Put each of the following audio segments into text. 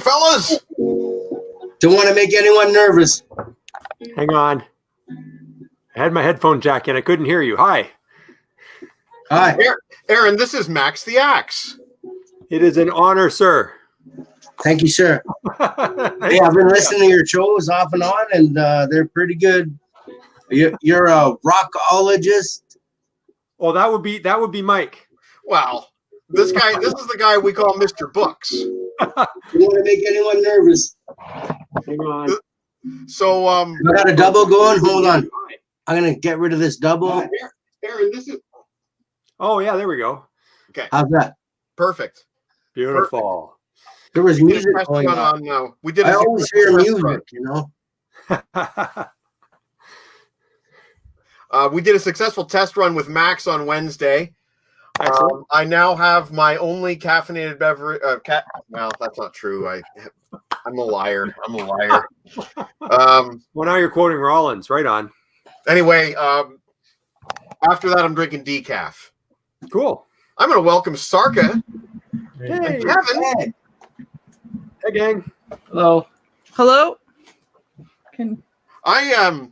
fellas. Don't want to make anyone nervous. Hang on. I had my headphone jack in. I couldn't hear you. Hi. Hi. Aaron, this is Max the Axe. It is an honor, sir. Thank you, sir. Hey, I've been listening to your shows off and on, and they're pretty good. You're a rockologist. Oh, that would be Mike. Wow. This is the guy we call Mr. Books. You want to make anyone nervous. Hang on. So I got a double going. Hold on. I'm gonna get rid of this double. Aaron, this is Oh yeah, there we go. okay. How's that? Perfect. Beautiful. There was music Test going run on. We did. I always hear music, you know. We did a successful test run with Max on Wednesday. I now have my only caffeinated beverage. Well, that's not true. I'm a liar. Well, now you're quoting Rollins. Right on. Anyway, after that, I'm drinking decaf. Cool. I'm going to welcome Sarca Hey, and Kevin. Hey, gang. Hello. I'm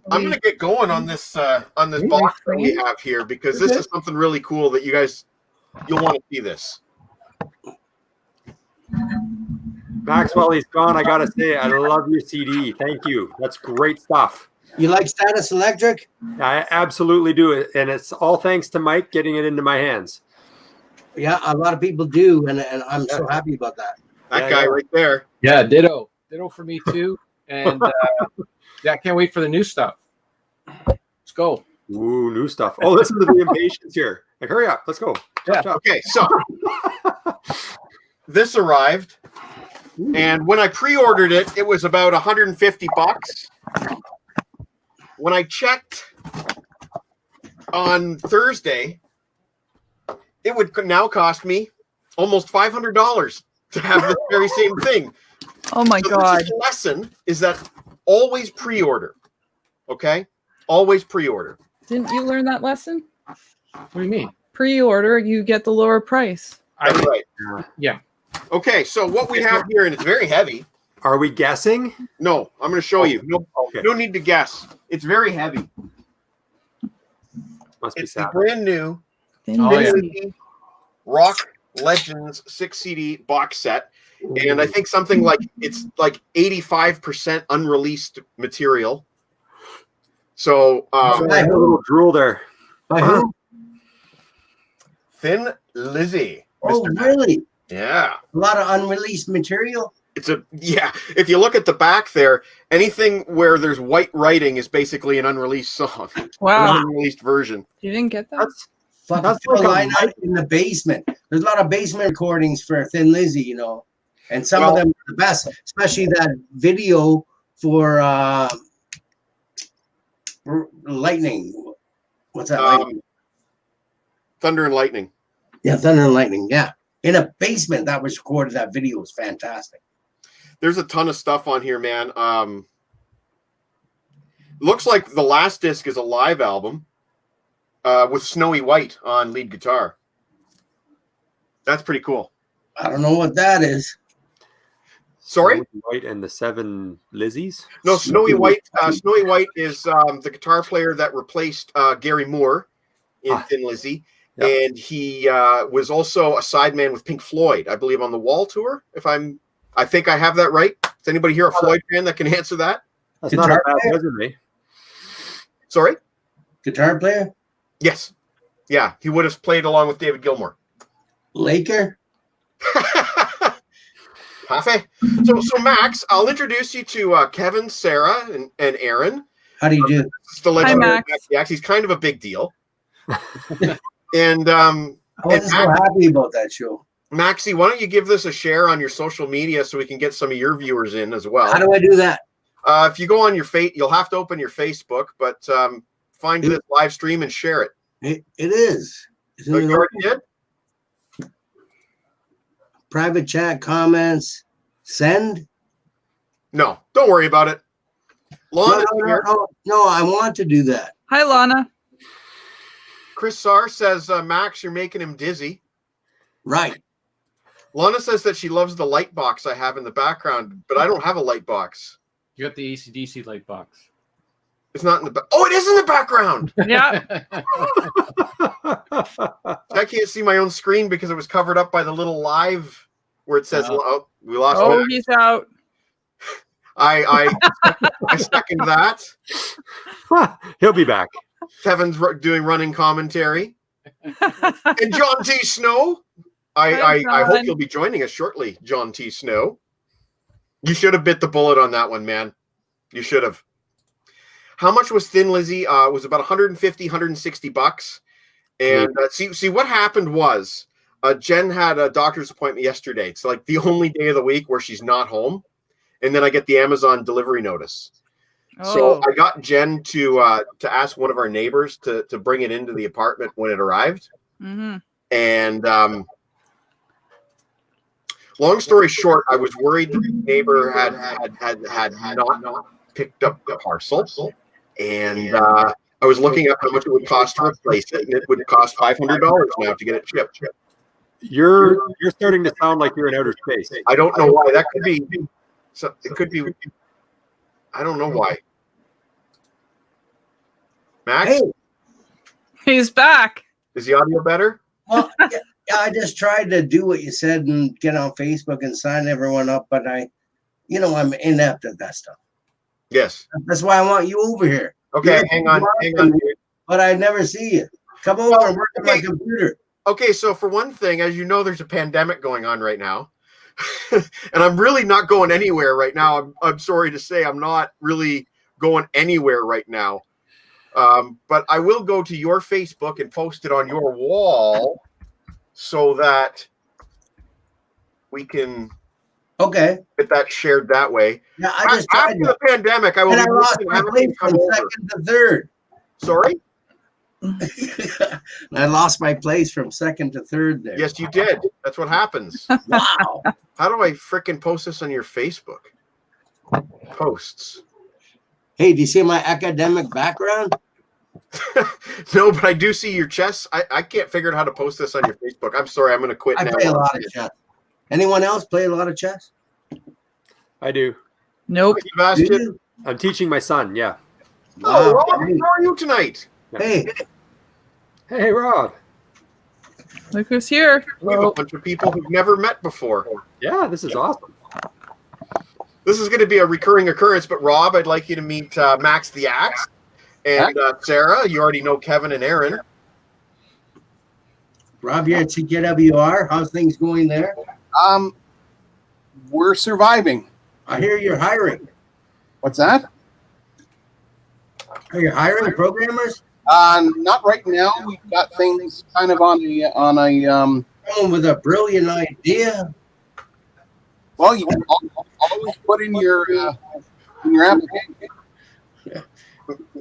going to get going on this box that we have here because this is something really cool that you'll want to see this. Max, while he's gone, I gotta say, I love your CD. Thank you. That's great stuff. You like Status Electric? I absolutely do it, and it's all thanks to Mike getting it into my hands. Yeah, a lot of people do, and I'm so happy about that. That guy right there. Yeah, ditto for me too. And yeah, I can't wait for the new stuff. Let's go. Ooh, new stuff. Oh, listen to the impatience here. Like, hurry up. Let's go. Yeah. Okay, so this arrived, and when I pre-ordered it, it was about $150. When I checked on Thursday, it would now cost me almost $500 to have this very same thing. Oh my God. The lesson is that always pre-order. Okay? Always pre-order. Didn't you learn that lesson? What do you mean? Pre-order, you get the lower price. That's right. Yeah. Okay, so what we have here, and it's very heavy. Are we guessing? No, I'm going to show you. Okay. No need to guess. It's very heavy. Must be It's the sad. brand new Oh, yeah. Rock Legends 6 CD box set. And I think something like it's like 85% unreleased material. So I have a little drool there. By who? Thin Lizzy. Oh, Mr. really? Yeah. A lot of unreleased material. If you look at the back there, anything where there's white writing is basically an unreleased song. Wow. An unreleased version. You didn't get that? That's like a line out in the basement. There's a lot of basement recordings for Thin Lizzy, you know, and some of them are the best, especially that video for Lightning. What's that? Lightning? Thunder and Lightning. Yeah, Thunder and Lightning. Yeah, in a basement that was recorded. That video was fantastic. There's a ton of stuff on here, man. Looks like the last disc is a live album with Snowy White on lead guitar. That's pretty cool. I don't know what that is. Sorry? Snowy White and the Seven Lizzies? No, Snowy White. Snowy White is the guitar player that replaced Gary Moore in Thin Lizzy. Yep. And he was also a sideman with Pink Floyd, I believe, on the Wall tour. I think I have that right. Is anybody here a Floyd fan that can answer that? That's not a Guitar bad player? resume. Sorry? Guitar player, Yes. Yeah, he would have played along with David Gilmour. Laker. Happy? So Max, I'll introduce you to Kevin, Sarah, and Aaron. How do you do? It's the legendary Max. Max. He's kind of a big deal. And I wasn't so happy about that show. Maxie, why don't you give this a share on your social media so we can get some of your viewers in as well? How do I do that? If you go on your you'll have to open your Facebook, but find this live stream and share it. It is. Isn't So it you already did? private chat comments? Send? No, don't worry about it. Lana here. No, I want to do that. Hi, Lana. Chris Sarr says, Max, you're making him dizzy. Right. Lana says that she loves the light box I have in the background, but I don't have a light box. You got the AC/DC light box. It's not in the oh, it is in the background. Yeah. I can't see my own screen because it was covered up by the little live where it says, "Oh, we lost." Oh, Max. he's out. I second that. He'll be back. Kevin's doing running commentary, and John T. Snow. I hope you'll be joining us shortly, John T. Snow. You should have bit the bullet on that one, man. You should have. How much was Thin Lizzy? It was about 150, 160 bucks. And see what happened was Jen had a doctor's appointment yesterday. It's like the only day of the week where she's not home. And then I get the Amazon delivery notice. Oh. So I got Jen to ask one of our neighbors to bring it into the apartment when it arrived. Mm-hmm. And long story short, I was worried that the neighbor had not picked up the parcel. And I was looking up how much it would cost to replace it, and it would cost $500 now to get it shipped. You're starting to sound like you're in outer space. I don't know why. That could be. So it could be. I don't know why. Max, Hey, He's back. is the audio better? well, yeah, I just tried to do what you said and get on Facebook and sign everyone up, but I'm inept at that stuff. Yes. That's why I want you over here. Okay, Yeah, hang on. But I never see you. Come over and work on my computer. Okay, so for one thing, as you know, there's a pandemic going on right now. And I'm really not going anywhere right now. I'm sorry to say I'm not really going anywhere right now. But I will go to your Facebook and post it on your wall so that we can Okay. get that shared that way. Yeah, I just tried After the pandemic, I will and I be lost looking my at place come from over. second to third. Sorry? I lost my place from second to third there. Yes, you did. That's what happens. Wow. How do I frickin' post this on your Facebook? Posts. Hey, do you see my academic background? No, but I do see your chess. I can't figure out how to post this on your Facebook. I'm sorry. I'm going to quit I now. play a lot of chess. Anyone else play a lot of chess? I do. Nope. Do Sebastian. you? I'm teaching my son. Yeah. Oh, Wow. Rob, how are you tonight? Hey, Hey, Rob. Look who's here. We have a bunch of people who've never met before. Yeah, this is awesome. This is going to be a recurring occurrence, but Rob, I'd like you to meet Max the Axe. And Sarah, you already know Kevin and Aaron. Rob, you're at CKWR. How's things going there? We're surviving. I hear you're hiring. What's that? Are you hiring programmers? Not right now. We've got things kind of on a Someone with a brilliant idea. well, you can always put in your application.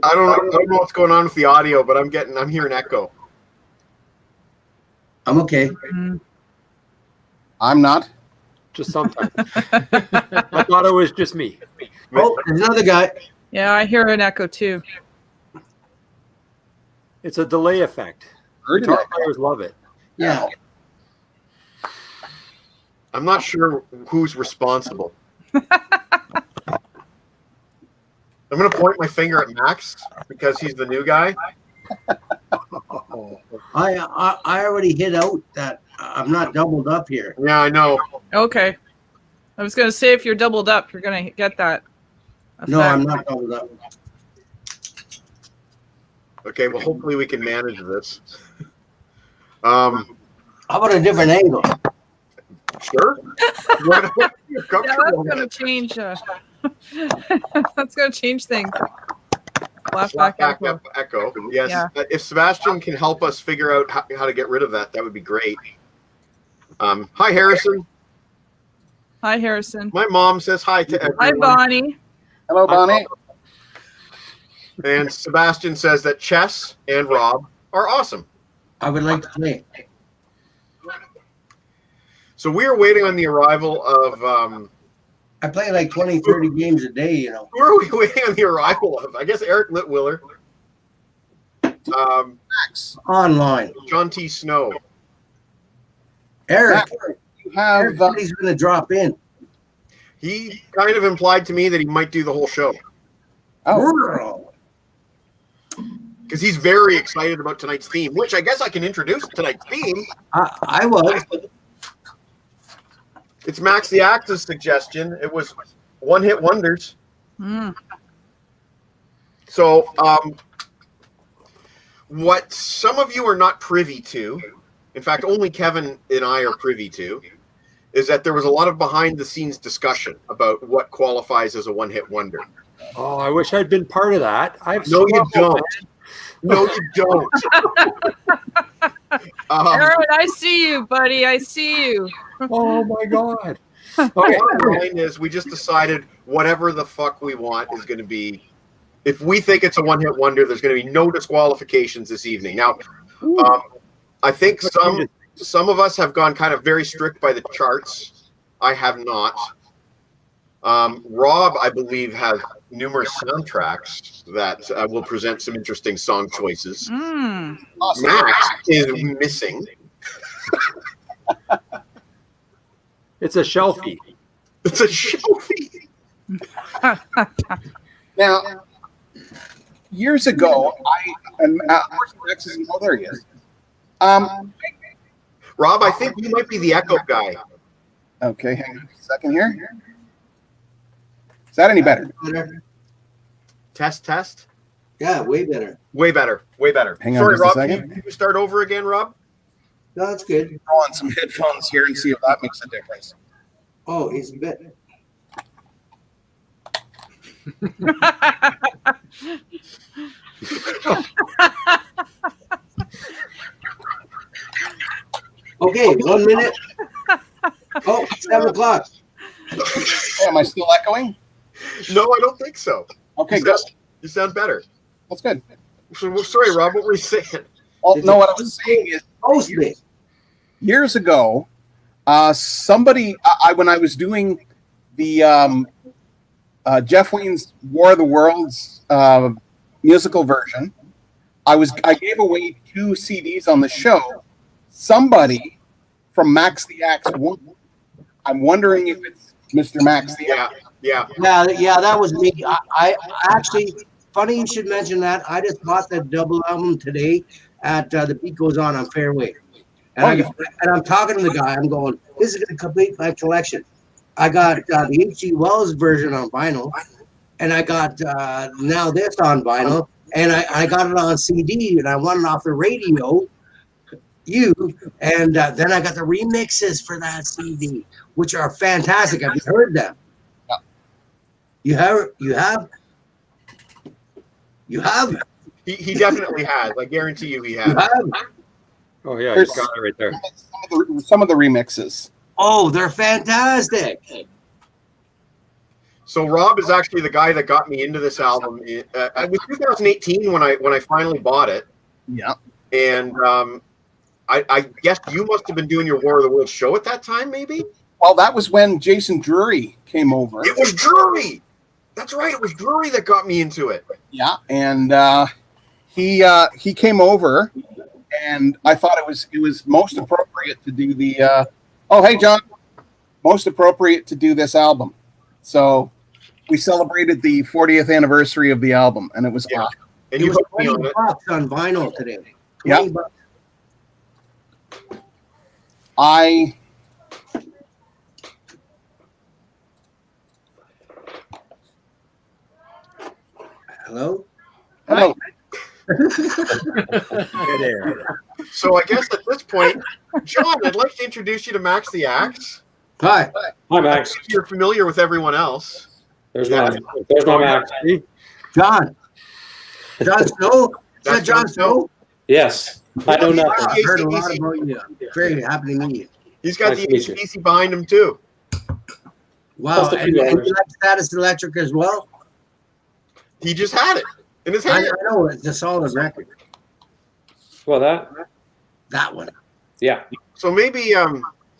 I don't know what's going on with the audio, but I'm hearing echo. I'm okay. I'm not. Just sometimes. I thought it was just me. Oh, there's another guy. Yeah, I hear an echo too. It's a delay effect. Heard Guitar it. players love it. Yeah. I'm not sure who's responsible. I'm going to point my finger at Max because he's the new guy. I already hit out that I'm not doubled up here. Yeah, I know. Okay. I was going to say if you're doubled up, you're going to get that. No, effect. I'm not doubled up. Okay, well, hopefully we can manage this. How about a different angle? Sure. Yeah, that's going to change. That's going to change things. Flashback echo. Echo. Yes. Yeah. If Sebastian can help us figure out how to get rid of that, that would be great. Hi, Harrison. Hi, Harrison. My mom says hi to everyone. Hi, Bonnie. Hello, Bonnie. And Sebastian says that Chess and Rob are awesome. I would like to play. So we are waiting on the arrival of. I play like 20, 30 games a day, you know. Who are we waiting on the arrival of? I guess Eric Litwiller. Max, Online. John T. Snow. Eric, you have. Everybody's going to drop in. He kind of implied to me that he might do the whole show Oh, because he's very excited about tonight's theme, which I guess I can introduce tonight's theme. I was. It's Max the Axe's suggestion. It was one-hit wonders. Mm. So, what some of you are not privy to, in fact, only Kevin and I are privy to, is that there was a lot of behind-the-scenes discussion about what qualifies as a one-hit wonder. Oh, I wish I'd been part of that. No, you don't. No, you don't. Aaron, I see you, buddy. I see you. Oh my God. Okay, the line is we just decided whatever the fuck we want is going to be. If we think it's a one-hit wonder, there's going to be no disqualifications this evening. Now, I think some of us have gone kind of very strict by the charts. I have not. Rob, I believe, has numerous soundtracks that will present some interesting song choices. Mm. awesome. Max is missing. It's a shelfie. It's a shelfie. Now, years ago, Max isn't. Oh, there he is. Rob, I think you might be the echo guy. Okay, hang on a second here. Is that any better? Test. Yeah, way better. Way better. Hang on Sorry, just a Rob. second. Can you start over again, Rob? No, that's good. Throw on some headphones here and see if that makes a difference. Oh, he's a bit. Okay, 1 minute. Oh, 7 o'clock. Oh, am I still echoing? No, I don't think so. Okay, good. You sound better. That's good. So, sorry, Rob. What were you saying? Well, no, what I was saying is Post me. years ago, somebody, when I was doing the Jeff Ween's War of the Worlds musical version, I gave away 2 CDs on the show. Somebody from Max the Axe won. I'm wondering if it's Mr. Max the Axe. Yeah. Yeah, that was me. I actually, funny you should mention that. I just bought the double album today at The Beat Goes On Fairway. And, I'm talking to the guy. I'm going, this is going to complete my collection. I got the H.G. Wells version on vinyl, and I got now this on vinyl, and I got it on CD, and I want it off the radio. And then I got the remixes for that CD, which are fantastic. Have you heard them? Yeah. You have. He definitely has. I guarantee you he has. You have. Oh yeah, you got it right there. Some of the remixes. Oh, they're fantastic. So Rob is actually the guy that got me into this album. It was 2018 when I finally bought it. Yeah. And I guess you must have been doing your War of the Worlds show at that time, maybe? Well, that was when Jason Drury came over. It was Drury. That's right. It was Drury that got me into it. Yeah, and he came over, and I thought it was most appropriate to do the. Oh, hey, John. Most appropriate to do this album. So we celebrated the 40th anniversary of the album, and it was awesome. And It you was hooked me on $20 it. on vinyl today. Yeah. $20. Hello? Hello. Good air. So I guess at this point, John, I'd like to introduce you to Max the Axe. Hi. Hi, Max. You're familiar with everyone else. There's my Max. John. John Snow? Is that That's John Snow? Yes, I know He's nothing. got I've heard a lot AC/DC. about you. I'm very happy to meet you. He's got Nice the to meet you. AC/DC behind him too. Wow. Just a And few you hours. like Status Electric as well? He just had it in his I hand. know. It's a solid record. Well, that, That one. yeah. So maybe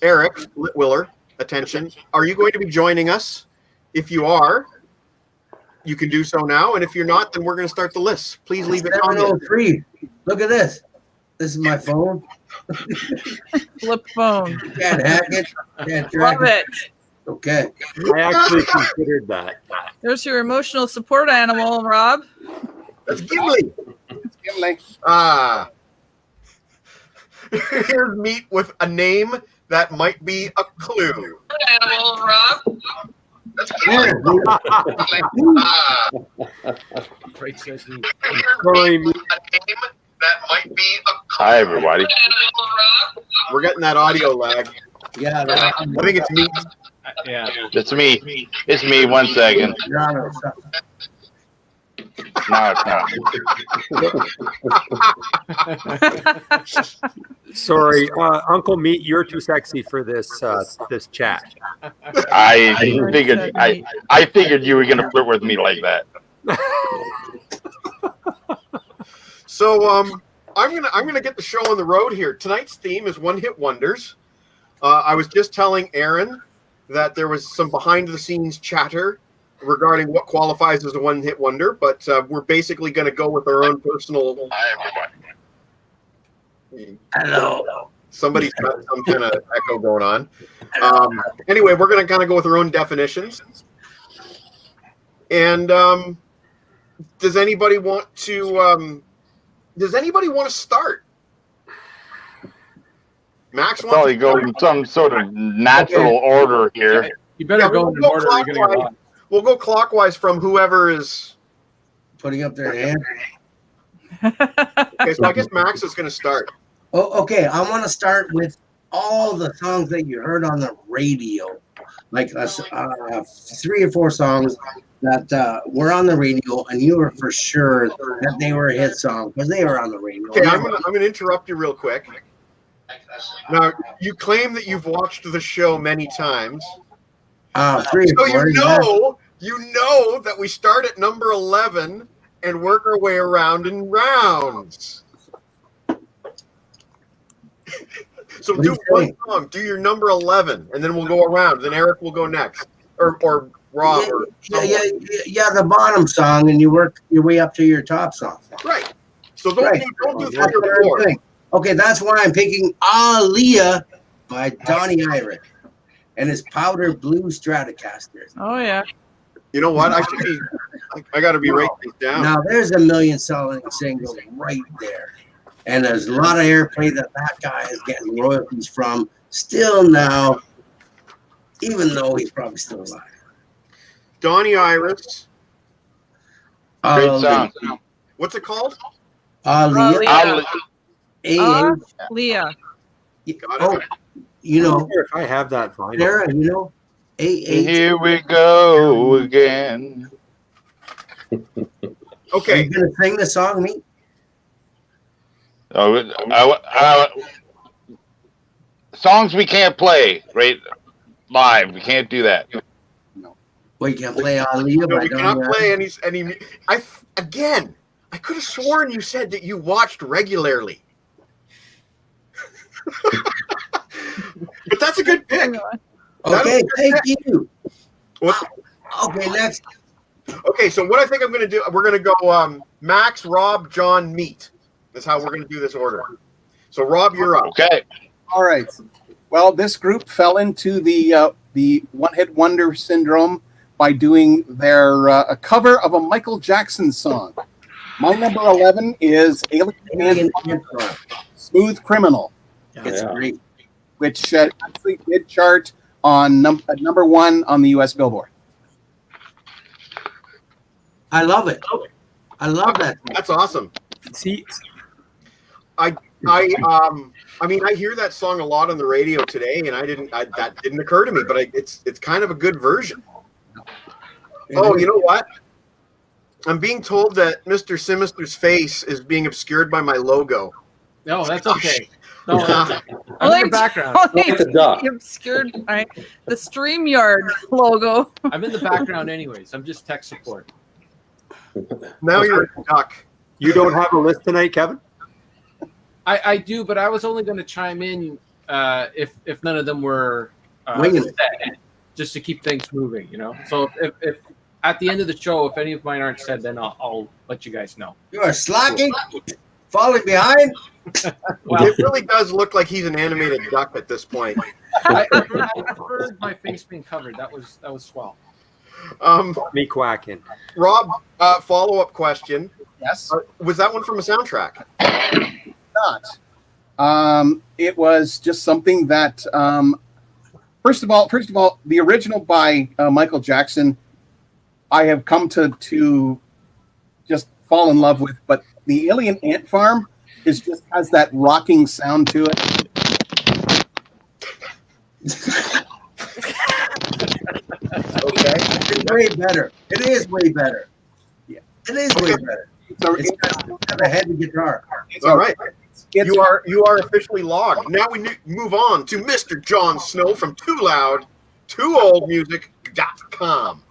Eric Litwiller, attention. Are you going to be joining us? If you are, you can do so now. And if you're not, then we're going to start the list. Please leave it on. 703. Look at this. This is my phone. Flip phone. You can't hack it. Can't track Love it. Okay. I actually considered that. There's your emotional support animal, Rob. That's Gimli. Gimli. Ah. Here's meat with a name that might be a clue. Animal, Rob. That's Gimli. Ah. Right says me. Sorry, me. That might be a clue. Hi, everybody. We're getting that audio lag. Yeah. I think it's meat. Yeah. It's me. It's me. 1 second. No, it's not. Sorry, Uncle Meat, you're too sexy for this this chat. I figured you were gonna flirt with me like that. So I'm gonna get the show on the road here. Tonight's theme is one-hit wonders. I was just telling Aaron that there was some behind-the-scenes chatter regarding what qualifies as a one-hit wonder, but we're basically going to go with our own personal. Hi, everybody. Hello. Somebody's got some kind of echo going on. Anyway, we're going to kind of go with our own definitions. And does anybody want to? Does anybody want to start? Max wants Probably to go in some sort of natural order here. You better go in order. You're gonna get lost. We'll go clockwise from whoever is Putting up their hand. okay. So I guess Max is going to start. Oh, okay. I want to start with all the songs that you heard on the radio, like 3 or 4 songs that were on the radio, and you were for sure that they were a hit song because they were on the radio. Okay, I'm gonna interrupt you real quick. Now, you claim that you've watched the show many times. 3 So or 4. you know that we start at number 11 and work our way around in rounds. So What are do you one saying? song, do your number 11, and then we'll go around. Then Eric will go next, or Rob. Or Yeah, the bottom song, and you work your way up to your top song. right. So don't Right. do 3 That's or what I'm 4. saying. Okay, that's why I'm picking Aaliyah by Donnie Irish and his Powder Blue Stratocaster. Oh yeah. You know what? I got to be writing these down. Now, there's a million selling singles right there. And there's a lot of airplay that guy is getting royalties from still now, even though he's probably still alive. Donnie Iris. Great song. What's it called? Aaliyah. I'll- A-A- Leah. Got Oh, it. you I know, wonder if I have that vinyl. Sarah, you know, A-A- Here we go again. Are Okay. you going to sing the song, me? Songs we can't play right live. We can't do that. Well, you can play Aaliyah No, by we Donnie cannot play Irish. any. I could have sworn you said that you watched regularly. But that's a good pick. Okay, thank you. What? Okay, next. Okay, so what I think I'm going to do, we're going to go Max, Rob, John, Meat. That's how we're going to do this order. So, Rob, you're up. Okay. All right. Well, this group fell into the one-hit wonder syndrome by doing their a cover of a Michael Jackson song. My number 11 is Alien Smooth Criminal, It's Yeah. great. which actually did chart on number 1 on the U.S. Billboard. I love it. I love that. That's awesome. See, I mean, I hear that song a lot on the radio today, and that didn't occur to me, but it's kind of a good version. Oh, you know what? I'm being told that Mr. Sinister's face is being obscured by my logo. No, that's okay. No, Yeah. I'm in the background. Like the duck. Obscured by the StreamYard logo. I'm in the background anyways. I'm just tech support. Now you're a duck. you don't have a list tonight, Kevin? I do, but I was only going to chime in if none of them were Winging it. said, just to keep things moving, you know. So if at the end of the show, if any of mine aren't said, then I'll let you guys know. You are slacking, falling behind. Well, It really does look like he's an animated duck at this point. I preferred my face being covered. That was swell. Me quacking. Rob, follow-up question. Yes. Was that one from a soundtrack? Not. It was just something that. First of all, the original by Michael Jackson, I have come to just fall in love with. But the Alien Ant Farm has that rocking sound to it. Okay, it's way better. It is way better. Yeah. It is way better. It's got a heavy guitar. All right. You are officially logged. Now we move on to Mr. Jon Snow from TooLoud2OldMusic.com.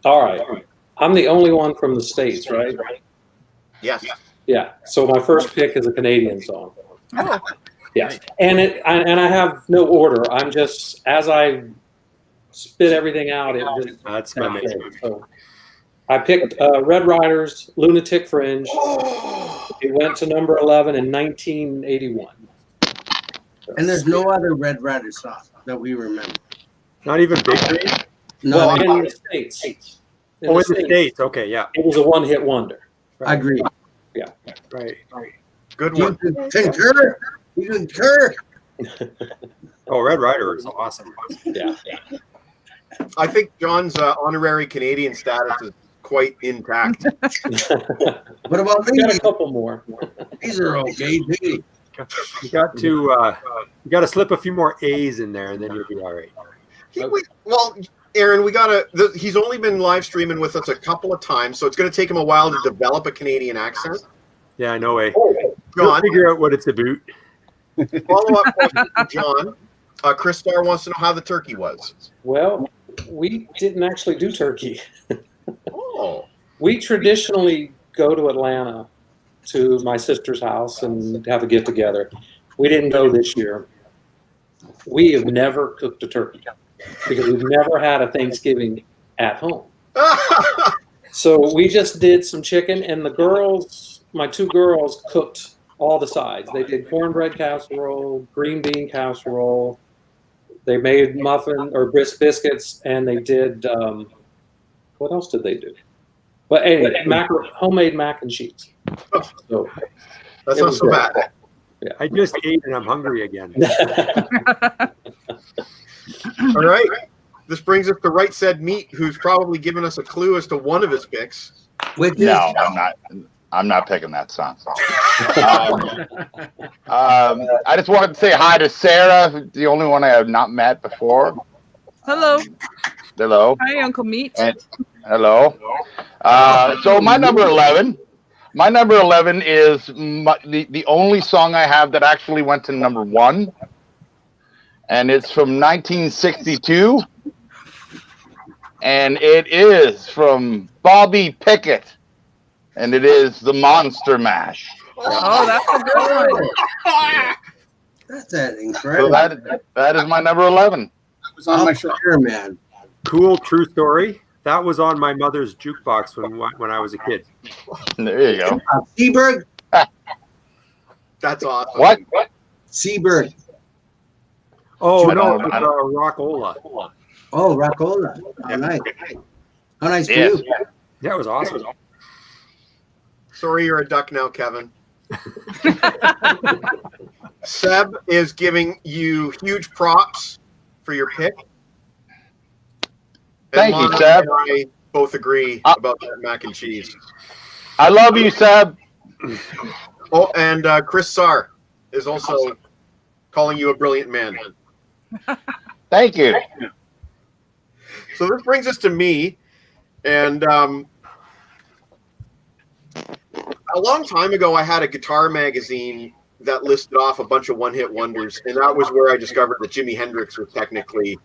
All right. I'm the only one from the States, right? Yes. Yeah. So my first pick is a Canadian song. Oh, Yeah. And I have no order. I'm just, as I spit everything out, it just, That's my main. so I picked Red Riders, Lunatic Fringe. It went to number 11 in 1981. And there's no other Red Rider song that we remember. Not even Big Green? No, Well, in the States. In the States. Okay, yeah. It was a one-hit wonder. I agree. Right. Good You one. concur? You concur? Oh, Red Rider is awesome. Yeah. I think John's honorary Canadian status is quite intact. What about We got me? a couple more. These are okay too. You got to slip a few more A's in there, and then you'll be all right. Well, Aaron, he's only been live streaming with us a couple of times, so it's going to take him a while to develop a Canadian accent. Yeah, no way. John, You'll figure out what it's about. follow-up question for John. Chris Starr wants to know how the turkey was. Well, we didn't actually do turkey. Oh. We traditionally go to Atlanta to my sister's house and have a get-together. We didn't go this year. We have never cooked a turkey because we've never had a Thanksgiving at home. So we just did some chicken, and the girls, my two girls, cooked all the sides. They did cornbread casserole, green bean casserole. They made muffin or brisk biscuits, and they did, what else did they do? But anyway, homemade mac and cheese. So, That's not so bad. yeah. I just ate and I'm hungry again. All right. This brings us to Right Said Meat, who's probably given us a clue as to one of his picks. Which is No, I'm not picking that song. I just wanted to say hi to Sarah, the only one I have not met before. hello. Hello. Hi, Uncle Meat. And hello. So my number 11 is the only song I have that actually went to number 1, and it's from 1962, and it is from Bobby Pickett, and it is the Monster Mash. Oh, that's a good one. that's So incredible. that is my number 11. That was on my show. Sure, man. Cool true story. That was on my mother's jukebox when I was a kid. There you go. Seaberg? That's awesome. What? Seaberg. Oh I no, don't- it I was Rockola. Oh, Rockola. How nice. How nice for Yes. you. Yeah, it was awesome. Sorry you're a duck now, Kevin. Seb is giving you huge props for your pick. Thank you, Lana Seb. and I both agree about that mac and cheese. I love you, Seb. Oh, and Chris Starr is also calling you a brilliant man. Thank you. So this brings us to me, and a long time ago, I had a guitar magazine that listed off a bunch of one-hit wonders, and that was where I discovered that Jimi Hendrix was technically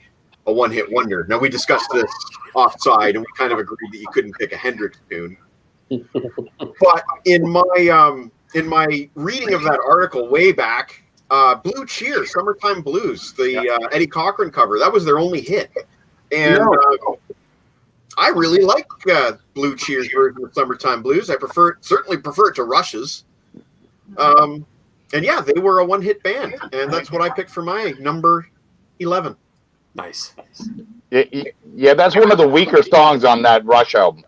a one-hit wonder. Now, we discussed this offside, and we kind of agreed that you couldn't pick a Hendrix tune. But in my reading of that article way back, Blue Cheer, Summertime Blues, the Eddie Cochran cover, that was their only hit. And I really like Blue Cheer's version of Summertime Blues. I certainly prefer it to Rush's. And yeah, they were a one-hit band, and that's what I picked for my number 11. Nice. Yeah, that's one of the weaker songs on that Rush album.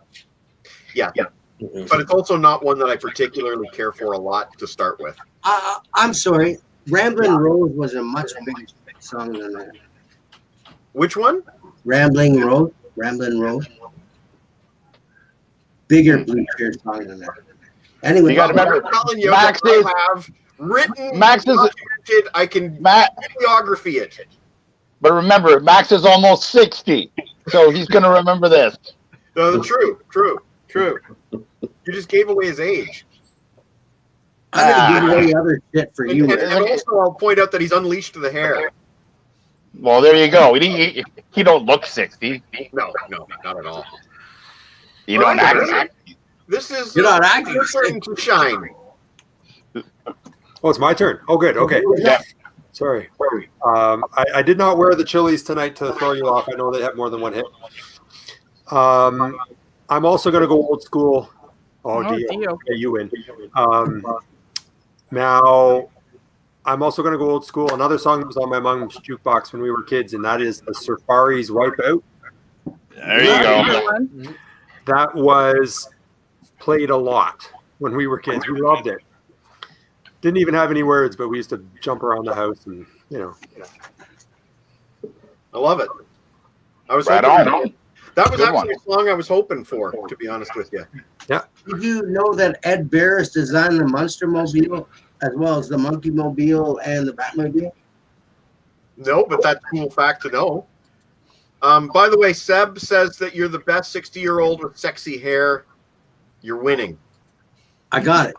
Yeah, but it's also not one that I particularly care for a lot to start with. I'm sorry. Ramblin' Rose was a much bigger song than that. Which one? Ramblin' Rose. Bigger Bleacher song than that. Anyway, You got to remember, I'm telling you, Max I is have written, Max is documented, I can bibliography it. But remember, Max is almost 60, so he's going to remember this. No, true. You just gave away his age. I'm going to give away other shit for you. And also, I'll point out that he's unleashed the hair. Well, there you go. He don't look 60. No, not at all. You don't act. This is You're not acting. You're starting to shine. Oh, it's my turn. Oh, good. Okay. Yeah. Sorry. I did not wear the Chili's tonight to throw you off. I know they have more than one hit. I'm also going to go old school. Oh, Dio. Okay, you win. Now, I'm also going to go old school. Another song that was on my mom's jukebox when we were kids, and that is the Safari's Wipeout. There you go. That was played a lot when we were kids. We loved it. Didn't even have any words, but we used to jump around the house and, I love it. I was Right hoping on. that was Good actually one. a song I was hoping for, to be honest with you. Yeah. Did you know that Ed Barris designed the Monster Mobile as well as the Monkey Mobile and the Batmobile? No, but that's a cool fact to know. By the way, Seb says that you're the best 60-year-old with sexy hair. You're winning. I got it.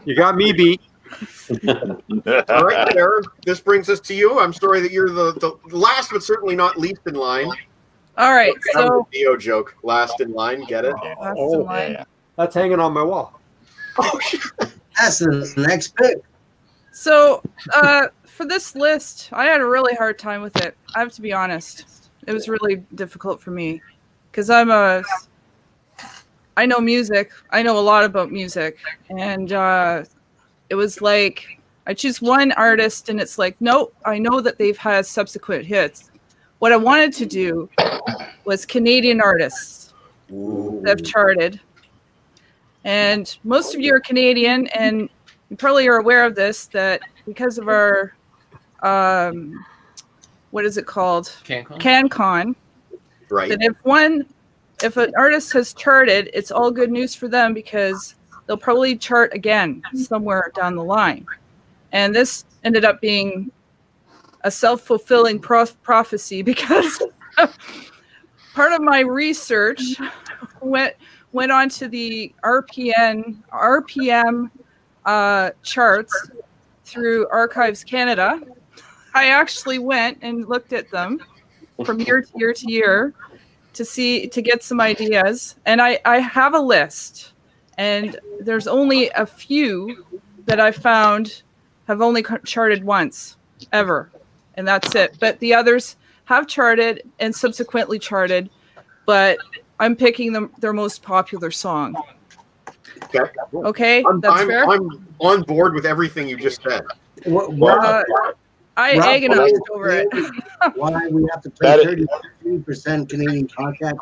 You got me beat. All right, Sarah, this brings us to you. I'm sorry that you're the last, but certainly not least in line. All right, That was so a Dio joke. Last in line, get it? last Oh, in line. Yeah. That's hanging on my wall. Oh, shit. That's the next pick. So for this list, I had a really hard time with it. I have to be honest. It was really difficult for me because I know music. I know a lot about music, and it was like I choose one artist, and it's like, nope, I know that they've had subsequent hits. What I wanted to do was Canadian artists that have charted, and most of you are Canadian, and you probably are aware of this, that because of our what is it called? CanCon. Right. That if an artist has charted, it's all good news for them because they'll probably chart again somewhere down the line. And this ended up being a self-fulfilling prophecy because part of my research went on to the RPM charts through Archives Canada. I actually went and looked at them from year to year to year to get some ideas, and I have a list, and there's only a few that I found have only charted once ever, and that's it. But the others have charted and subsequently charted, but I'm picking their most popular song. Okay, that's fair. I'm on board with everything you just said. I agonized over it. Why we have to play 33% Canadian content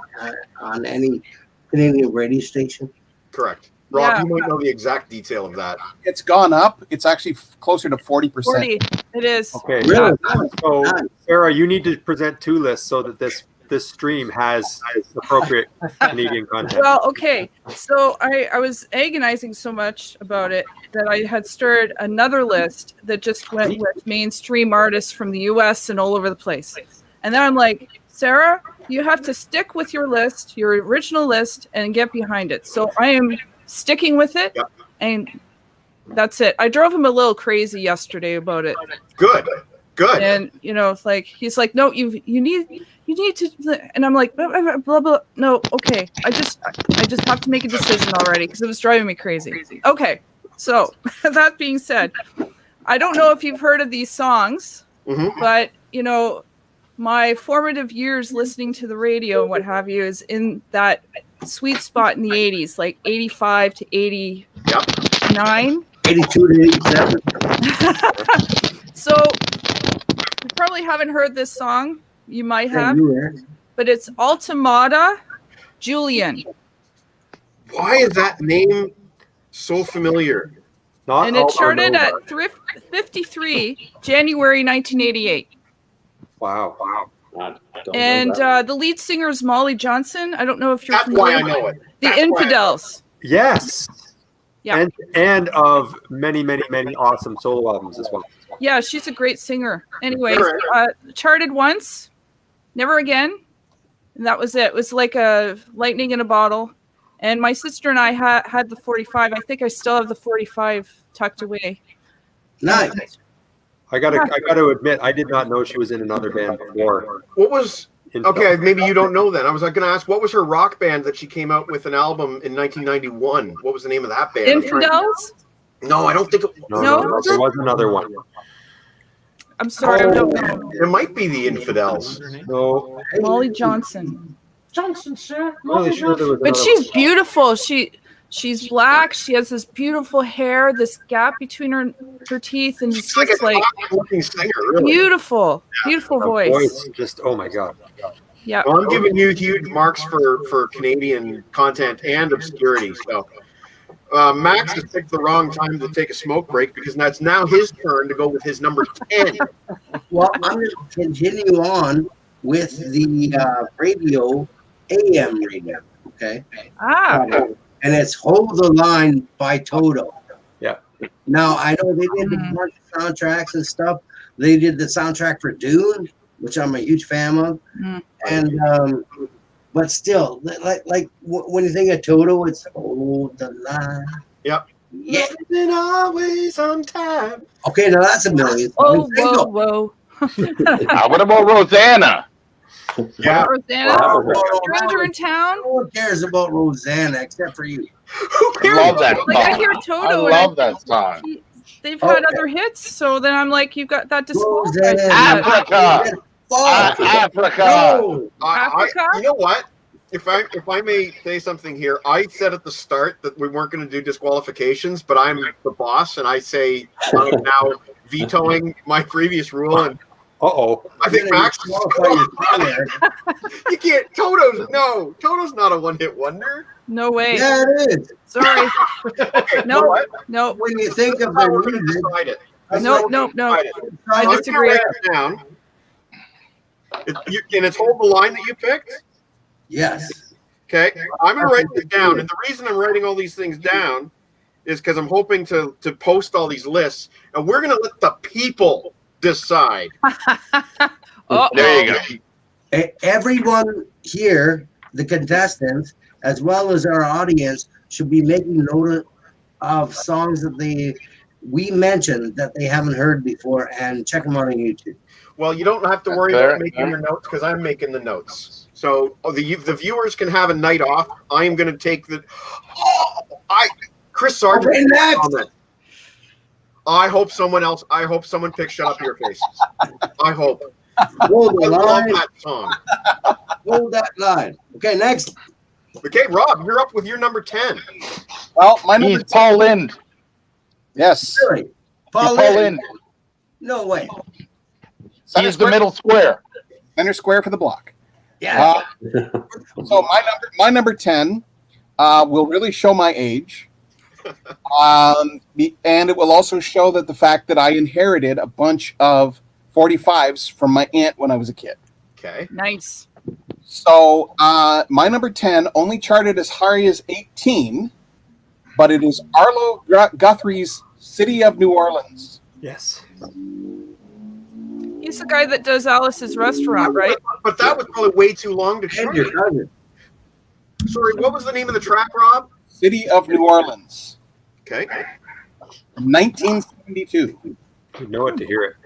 on any Canadian radio station? Correct. Rob, Yeah. you might know the exact detail of that. It's gone up. It's actually closer to 40%. 40, it is. Okay. Really? So, Sarah, you need to present two lists so that this stream has appropriate Canadian content. Well, okay. So I was agonizing so much about it that I had started another list that just went with mainstream artists from the US and all over the place. And then I'm like, Sarah, you have to stick with your list, your original list, and get behind it. So I am sticking with it. Yep. And that's it. I drove him a little crazy yesterday about it. Good. And it's like he's like, no, you need to, and I'm like, blah, blah, blah. No, okay, I just have to make a decision already because it was driving me crazy. Okay, so that being said, I don't know if you've heard of these songs, but my formative years listening to the radio and what have you is in that sweet spot in the 80s, like 85 to 89. 82 to 87. So you probably haven't heard this song. You might have, but it's Ultimata Julian. Why is that name so familiar? And it charted at 53, January 1988. Wow. And the lead singer is Molly Johnson. I don't know if you're That's why familiar. I know it. The That's why I know Infidels. Yes. Yeah. And of many, many, many awesome solo albums as well. Yeah, she's a great singer. Anyways, charted once, never again. And that was it. It was like a lightning in a bottle. And my sister and I had the 45. I think I still have the 45 tucked away. Nice. I gotta admit, I did not know she was in another band before. What was okay? Maybe you don't know then. I was going to ask, what was her rock band that she came out with an album in 1991? What was the name of that band? Infidels? No, I don't think. No, there was another one. I'm sorry. I don't know. It might be the Infidels. No, Molly Johnson. Johnson, sir. really sure there was. But another she's one. beautiful. She's black. She has this beautiful hair, this gap between her teeth, and it's She's just like looking singer, really. beautiful Her voice. just oh my god. Yeah. Well, I'm giving you huge marks for Canadian content and obscurity. So Max has picked the wrong time to take a smoke break because that's now his turn to go with his number 10. Well, I'm going to continue on with the radio, AM radio. Okay. And it's Hold the Line by Toto. Yeah. Now, I know they did a bunch of soundtracks and stuff. They did the soundtrack for Dune, which I'm a huge fan of. And, but still, like when you think of Toto, it's Hold the Line. Yep. Yeah. Been always on time. Okay, now that's a million. Oh, whoa. What about Rosanna? Yeah. Rosanna, Stranger in Town. No one cares about Rosanna except for you. Who I cares? love that Like I song. hear I Toto. love that song. They've had other hits, so then I'm like, you've got that disqualified. Africa. Africa. No. Africa? You know what? If I may say something here, I said at the start that we weren't going to do disqualifications, but I'm the boss, and I say I'm now vetoing my previous rule. And I think Max. You can't. Toto's not a one-hit wonder. No way. Yeah, it is. Sorry. Okay, No. When you think of we're going to the decide it. No. I I'm gonna disagree. write it down. And it's Hold the Line that you picked? yes. Okay. I'm going to write this down. And the reason I'm writing all these things down is because I'm hoping to post all these lists. And we're going to let the people decide. There you go. Everyone here, the contestants, as well as our audience, should be making note of songs that we mentioned that they haven't heard before, and check them out on YouTube. Well, you don't have to worry about making your notes because I'm making the notes. So the viewers can have a night off. I am going to take Chris Sargent. Okay, next. I hope someone picks Shut Up Your Face. I hope. Hold the I love line. that song. Hold that line. Okay, next. Okay, Rob, you're up with your number 10. Well, my number He's Paul Lind. Yes. Really? Paul Lind. Lind. No way. He's the middle square. Center square for the block. Yeah. So my number 10 will really show my age. And it will also show that the fact that I inherited a bunch of 45s from my aunt when I was a kid. Okay. Nice. So my number 10 only charted as high as 18, but it is Arlo Guthrie's City of New Orleans. Yes. He's the guy that does Alice's Restaurant, right? But that was probably way too long to chart. Sorry, what was the name of the track, Rob? City of New Orleans. Okay. From 1972. You know it to hear it.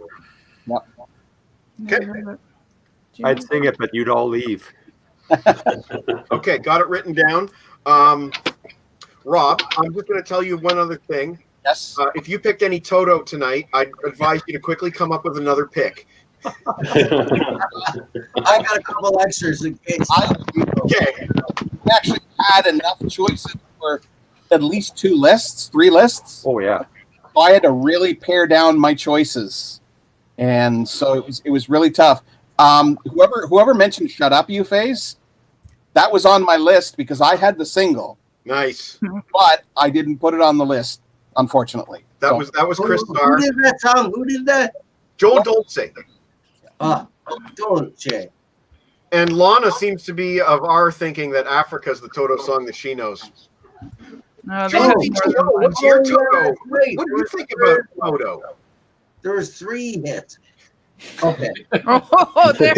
Okay. I'd sing it, but you'd all leave. Okay, got it written down. Rob, I'm just going to tell you one other thing. Yes. If you picked any Toto tonight, I'd advise you to quickly come up with another pick. I got a couple extras in case. Okay. We actually had enough choices for at least 3 lists. Oh yeah. so I had to really pare down my choices, and so it was really tough. Whoever mentioned "Shut Up, You Face," that was on my list because I had the single, Nice. but I didn't put it on the list, unfortunately. That So- was Chris Who Starr. did that song? Who did that? Joel Dolce. Don't say. And Lana seems to be of our thinking that Africa's the Toto song that she knows. No, they Joel, have did more you know? than What's your Oh, yeah, Toto? that's right. What do you think about Toto? There was 3 hits. Okay. Oh, there.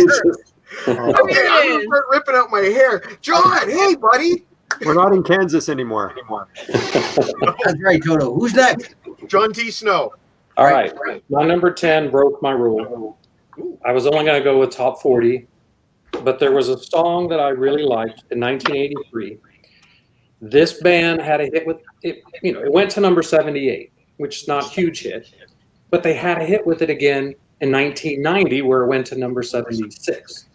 I'm gonna start ripping out my hair. John, hey buddy. We're not in Kansas anymore. That's right, Toto. Who's next? John T. Snow. All right. My number 10 broke my rule. I was only going to go with top 40, but there was a song that I really liked in 1983. This band had a hit with it. You know, it went to number 78, which is not a huge hit, but they had a hit with it again in 1990, where it went to number 76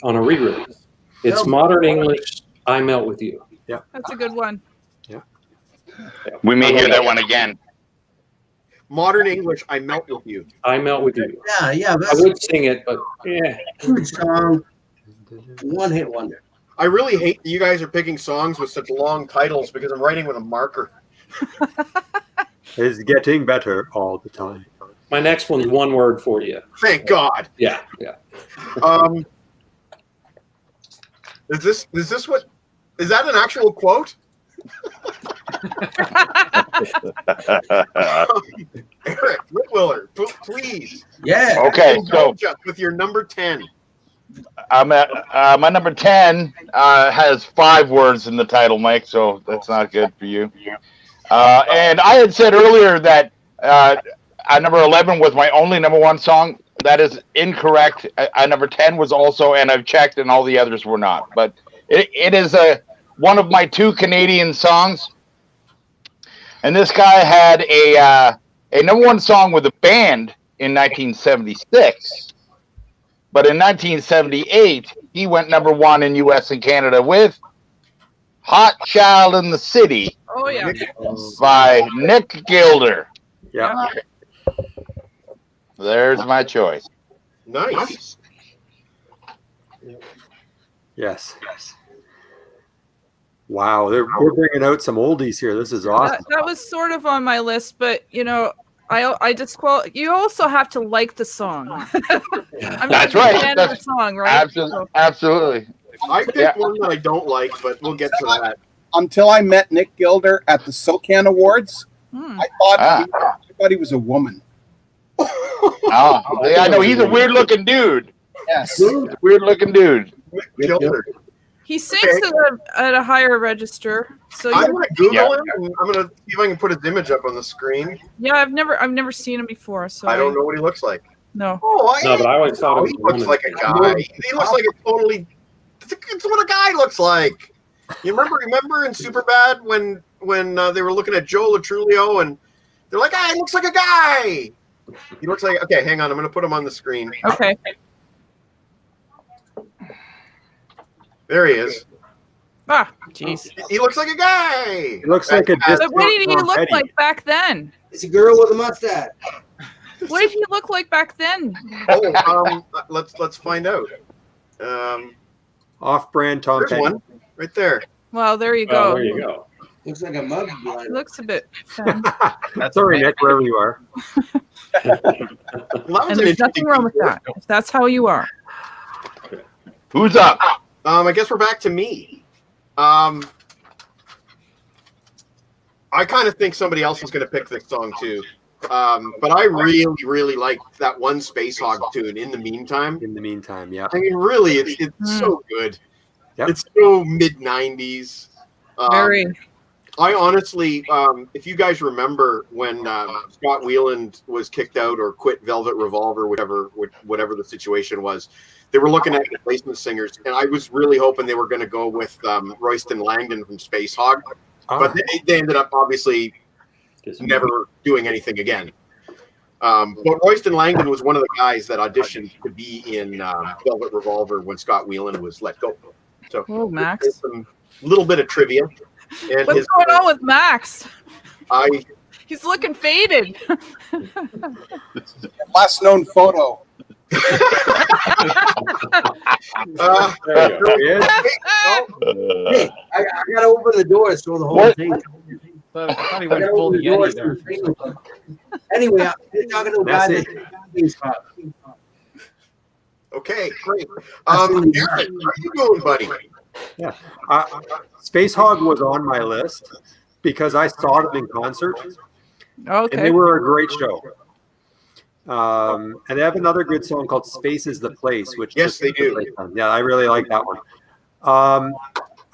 on a re-release. It's Modern English, "I Melt with You." That's a good one. We may hear that one again. Modern English, I Melt with You. "I Melt with You." Yeah, I that's would sing it, but yeah. a good song. One-hit wonder. I really hate that you guys are picking songs with such long titles because I'm writing with a marker. It's getting better all the time. My next one's one word for you. Thank God. Yeah. Is this what? Is that an actual quote? Eric Whitwiller, please. Yeah. Okay, so Indulge us with your number 10. I'm at my number 10 has 5 words in the title, Mike. So that's not good for you. And I had said earlier that number 11 was my only number 1 song. That is incorrect. Number 10 was also, and I've checked, and all the others were not. But it is one of my 2 Canadian songs. And this guy had a number 1 song with a band in 1976. But in 1978, he went number 1 in U.S. and Canada with "Hot Child in the City" Oh, yeah. by Nick Gilder. Yeah. There's my choice. Nice. Yes. Wow, we're bringing out some oldies here. This is awesome. That was sort of on my list, but I just you also have to like the song. I'm That's not a right. fan of the song, right? Absolutely. I picked one that I don't like, but we'll get to that. Until I met Nick Gilder at the SoCan Awards, I thought he was a woman. Oh, yeah, I know he's a weird looking dude. Yes. Weird looking dude. Gilder. He sings at a higher register. So I'm gonna Google Yeah. him. And I'm gonna see if I can put his image up on the screen. yeah, I've never seen him before. So I don't know what he looks like. No. Oh, No, but I always thought it was he a looks woman. like a guy. He looks like a totally. It's what a guy looks like. You remember in Superbad when they were looking at Joe Latrulio and they're like, "Ah, he looks like a guy." He looks like. Okay, hang on. I'm gonna put him on the screen. Okay. There he is. Ah, jeez. He looks like a guy. It looks like a So what did he look like back then? It's a girl with a mustache. What did he look like back then? Let's find out. Off-brand Tom There's Petty. one right there. Well, there you Oh, go. there you go. Looks like a mug. He looks a bit femme. Sorry, Nick, wherever you are. Well, that was And an there's interesting nothing wrong with that. If that's how you are. Who's up? I guess we're back to me. I kind of think somebody else is going to pick this song too. But I really, really like that one Space Hog tune. In the meantime, Yeah. I mean, really, it's so good. Yep. It's so mid '90s. Very. I honestly, if you guys remember when Scott Weiland was kicked out or quit Velvet Revolver, whatever the situation was, they were looking at replacement singers, and I was really hoping they were going to go with Royston Langdon from Space Hog, but they ended up obviously never doing anything again. But Royston Langdon was one of the guys that auditioned to be in Velvet Revolver when Scott Weiland was let go. So, Oh, Max. there's some little bit of trivia. And What's going on with Max? He's looking faded. Last known photo. There you go. He is. Hey, I got to open the door so the whole What? thing. I thought he I went gotta full open the door Yeti so there. the thing- Anyway, I'm talking to a guy That's that. Okay, great. Aaron, how you doing, buddy? Space Hog was on my list because I saw them in concert, and they Okay. were a great show. And they have another good song called "Space Is the Place," which Yes, they do. Yeah, I really like that one.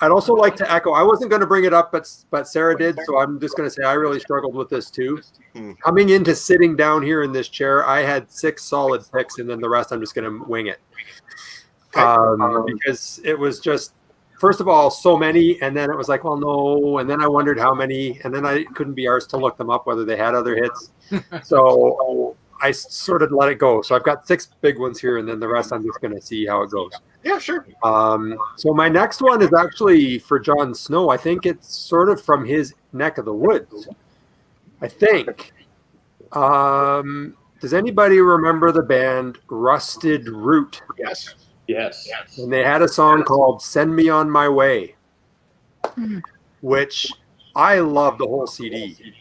I'd also like to echo. I wasn't going to bring it up, but Sarah did, so I'm just going to say I really struggled with this too. Coming into sitting down here in this chair, I had 6 solid picks, and then the rest I'm just going to wing it. Because it was just, first of all, so many, and then it was like, well, no, and then I wondered how many, and then I couldn't be arsed to look them up whether they had other hits. So I sort of let it go. So I've got 6 big ones here, and then the rest I'm just going to see how it goes. Yeah, sure. So my next one is actually for Jon Snow. I think it's sort of from his neck of the woods. I think. Does anybody remember the band Rusted Root? Yes. Yes. And they had a song called "Send Me on My Way," which I love the whole CD.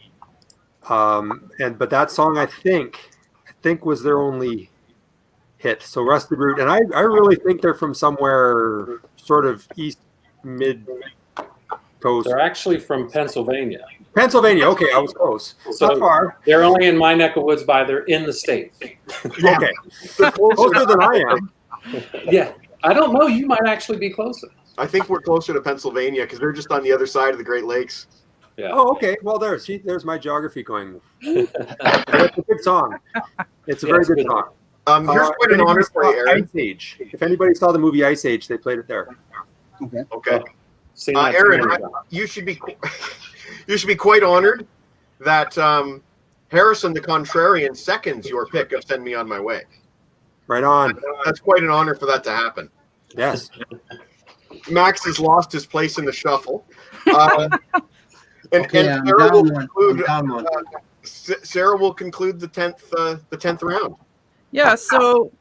But that song I think was their only hit. So Rusted Root, and I really think they're from somewhere sort of east mid coast. They're actually from Pennsylvania. Pennsylvania. Okay, I was close. So Not far. they're only in my neck of woods by they're in the States. Okay, closer than I am. Yeah. I don't know. You might actually be closer. I think we're closer to Pennsylvania because they're just on the other side of the Great Lakes. Yeah. Oh, okay. Well, there's my geography going. It's a good song. It's a very good song. Here's quite an honor for you, Aaron. Ice Age. If anybody saw the movie Ice Age, they played it there. Okay. Seen that Aaron, too. you should be quite honored that Harrison the Contrarian seconds your pick of "Send Me on My Way." Right on. That's quite an honor for that to happen. Yes. Max has lost his place in the shuffle. And Okay, I'm Sarah will down one. conclude. I'm down one. Sarah will conclude the 10th round. Yeah. So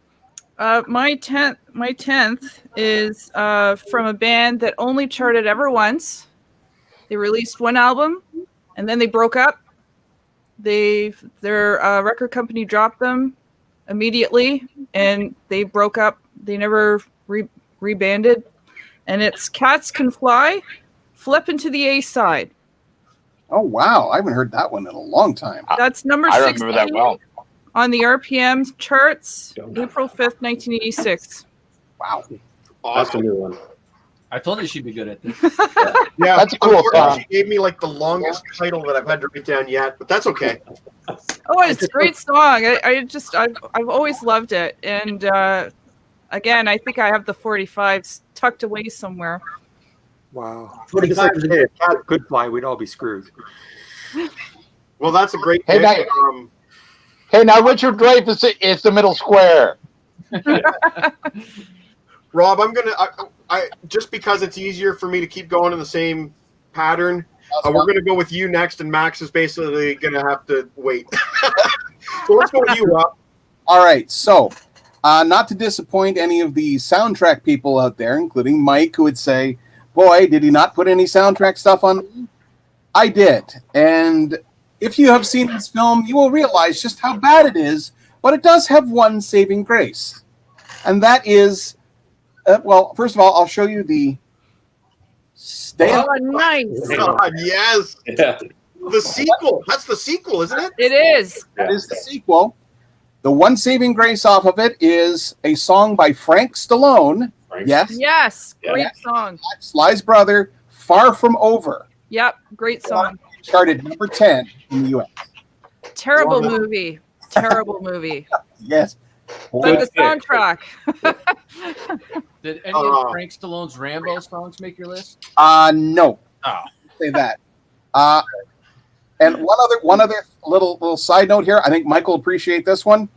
my 10th is from a band that only charted ever once. They released one album, and then they broke up. Their record company dropped them immediately, and they broke up. They never rebanded. And it's Cats Can Fly, Flip into the A side. Oh wow, I haven't heard that one in a long time. That's number I 16 remember that well. on the RPM charts, April 5th, 1986. Wow. That's a new one. I told you she'd be good at this. Yeah, That's a cool unfortunately, song. She gave me like the longest title that I've had to write down yet, but that's okay. Oh, it's a great song. I've always loved it. And again, I think I have the 45s tucked away somewhere. Wow. 45 is a Hey, if cats could fly, we'd all be screwed. Well, that's a great Hey, pick. Hey, now Richard Dreyfuss is the middle square. Rob, I'm gonna I just because it's easier for me to keep going in the same pattern. We're gonna go with you next, and Max is basically gonna have to wait. So let's go with you, Rob. All right, so not to disappoint any of the soundtrack people out there, including Mike, who would say, boy, did he not put any soundtrack stuff on? I did. And if you have seen this film, you will realize just how bad it is, but it does have one saving grace. And that is, well, first of all, I'll show you the stand. Oh, nice. God, yes. Yeah. The sequel. That's the sequel, isn't it? It is. That is the sequel. The one saving grace off of it is a song by Frank Stallone. Frank. Yes. Yes. Great Yeah. song. Sly's brother, Far From Over. Yep. Great song. Started number 10 in the U.S. Terrible movie. Terrible movie. Yes. But the Good pick. soundtrack. Did any of Frank Stallone's Rambo songs make your list? No. Oh. Say that. And one other little side note here. I think Michael will appreciate this one.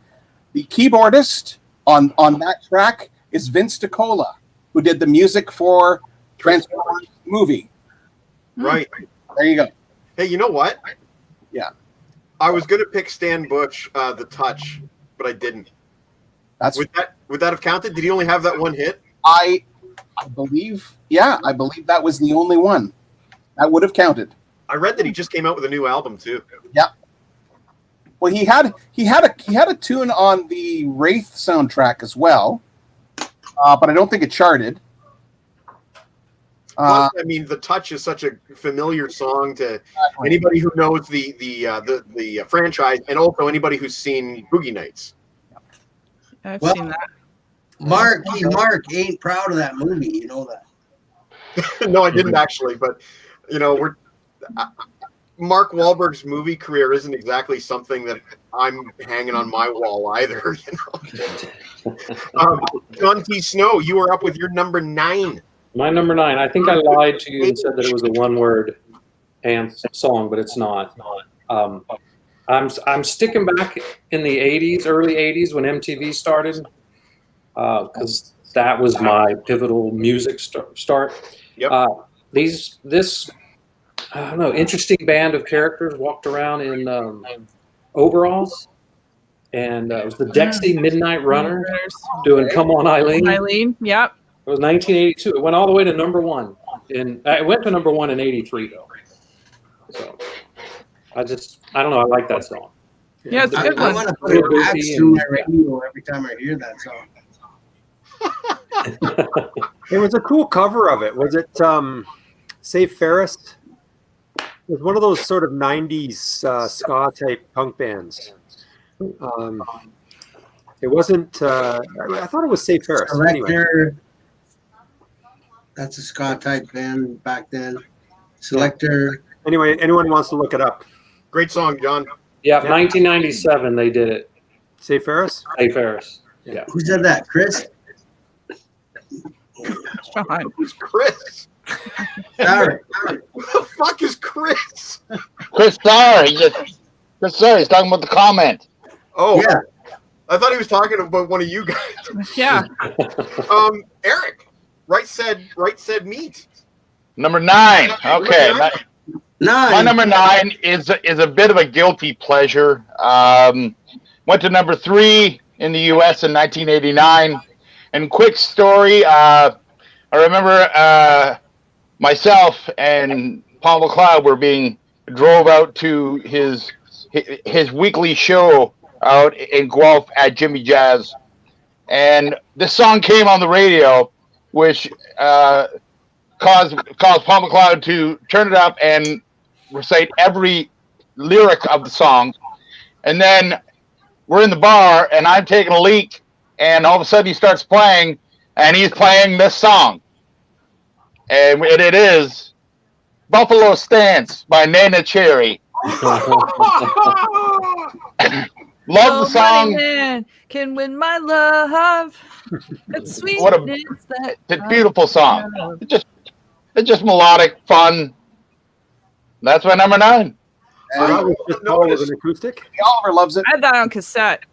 The keyboardist on that track is Vince DiCola, who did the music for Transformers movie. Right. There you go. Hey, you know what? Yeah. I was going to pick Stan Bush, The Touch, but I didn't. That's Would that have counted? Did he only have that one hit? I believe. Yeah, I believe that was the only one. That would have counted. I read that he just came out with a new album too. Yeah. Well, he had a tune on the Wraith soundtrack as well, but I don't think it charted. Plus, I mean, The Touch is such a familiar song to anybody who knows the franchise, and also anybody who's seen Boogie Nights. I've Well, seen that. Mark ain't proud of that movie. You know that. No, I didn't actually, but you know, Mark Wahlberg's movie career isn't exactly something that I'm hanging on my wall either. You know, John T. Snow, you were up with your number 9. My number 9. I think I lied to you and said that it was a one-word song, but it's not. I'm sticking back in the 80s, early 80s when MTV started, because that was my pivotal music start. Yep. This I don't know, interesting band of characters walked around in overalls, and it was the Dexy Midnight Runners doing "Come On, Eileen." Eileen, yep. It was 1982. It went all the way to number 1. It went to number 1 in '83 though. So I don't know. I like that song. Yeah, it's a good I one. want to put an axe through my radio every time I hear that song. It was a cool cover of it. Was it Save Ferris? It was one of those sort of 90s ska type punk bands. It wasn't. I thought it was Save Ferris. Anyway. That's a ska type band back then. Selector. Anyway, anyone wants to look it up? Great song, John. Yeah, 1997 they did it. Save Ferris? Save Ferris. Yeah. Who said that? Chris? John. Who's Chris? Sorry. Who the fuck is Chris? Chris Starr. Chris Starr. He's talking about the comment. Oh, Yeah. I thought he was talking about one of you guys. Yeah. Eric. Right said meat. Number 9. Okay. My Nine. number 9 is a bit of a guilty pleasure. Went to number 3 in the U.S. in 1989. And quick story, I remember myself and Paul McLeod were being drove out to his weekly show out in Guelph at Jimmy Jazz, and this song came on the radio, which caused Paul McLeod to turn it up and recite every lyric of the song. And then we're in the bar, and I'm taking a leak, and all of a sudden he starts playing, and he's playing this song. And it is Buffalo Stance by Nana Cherry. Love the song. Man can win my love. It's sweet. It's a beautiful song. It's just melodic, fun. That's my number 9. So that was just Paul with an acoustic? Oliver loves it. I had that on cassette.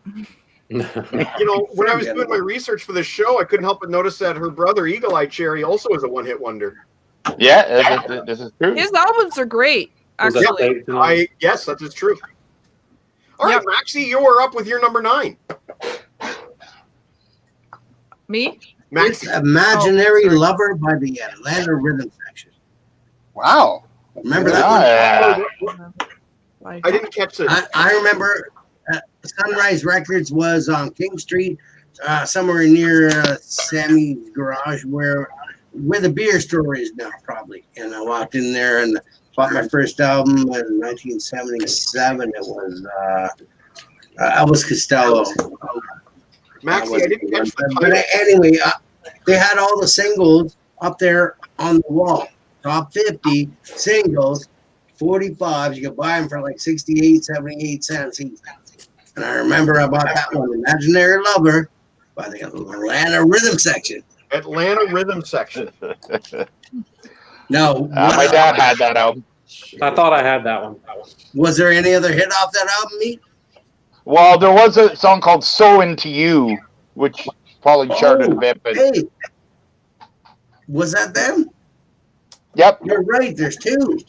You know, when I was doing my research for this show, I couldn't help but notice that her brother, Eagle Eye Cherry, also is a one-hit wonder. Yeah, this is true. His albums are great, actually. Yes, that is true. All right, Maxie, you were up with your number 9. Me? Maxie. It's Imaginary Lover by the Atlanta Rhythm Section. Wow. Remember that one? I didn't catch it. I remember Sunrise Records was on King Street, somewhere near Sammy's garage where the beer store is now, probably. And I walked in there and bought my first album in 1977. It was Elvis Costello. Maxie, I didn't catch the But anyway, they had all the singles up there on the wall. Top 50 singles, 45s. You could buy them for like 68, 78 cents each. And I remember I bought that one, Imaginary Lover, by the Atlanta Rhythm Section. Atlanta Rhythm Section. No. My dad had that album. I thought I had that one. Was there any other hit off that album, Meat? Well, there was a song called "So Into You," which probably charted a bit, but Hey, was that them? Yep, You're right. There's 2.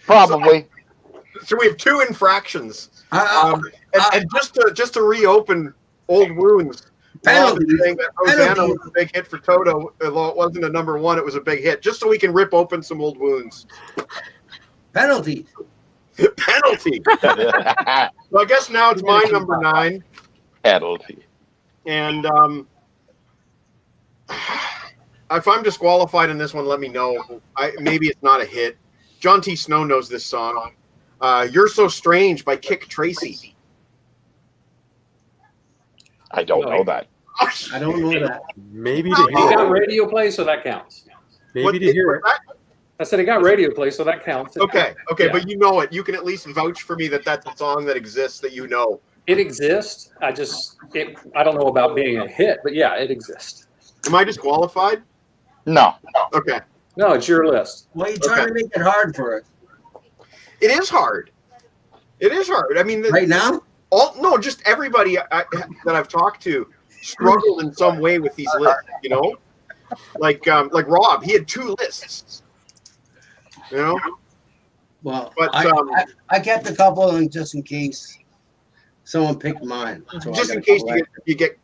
probably. So we have 2 infractions. Uh, And just to reopen old wounds. Rob is saying that Rosanna was a big hit for Toto, although it wasn't a number 1, it was a big hit. Just so we can rip open some old wounds. Penalty. Penalty. So I guess now it's my number 9. Penalty. And if I'm disqualified in this one, let me know. Maybe it's not a hit. John T. Snow knows this song. You're So Strange by Kick Tracy. I don't know that. I don't know that. Maybe He to hear got it. radio play, so that counts. Maybe to hear it. I said he got radio play, so that counts. Okay, Yeah. but you know it. You can at least vouch for me that that's a song that exists that you know. It exists. I don't know about being a hit, but yeah, it exists. Am I disqualified? No. Okay. No, it's your list. Why are you trying to make it hard for us? It is hard. It is hard. I mean, Right now? no, just everybody that I've talked to struggled in some way with these lists. You know, like Rob, he had 2 lists. You know, Well, but I kept a couple and just in case someone picked mine. So just I in got case correct. you get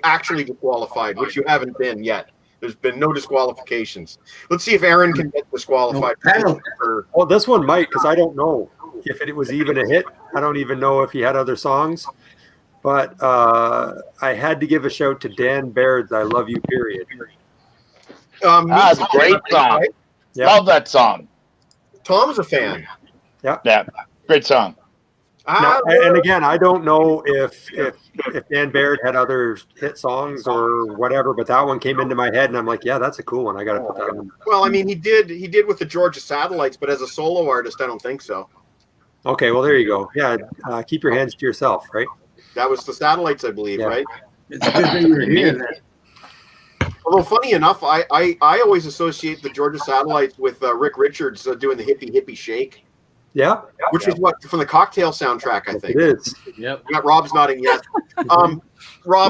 actually disqualified, which you haven't been yet. There's been no disqualifications. Let's see if Aaron can get disqualified. No penalty. for- Well, this one might, because I don't know if it was even a hit. I don't even know if he had other songs. But I had to give a shout to Dan Baird's "I Love You." Period. That's a great song. Right? Yep. Love that song. Tom's a fan. Yeah, great song. Now, and again, I don't know if Dan Baird had other hit songs or whatever, but that one came into my head, and I'm like, yeah, that's a cool one. I got to put that on. Well, I mean, he did with the Georgia Satellites, but as a solo artist, I don't think so. Okay, well, there you go. Yeah, keep your hands to yourself, right? That was the Satellites, I believe, Yeah. right? It's a good thing you're here then. Although funny enough, I always associate the Georgia Satellites with Rick Richards doing the hippie shake, Yeah, which is what from the Cocktail soundtrack, I think. it is. Yep. Got Rob's nodding yes. Rob,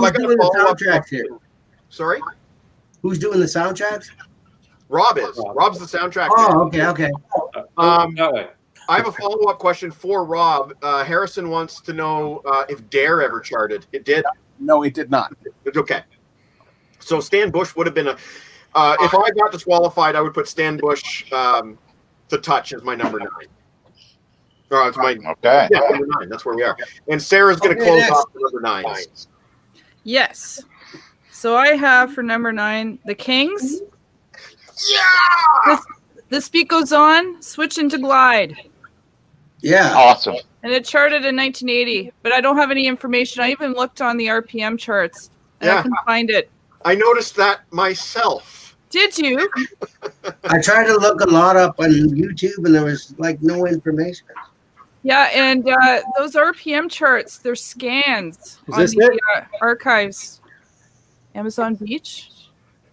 Who's I got doing to the follow up. soundtracks here? Sorry, Who's doing the soundtracks? Rob is. Rob's the soundtrack. Oh, man. okay. That way. I have a follow up question for Rob. Harrison wants to know if Dare ever charted. It did. No, it did not. It's okay. So Stan Bush would have been a. If I got disqualified, I would put Stan Bush to Touch as my number 9. Or it's my Okay. number 9. That's where we are. And Sarah's going to Okay, close next. off the number 9. Yes. So I have for number 9 the Kings. Yeah. This beat goes on. Switch into Glide. Yeah. Awesome. And it charted in 1980, but I don't have any information. I even looked on the RPM charts, and I Yeah. couldn't find it. I noticed that myself. Did you? I tried to look a lot up on YouTube and there was like no information. Yeah, and those RPM charts, they're scans Is on this the it? archives. Amazon Beach?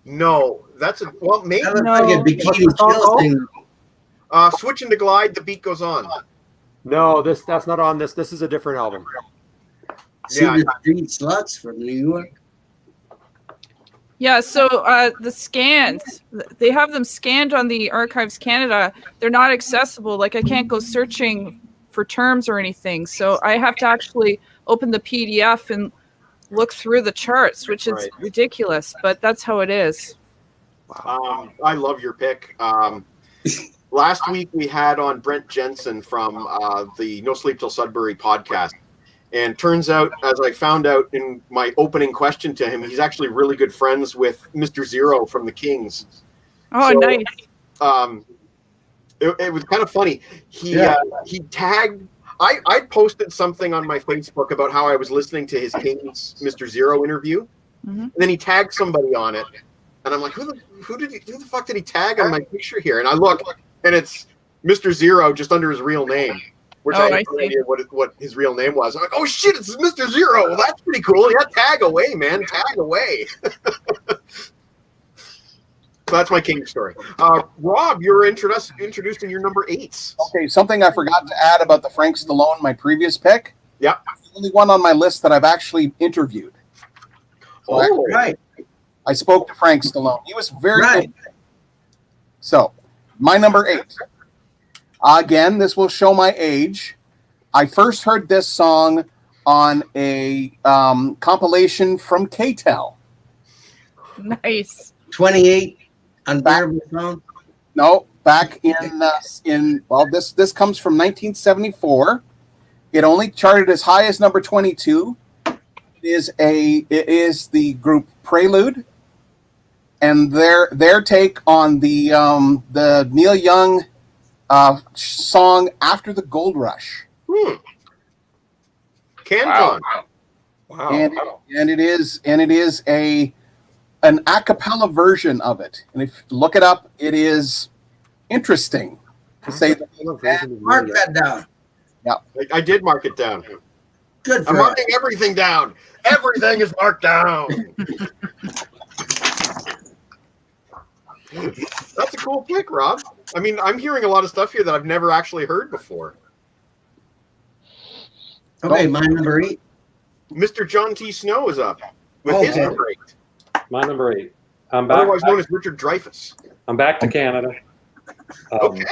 No, that's a well maybe. That looks No. like a bikini chill thing. Switching to Glide, the beat goes on. No, that's not on this. This is a different album. See Yeah, the street sluts from New York. Yeah, so the scans, they have them scanned on the Archives Canada. They're not accessible. Like I can't go searching for terms or anything. So I have to actually open the PDF and look through the charts, which is Right. ridiculous, but that's how it is. I love your pick. Last week we had on Brent Jensen from the No Sleep Till Sudbury podcast. And turns out, as I found out in my opening question to him, he's actually really good friends with Mr. Zero from the Kings. Oh, So, nice. It was kind of funny. He tagged. I posted something on my Facebook about how I was listening to his Kings Mr. Zero interview, and then he tagged somebody on it, and I'm like, who the fuck did he tag on my picture here? And I look, and it's Mr. Zero just under his real name, which Oh, I I had no see. idea what his real name was. I'm like, oh shit, it's Mr. Zero. Well, that's pretty cool. Yeah, tag away, man, tag away. So that's my King story. Rob, you're introducing your number 8s. Okay, something I forgot to add about the Frank Stallone, my previous pick. Yeah. The only one on my list that I've actually interviewed. So Oh, Right. I spoke to Frank Stallone. He was very Right. good. So, my number 8. Again, this will show my age. I first heard this song on a compilation from KTEL. Nice. 28 Unbearable Song. No, back in this comes from 1974. It only charted as high as number 22. It is the group Prelude, and their take on the Neil Young song After the Gold Rush. CanCon. Wow. And it is an a cappella version of it. And if you look it up, it is interesting to say that. Mark that down. I did mark it down. Good I'm for us. marking everything down. Everything is marked down. That's a cool pick, Rob. I mean, I'm hearing a lot of stuff here that I've never actually heard before. Okay, my number 8. Mr. John T. Snow is up with his Okay. number 8, My number 8. I'm back. otherwise known as Richard Dreyfuss. I'm back to Canada. Okay.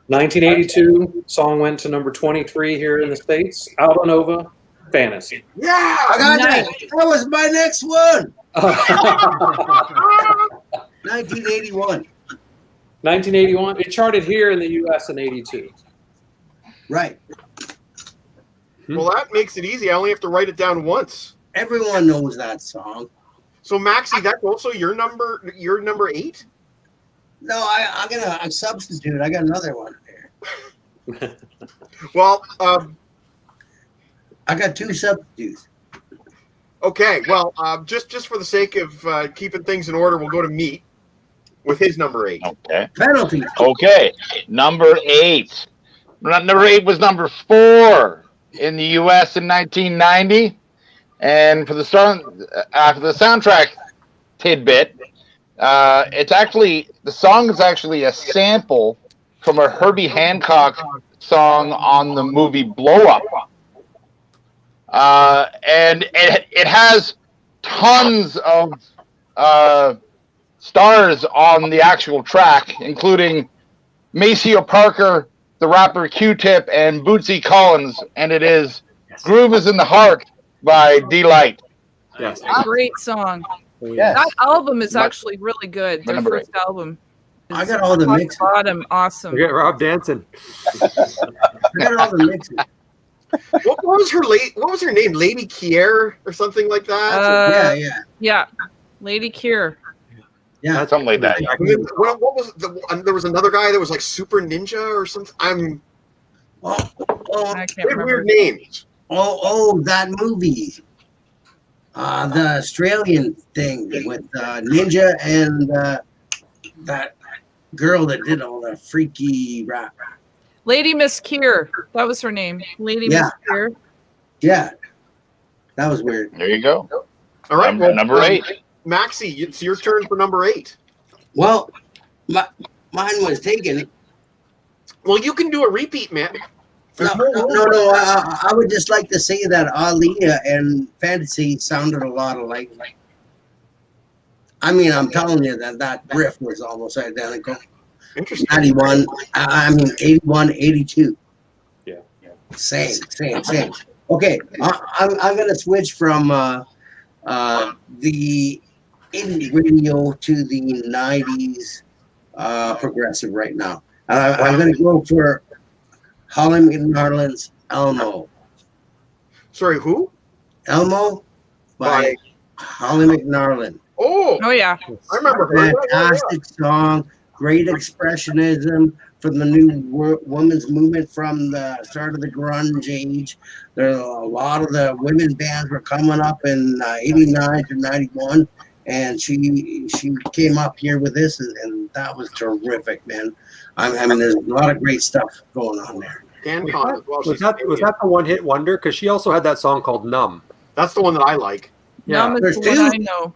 1982 song went to number 23 here in the States. Alba Nova, Fantasy. I Yeah. got Nice. that. That was my next one. 1981. 1981. It charted here in the U.S. in 82. Right. Well, that makes it easy. I only have to write it down once. Everyone knows that song. So, Maxie, that's also your number 8? No, I'm gonna substitute. I got another one there. Well, I got 2 substitutes. okay. Well, just for the sake of keeping things in order, we'll go to Meat with his number 8. Okay. Penalty. Okay. Number 8. Number 8 was number 4 in the U.S. in 1990, and for the soundtrack tidbit, the song is actually a sample from a Herbie Hancock song on the movie Blow Up, and it has tons of stars on the actual track, including Maceo Parker, the rapper Q-Tip, and Bootsy Collins, and it is Groove is in the Heart by D-Light. Yes. Great song. Yes. That album is actually really good. Their Number first album. I got all the top to mixes. bottom, awesome. Look at Rob dancing. I got all the mixes. What was her name? Lady Kier or something like that? Yeah. Lady Kier. Yeah. Something like that. And then, what was there was another guy that was like Super Ninja or something. Oh, I can't They have remember. weird names. that movie. The Australian thing with Ninja and that girl that did all the freaky rap. Lady Miss Kier. That was her name. Lady Yeah. Miss Kier. Yeah. That was weird. There you go. All right, Number 8. Maxie, it's your turn for number 8. Well, mine was taken. Well, you can do a repeat, man. No. I would just like to say that Ali and Fantasy sounded a lot alike. I mean, I'm telling you that riff was almost identical. Interesting. 81, 82. Yeah. Same. Okay, I'm going to switch from the indie radio to the 90s progressive right now. I'm going to go for Holly McNarlin's Elmo. Sorry, who? Elmo by Holly McNarlin. Oh, Yeah. I remember her. Fantastic song, great expressionism from the new women's movement from the start of the grunge age. There are a lot of the women bands were coming up in 89 to 91, and she came up here with this, and that was terrific, man. I mean, there's a lot of great stuff going on there. CanCon as well. Was that the one-hit wonder? Because she also had that song called Numb. That's the one that I like. Yeah. Numb is There's the one I know.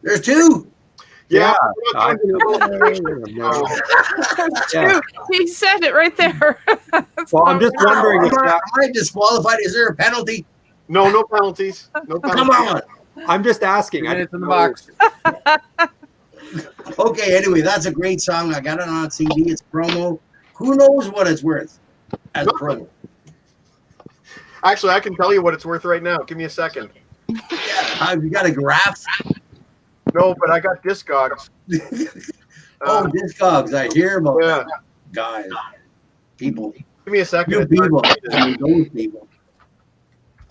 There's 2. Yeah. I Yeah. He said it right there. Well, I'm just wondering if Am that, I disqualified? Is there a penalty? No penalties. No Come penalties. on. I'm just asking. Minutes in the box. Okay, anyway, that's a great song. I got it on CD. It's promo. Who knows what it's worth as a promo? Actually, I can tell you what it's worth right now. Give me a second. You got a graph? No, but I got Discogs. Oh, Discogs. I hear about Yeah. guys. People. Give me a second. You people. I mean, those people.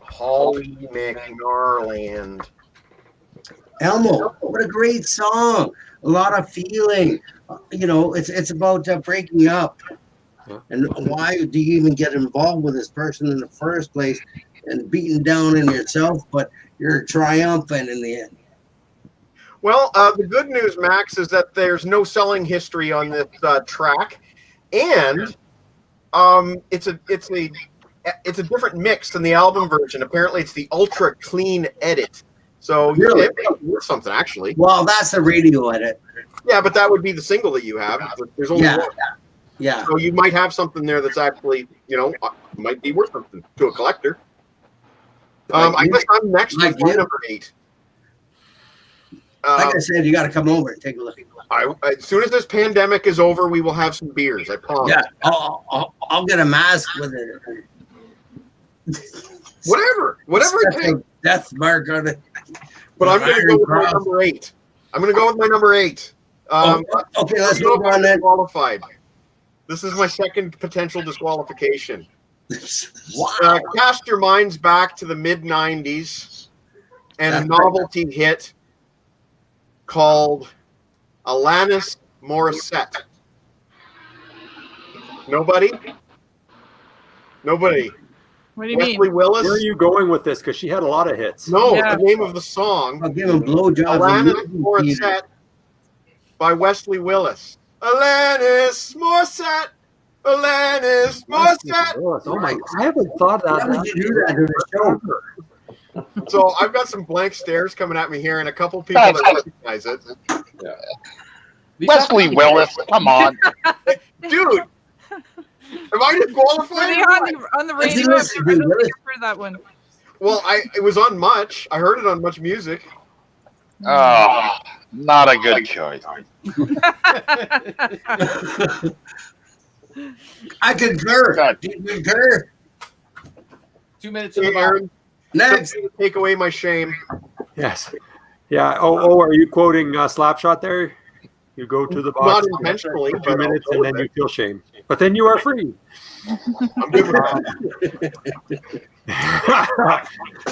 Holly McNarland. Elmo, what a great song. A lot of feeling. You know, it's about breaking up. And why do you even get involved with this person in the first place and beaten down in yourself, but you're triumphant in the end? Well, the good news, Max, is that there's no selling history on this track, and it's a different mix than the album version. Apparently, it's the ultra clean edit. So Really? it's worth something, actually. Well, that's the radio edit. Yeah, but that would be the single that you have. There's only one. Yeah. So you might have something there that's actually, might be worth something to a collector. I guess I'm next with my number 8. Like I said, you got to come over and take a look. As soon as this pandemic is over, we will have some beers. I promise. Yeah, I'll get a mask with it. Whatever it takes. Death mark on it. But I'm going to go with my number 8. Okay, let's move on then. Disqualified. This is my second potential disqualification. Wow. Cast your minds back to the mid-90s and a novelty hit called Alanis Morissette. Nobody? What do you Wesley mean? Willis? Where are you going with this? Because she had a lot of hits. No, Yeah. the name of the song. I'll give him blowjobs. Alanis Morissette by Wesley Willis. Alanis Morissette. Alanis Morissette. Oh my! I haven't thought Why that. would you do that to the show? So I've got some blank stares coming at me here, and a couple people that recognize it. Wesley Willis, come on. Dude, am I Were disqualified? they on the radio? Listen, I don't dude, think I've heard that one. Well, it was on Much. I heard it on Much Music. Oh, not a good choice. I concur. God. Do you concur? 2 minutes in Hey, the bar. Aaron, Next. something to take away my shame. Yes. Yeah. Oh, are you quoting Slapshot there? You go to the box Not intentionally, for 2 but minutes I'll and go then with you feel shame. But then you are free. I'm good with that.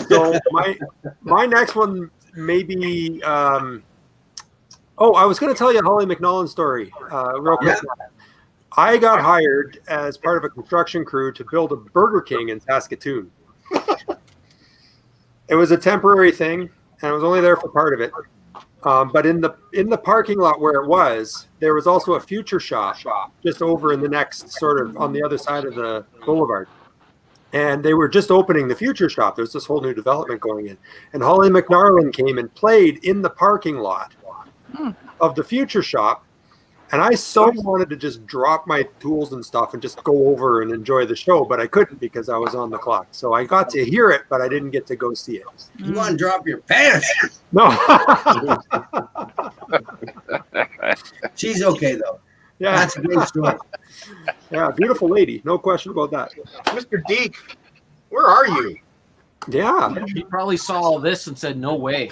So my next one maybe. I was going to tell you a Holly McNaughton story real quick. Yeah. I got hired as part of a construction crew to build a Burger King in Saskatoon. It was a temporary thing, and I was only there for part of it. But in the parking lot where it was, there was also a Future Shop just over in the next sort of on the other side of the boulevard. And they were just opening the Future Shop. There was this whole new development going in. And Holly McNarland came and played in the parking lot of the Future Shop. And I so wanted to just drop my tools and stuff and just go over and enjoy the show, but I couldn't because I was on the clock. So I got to hear it, but I didn't get to go see it. You want to drop your pants? No. She's okay though. Yeah. That's a great story. Yeah, beautiful lady. No question about that. Mr. Deke, where are you? Yeah. He probably saw all this and said, "No way."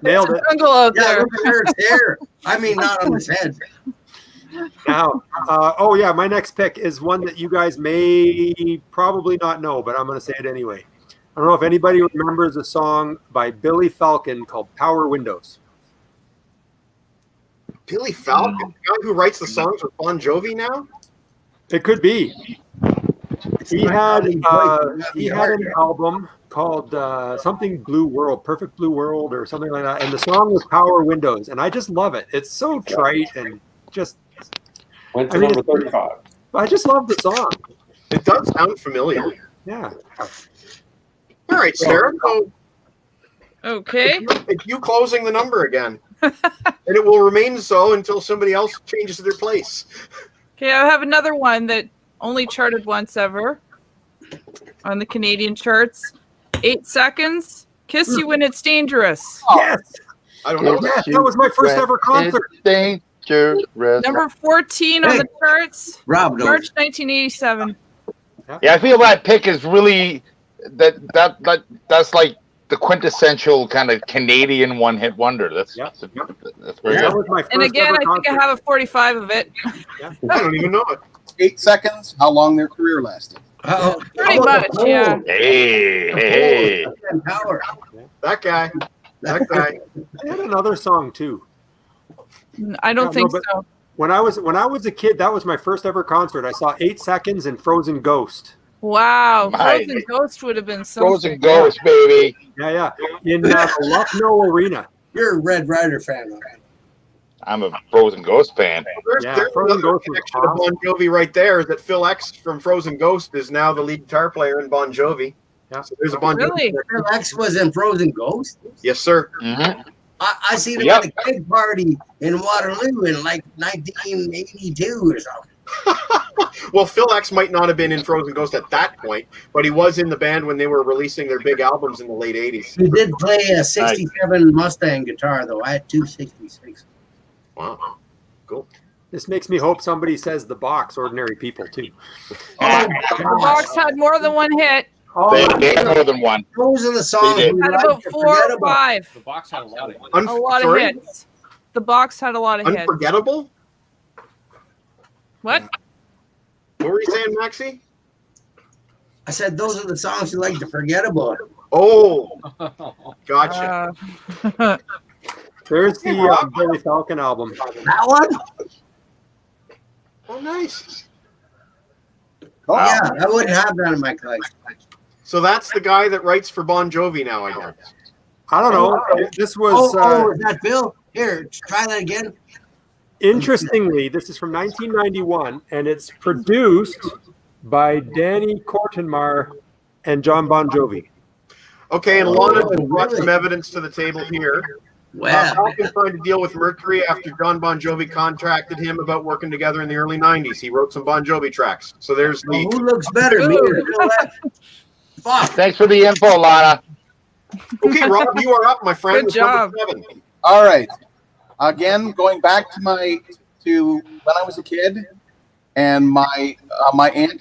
Nailed it. Jungle out Yeah, there. look at her hair. I mean, not on his head. Now, my next pick is one that you guys may probably not know, but I'm going to say it anyway. I don't know if anybody remembers a song by Billy Falcon called Power Windows. Billy Falcon, the guy who writes the songs with Bon Jovi now? It could be. He had an album called something Blue World, Perfect Blue World, or something like that, and the song was Power Windows, and I just love it. It's so trite and just. Went to number 35. I just love the song. It does sound familiar. Yeah. All right, Sarah. So Okay. it's you closing the number again. And it will remain so until somebody else changes their place. Okay, I have another one that only charted once ever on the Canadian charts. 8 Seconds. Kiss You When It's Dangerous. Yes. I don't know. Yes, that was my first ever concert. Number 14 on the charts, Rob knows. March 1987. Yeah, I feel that pick is really that's like the quintessential kind of Canadian one-hit wonder. That's very That good. was my first And again, ever I think I concert. have a 45 of it. I don't even know it. 8 seconds. How long their career lasted? Pretty much, yeah. Hey. Power. That guy. That guy. I had another song too. I don't Yeah, think no, but- so. When I was a kid, that was my first ever concert. I saw 8 Seconds and Frozen Ghost. Wow, My- Frozen Ghost would have been something. Frozen Ghost, baby. Yeah, in the Lucknow Arena. You're a Red Rider fan, right? I'm a Frozen Ghost fan. There's Frozen another Ghost was connection to Bon Jovi right there. Is that Phil X from Frozen Ghost is now the lead guitar player in Bon Jovi. Yeah. So there's a Bon Really? Jovi. Phil X was in Frozen Ghost. Yes, sir. Mm-hmm. I seen him Yep. at a keg party in Waterloo in like 1982 or something. Well, Phil X might not have been in Frozen Ghost at that point, but he was in the band when they were releasing their big albums in the late 80s. He did play a 67 Mustang guitar, though. I had 266. Wow. Cool. This makes me hope somebody says The Box, Ordinary People, too. The Box had more than one hit. They have more than one. Those are the songs They did. we Had like about to 4 forget or about. 5. The Box had a lot of. A lot of Sorry? hits. The Box had a lot of hits. Unforgettable? What? What were you saying, Maxie? I said those are the songs you like to forget about. Oh, gotcha. There's the Billy Falcon album. That one? Oh, nice. Oh, Yeah, I wouldn't have that in my collection. So that's the guy that writes for Bon Jovi now, I guess. I don't know. This was, Is that Bill? Here, try that again. interestingly, this is from 1991, and it's produced by Danny Kortenmar and John Bon Jovi. Okay, and Lana Oh, brought really? some evidence to the table here. Well, Falcon's trying to deal with Mercury after John Bon Jovi contracted him about working together in the early 90s. He wrote some Bon Jovi tracks. So there's who the... looks better, me or Bill X? Fuck. Thanks for the info, Lana. Okay, Rob, you are up, my friend. Good with number job. 7. All right. Again, going back to when I was a kid, and my aunt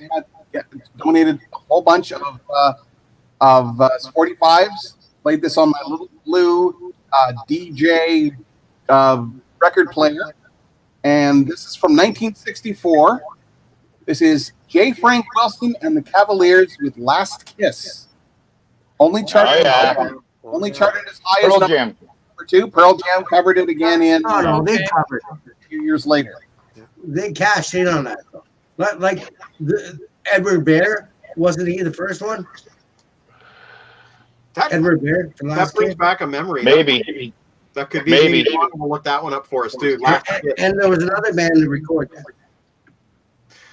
had donated a whole bunch of 45s. Played this on my little blue DJ record player, and this is from 1964. This is J. Frank Wilson and the Cavaliers with "Last Kiss." Only charted as high as Pearl number Jam. 2. Pearl Jam covered it again in Oh, no, they Okay. covered. a few years later. They cashed in on that, though. Like Edward Bear, wasn't he the first one? That, Edward Bear, the that last brings kid. back a memory. Maybe. That could be. Maybe. We'll look that one up for us, too. Last Kiss. And there was another band to record that.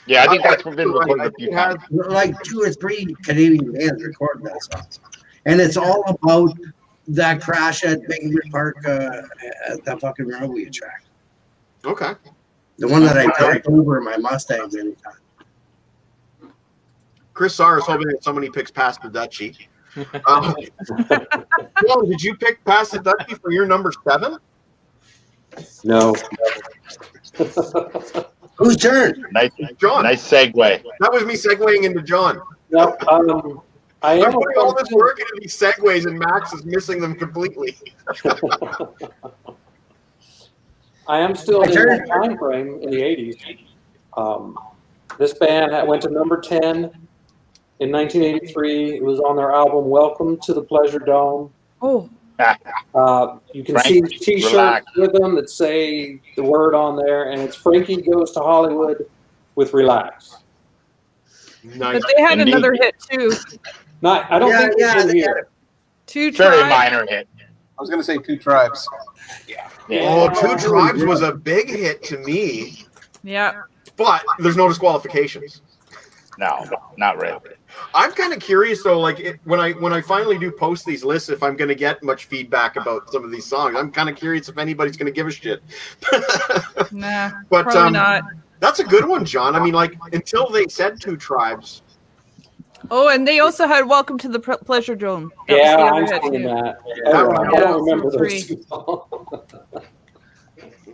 Yeah, I think that's Right. been recorded I a think few it has- times. Like 2 or 3 Canadian bands recorded that song. And it's all about that crash at Bakery Park at that fucking railway track. Okay. The one that I drove over my Mustang many times. Chris Sarr is hoping that somebody picks Past the Dutchie. Well, did you pick Past the Dutchie for your number 7? No. Whose turn? Nice, John. nice segue. That was me segueing into John. No. I I'm am. putting all this work into these segues, and Max is missing them completely. I am still in that time frame in the 80s. This band went to number 10 in 1983. It was on their album Welcome to the Pleasure Dome. Oh, You can Frank, see T-shirts relax. with them that say the word on there, and it's Frankie Goes to Hollywood with Relax. Nice. but they had Indeed. another hit too. I don't think it's in they here. 2 Very Tribes. minor hit. I was going to say 2 Tribes. Yeah. Oh, 2 Tribes was a big hit to me, Yeah. but there's no disqualifications. No, not really. I'm kind of curious though, like when I finally do post these lists, if I'm going to get much feedback about some of these songs. I'm kind of curious if anybody's going to give a shit. Nah, But probably not. that's a good one, John. I mean, like until they said 2 Tribes. Oh, and they also had Welcome to the Pleasure Dome. That was Yeah, the I'm other hit, seeing too. that. Yeah. I don't remember Yeah, those 2 songs.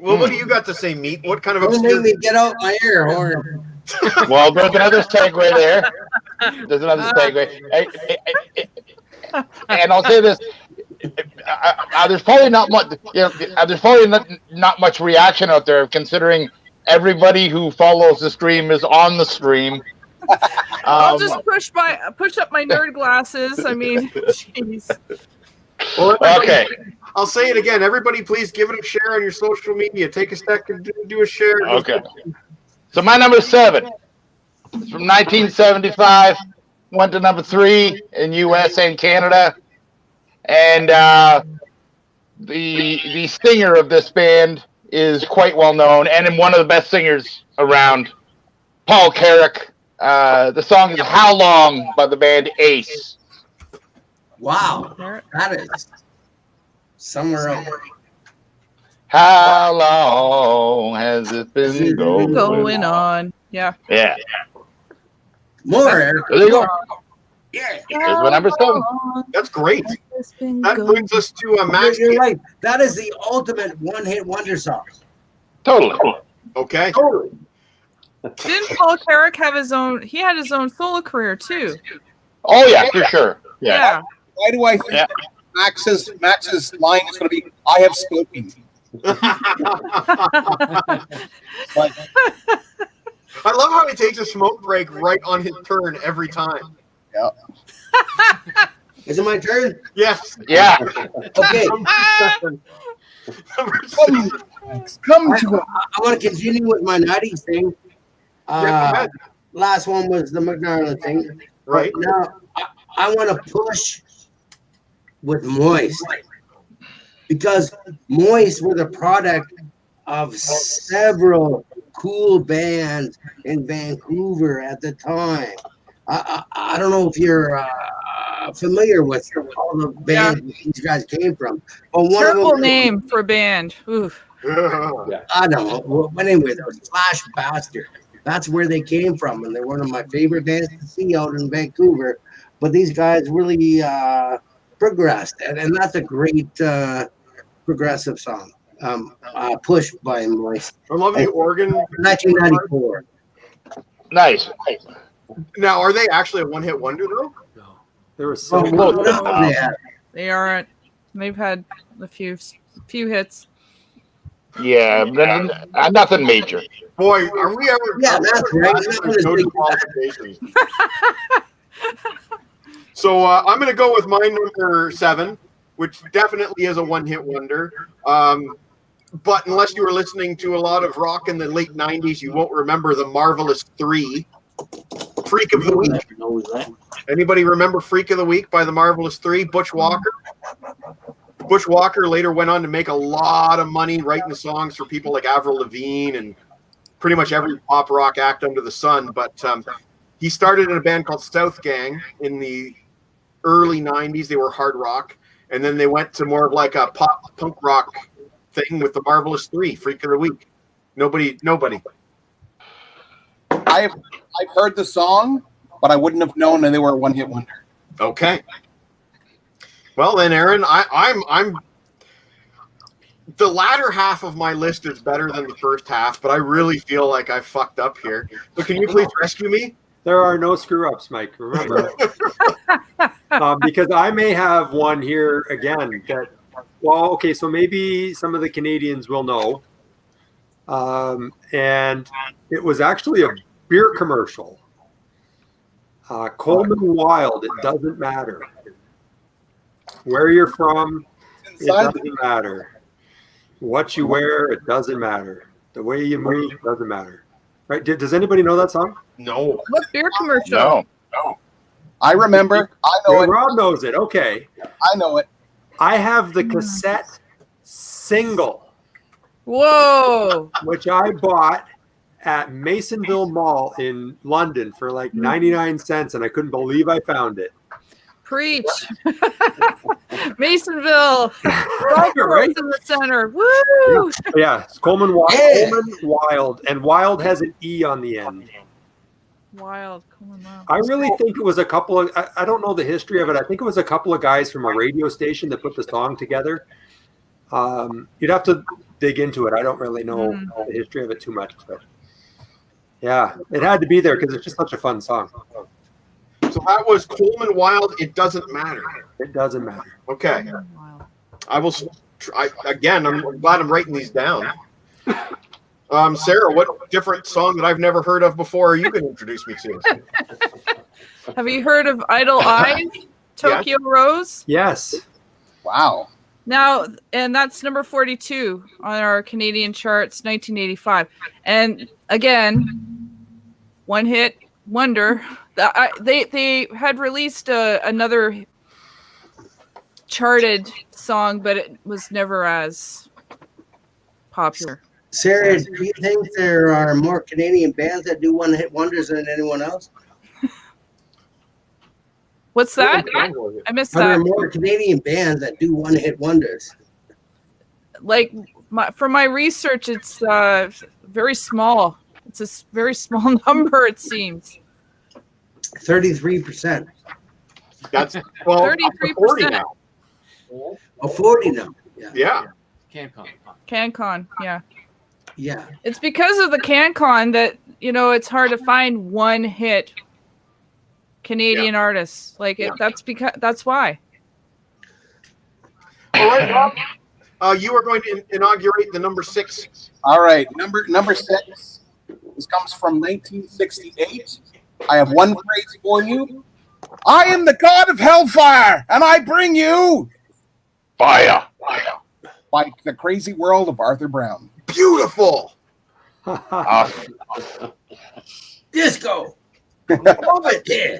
Well, what do you got to say, Meat? What kind of Don't make obscure? me get out my air horn. Well, there's another segue there. There's another segue. And I'll say this: there's probably not much. There's probably not much reaction out there, considering everybody who follows the stream is on the stream. I'll just push up my nerd glasses. I mean, jeez. Well, Okay. I'll say it again. Everybody, please give it a share on your social media. Take a second to do a share. Okay. So my number 7 is from 1975. Went to number 3 in U.S. and Canada, and the singer of this band is quite well known and one of the best singers around, Paul Carrack. The song is "How Long" by the band Ace. Wow, that is somewhere else. How long has it been Going on. Yeah. Yeah. More air. There you go. Yeah. Here's my number 7. That's great. That brings us to a match. You're right. That is the ultimate one-hit wonder song. Totally. Okay. Totally. Didn't Paul Carrack have his own? He had his own solo career too. Oh yeah, for sure. Yeah. Why do I think Max's line is going to be "I have spoken"? Like, I love how he takes a smoke break right on his turn every time. yeah. Is it my turn? Yes. Yeah. Okay. Come to I want to continue with my 90s thing. Yeah, go ahead. Last one was the McNarland thing. Right. But now I want to push with Moist, because Moist were the product of several cool bands in Vancouver at the time. I don't know if you're familiar with all the bands these guys came from. But one Terrible of them, name for a band. Oof. I don't know. Well, but anyway, there was Flash Bastard. That's where they came from, and they're one of my favorite bands to see out in Vancouver. But these guys really progressed, and that's a great progressive song. Push by Moist. I love the organ. 1994. Nice. Now, are they actually a one-hit wonder though? No. There was so They aren't. They've had a few hits. Yeah, nothing major. Boy, are we ever? Yeah, that's right. No disqualifications. So I'm going to go with my number 7, which definitely is a one-hit wonder. But unless you were listening to a lot of rock in the late 90s, you won't remember the Marvelous 3. Freak of the Week. Anybody remember Freak of the Week by the Marvelous 3? Butch Walker. Butch Walker later went on to make a lot of money writing the songs for people like Avril Lavigne and pretty much every pop rock act under the sun. But he started in a band called South Gang in the early 90s. They were hard rock. And then they went to more of like a pop punk rock thing with the Marvelous 3, Freak of the Week. Nobody. I've heard the song, but I wouldn't have known that they were a one-hit wonder. Okay. Well then, Aaron, I'm the latter half of my list is better than the first half, but I really feel like I fucked up here. So can you please rescue me? There are no screw ups, Mike. Remember, because I may have one here again that. Well, okay, so maybe some of the Canadians will know, and it was actually a beer commercial. Coleman Wild. It doesn't matter where you're from. It doesn't matter what you wear. It doesn't matter the way you move. It doesn't matter. Right? Does anybody know that song? No. What beer commercial? No. I remember. I know it. Rob knows it. Okay. I know it. I have the cassette single, Whoa. which I bought at Masonville Mall in London for like 99 cents, and I couldn't believe I found it. Preach. Masonville. Right? In the center. Woo. Yeah, it's Coleman Wild. Yeah. Coleman Wild, and Wild has an E on the end. Wild. Coleman Wild. I really think it was a couple of, I don't know the history of it. I think it was a couple of guys from a radio station that put the song together. You'd have to dig into it. I don't really know the history of it too much, but yeah, it had to be there because it's just such a fun song. So that was Coleman Wild. It doesn't matter. It doesn't matter. Okay. I will. Again, I'm glad I'm writing these down. Sarah, what different song that I've never heard of before are you going to introduce me to? Have you heard of Idle Eyes, Tokyo Rose? Yes. Wow. Now, and that's number 42 on our Canadian charts, 1985. And again, one hit wonder. They had released another charted song, but it was never as popular. Sarah, do you think there are more Canadian bands that do one-hit wonders than anyone else? What's that? I missed Are there that. more Canadian bands that do one-hit wonders? Like from my research, it's very small. It's a very small number, it seems. 33%. That's 40 now. Oh, 40 now. Yeah. CanCon, yeah. Yeah. It's because of the CanCon that, it's hard to find one hit Canadian artists. Like that's why. All right, Rob. You are going to inaugurate the number 6. All right, number 6. This comes from 1968. I have one phrase for you. I am the god of hellfire, and I bring you Fire. by the crazy world of Arthur Brown. Beautiful. Disco. Love it. Yeah.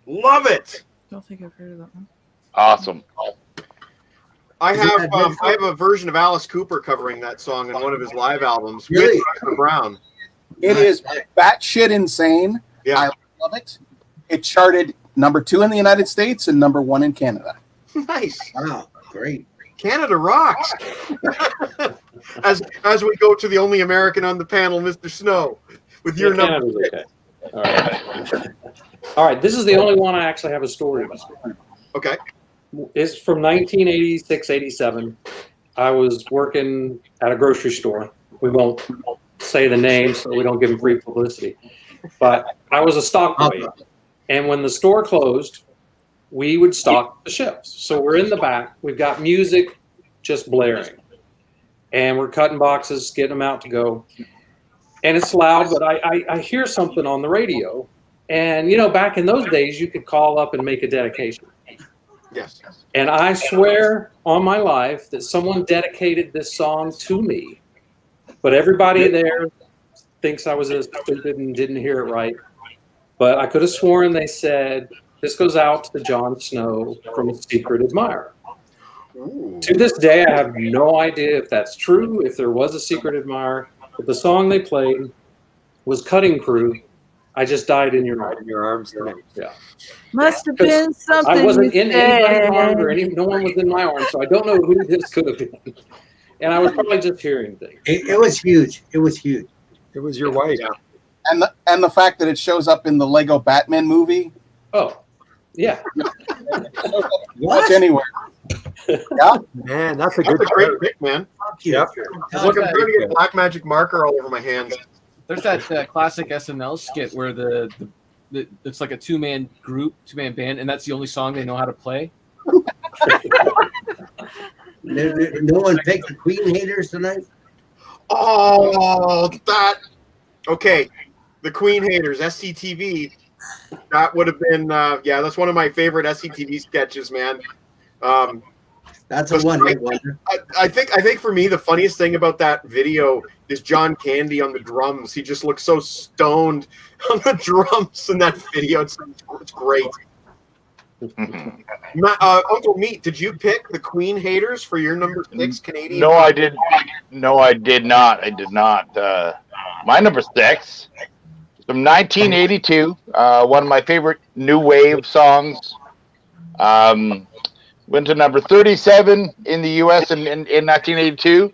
Love it. I don't think I've heard of that one. Awesome. I have a version of Alice Cooper covering that song on one of his live albums Really? with Arthur Brown. It is batshit insane. Yeah. I love it. It charted number 2 in the United States and number 1 in Canada. Nice. Wow. Great. Canada rocks. as we go to the only American on the panel, Mr. Snow, with your number. Canada's okay. All right. This is the only one I actually have a story about. Okay. It's from 1986, 87. I was working at a grocery store. We won't say the name so we don't give them free publicity. But I was a stock boy. And when the store closed, we would stock the shelves. So we're in the back. We've got music just blaring. And we're cutting boxes, getting them out to go. And it's loud, but I hear something on the radio. And, back in those days, you could call up and make a dedication. Yes. And I swear on my life that someone dedicated this song to me. But everybody there thinks I was stupid and didn't hear it right. But I could have sworn they said, this goes out to Jon Snow from a secret admirer. Ooh. To this day, I have no idea if that's true, if there was a secret admirer. But the song they played was Cutting Crew. I just died in your arms. Yeah. Must have been something. I wasn't you in said. anybody's arms or no one was in my arms, so I don't know who this could have been. And I was probably just hearing things. It was huge. It was huge. It was your wife. And the fact that it shows up in the Lego Batman movie. Oh, yeah. Watch anywhere. Yeah. Man, that's a That's good a great pick, man. Fuck you. Yep. Look, I'm trying to get black magic marker all over my hands. There's that classic SNL skit where the it's like a two-man band, and that's the only song they know how to play. No one picked the Queen haters tonight? Oh, that. Okay. The Queen Haters, SCTV. That would have been, that's one of my favorite SCTV sketches, man. That's a one-hit wonder. I think for me, the funniest thing about that video is John Candy on the drums. He just looks so stoned on the drums in that video. It's great. Uncle Meat, did you pick the Queen Haters for your number 6 Canadian? No, I did. No, I did not. I did not. My number 6 is from 1982. One of my favorite new wave songs. Went to number 37 in the U.S. in 1982.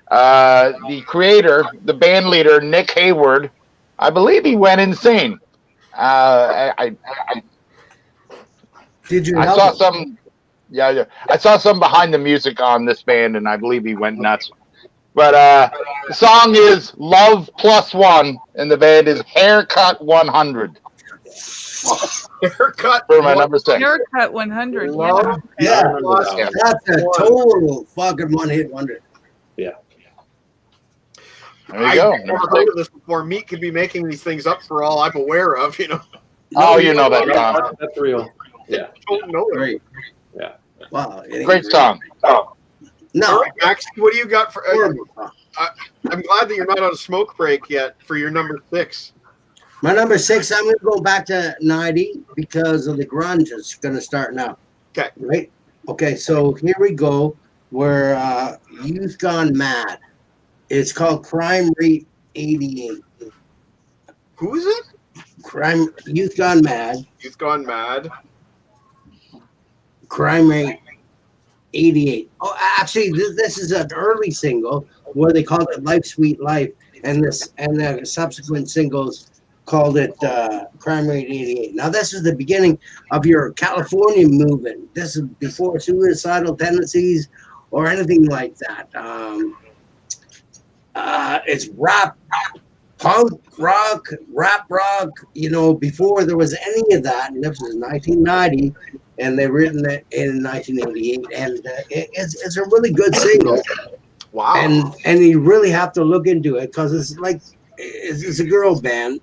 The creator, the band leader, Nick Hayward, I believe he went insane. Did you I help saw him? some. Yeah. I saw some behind the music on this band, and I believe he went nuts. But the song is Love Plus One, and the band is Haircut 100 Haircut. for my number 6. Haircut 100. Love Yeah, plus Yeah. that's a total fucking one-hit wonder. There you go. I've never heard of this before. Meat could be making these things up for all I'm aware of. Oh, you know that song. That's real. Yeah. Don't know it. Great. Yeah. Wow. it ain't Great song. All No. right, Max, what do you got for? Horrible song. I'm glad that you're not on a smoke break yet for your number 6. My number 6, I'm going to go back to 90 because of the grunge is going to start now. Okay. Right? Okay, so here we go. Where Youth Gone Mad. It's called Crime Rate 88. Who is it? Youth Gone Mad. You've gone mad. Crime Rate 88. Oh, actually, this is an early single where they called it Life Sweet Life, and the subsequent singles called it Crime Rate 88. Now, this is the beginning of your California movement. This is before suicidal tendencies or anything like that. It's rap, punk rock, rap rock, before there was any of that. And this was 1990, and they written it in 1988. And it's a really good single. Wow. And you really have to look into it because it's like, it's a girl band.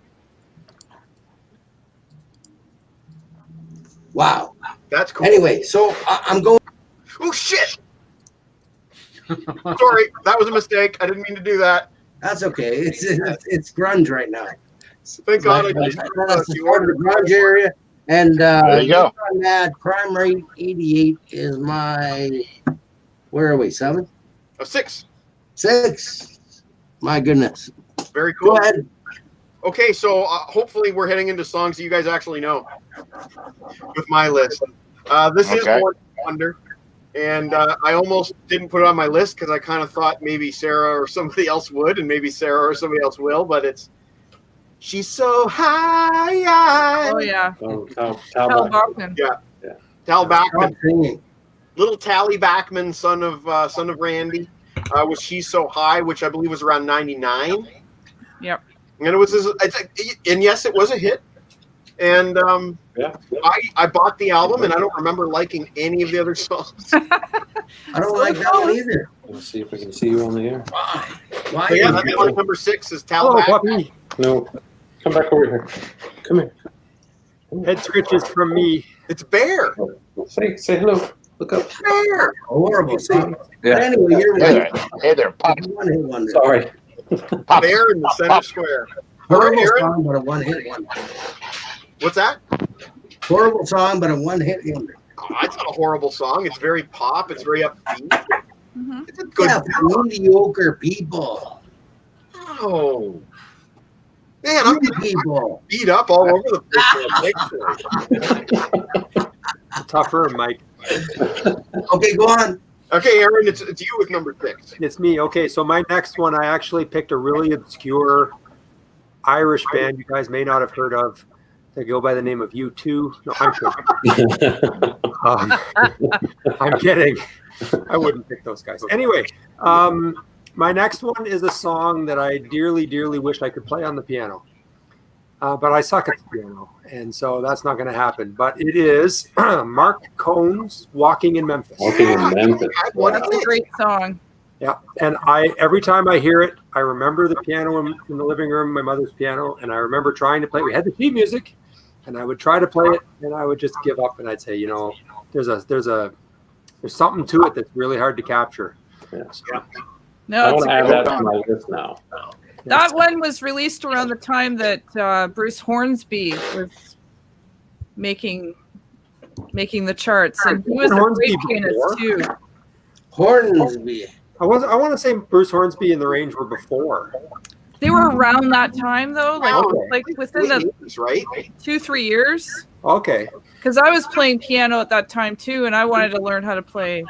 Wow. That's cool. Anyway, so I'm going. Oh, shit. Sorry, that was a mistake. I didn't mean to do that. That's okay. It's grunge right now. Thank God I That's just the part of the grunge area. And There you go. Mad Crime Rate 88 is my. Where are we? 7? a 6. 6. My goodness. Very cool. Go ahead. Okay, so hopefully we're heading into songs that you guys actually know with my list. This is Okay. One Wonder, and I almost didn't put it on my list because I kind of thought maybe Sarah or somebody else would, and maybe Sarah or somebody else will, but it's She's So High. Oh yeah. Tal Hal Bachman. Bachman. Tal Stop Bachman, singing. little Tally Bachman, son of Randy, was She's So High, which I believe was around 99. Yep. And and yes, it was a hit. And Yeah. I bought the album, and I don't remember liking any of the other songs. I don't like that one either. Let's see if we can see you on the air. Why? But yeah, that's my number 6 is Tal Hello, Bachman. puppy. No. Come back over here. Come here. Head scratches from me. It's Bear. Say hello. Look up. Bear. Horrible song. Yeah. But anyway, you're Hey right. there, hey there, Pop. One-hit wonder. Sorry. Pop. Bear in the center square. Horrible Aaron? song, but a one-hit wonder. What's that? Horrible song, but a one-hit wonder. Oh, it's not a horrible song. It's very pop. It's very upbeat. Mhm. It's a good Yeah, for mediocre people. Oh. Man, I'm Good getting people. beat up all over the place. Tougher, Mike. Okay, go on. Okay, Aaron, it's you with number 6. It's me. Okay, so my next one, I actually picked a really obscure Irish band you guys may not have heard of. They go by the name of U2. No, I'm kidding. I'm kidding. I wouldn't pick those guys. Anyway, my next one is a song that I dearly, dearly wish I could play on the piano. But I suck at the piano, and so that's not going to happen. But it is Mark Cohn's "Walking in Memphis." Walking in Memphis. That's a great song. Yeah, and every time I hear it, I remember the piano in the living room, my mother's piano, and I remember trying to play. We had the sheet music, and I would try to play it, and I would just give up, and I'd say, there's something to it that's really hard to capture. Yeah. No, I it's want a to add great that to song. my list now. That one was released around the time that Bruce Hornsby was making the charts, and he was a Hornsby great before? pianist too. Hornsby. I want to say Bruce Hornsby and the Range were before. They were around that time though, Okay. like within the Right? 2-3 years. Okay. Because I was playing piano at that time too, and I wanted to learn how to play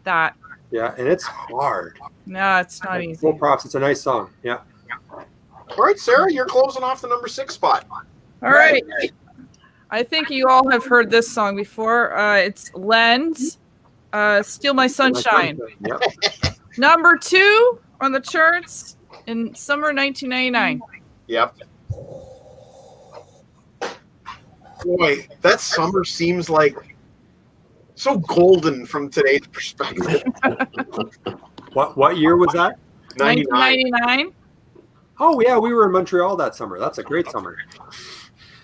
that. Yeah, and it's hard. No, it's not easy. Full props. It's a nice song. Yeah. All right, Sarah, you're closing off the number 6 spot. All right. I think you all have heard this song before. It's Len's Steal My Sunshine. Yep. Number 2 on the charts in summer 1999. Yep. Boy, that summer seems like so golden from today's perspective. What year was that? 1999. Oh yeah, we were in Montreal that summer. That's a great summer.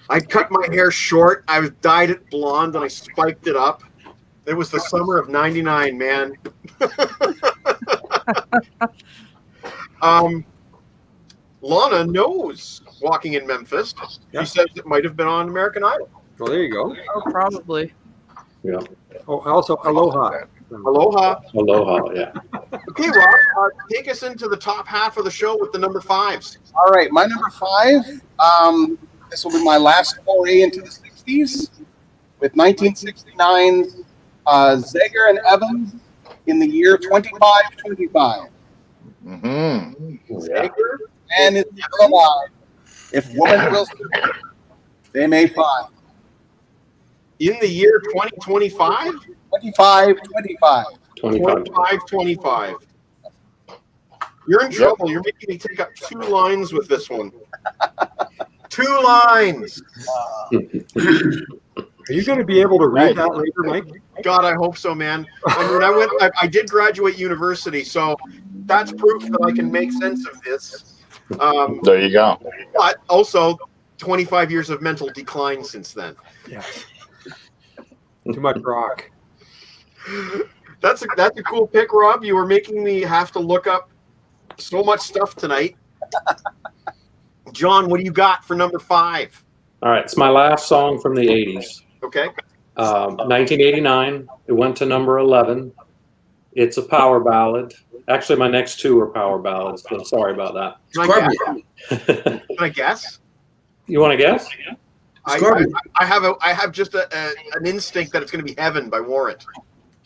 I cut my hair short. I was dyed it blonde and I spiked it up. It was the summer of 99, man. Lana knows Walking in Memphis. Yeah. She says it might have been on American Idol. Well, there you go. Oh, probably. Yeah. Oh, also Aloha. Aloha. Aloha. Yeah. Okay, Rob, take us into the top half of the show with the number 5s. All right, my number 5. This will be my last foray into the 60s with 1969's Zager and Evans in the year 2525. Mm-hmm. Yeah. And it's still alive. If woman will surrender, they may find. In the year 2025? 2525. 25. You're in trouble. You're making me take up 2 lines with this one. 2 lines. Are you going to be able to read that later, Mike? God, I hope so, man. I mean, I did graduate university, so that's proof that I can make sense of this. There you go. But also 25 years of mental decline since then. Yeah. Too much rock. That's a cool pick, Rob. You were making me have to look up so much stuff tonight. John, what do you got for number 5? All right. It's my last song from the 80s. Okay. 1989. It went to number 11. It's a power ballad. Actually, my next 2 are power ballads, but sorry about that. Can I guess? You want to guess? I have just an instinct that it's going to be Heaven by Warrant.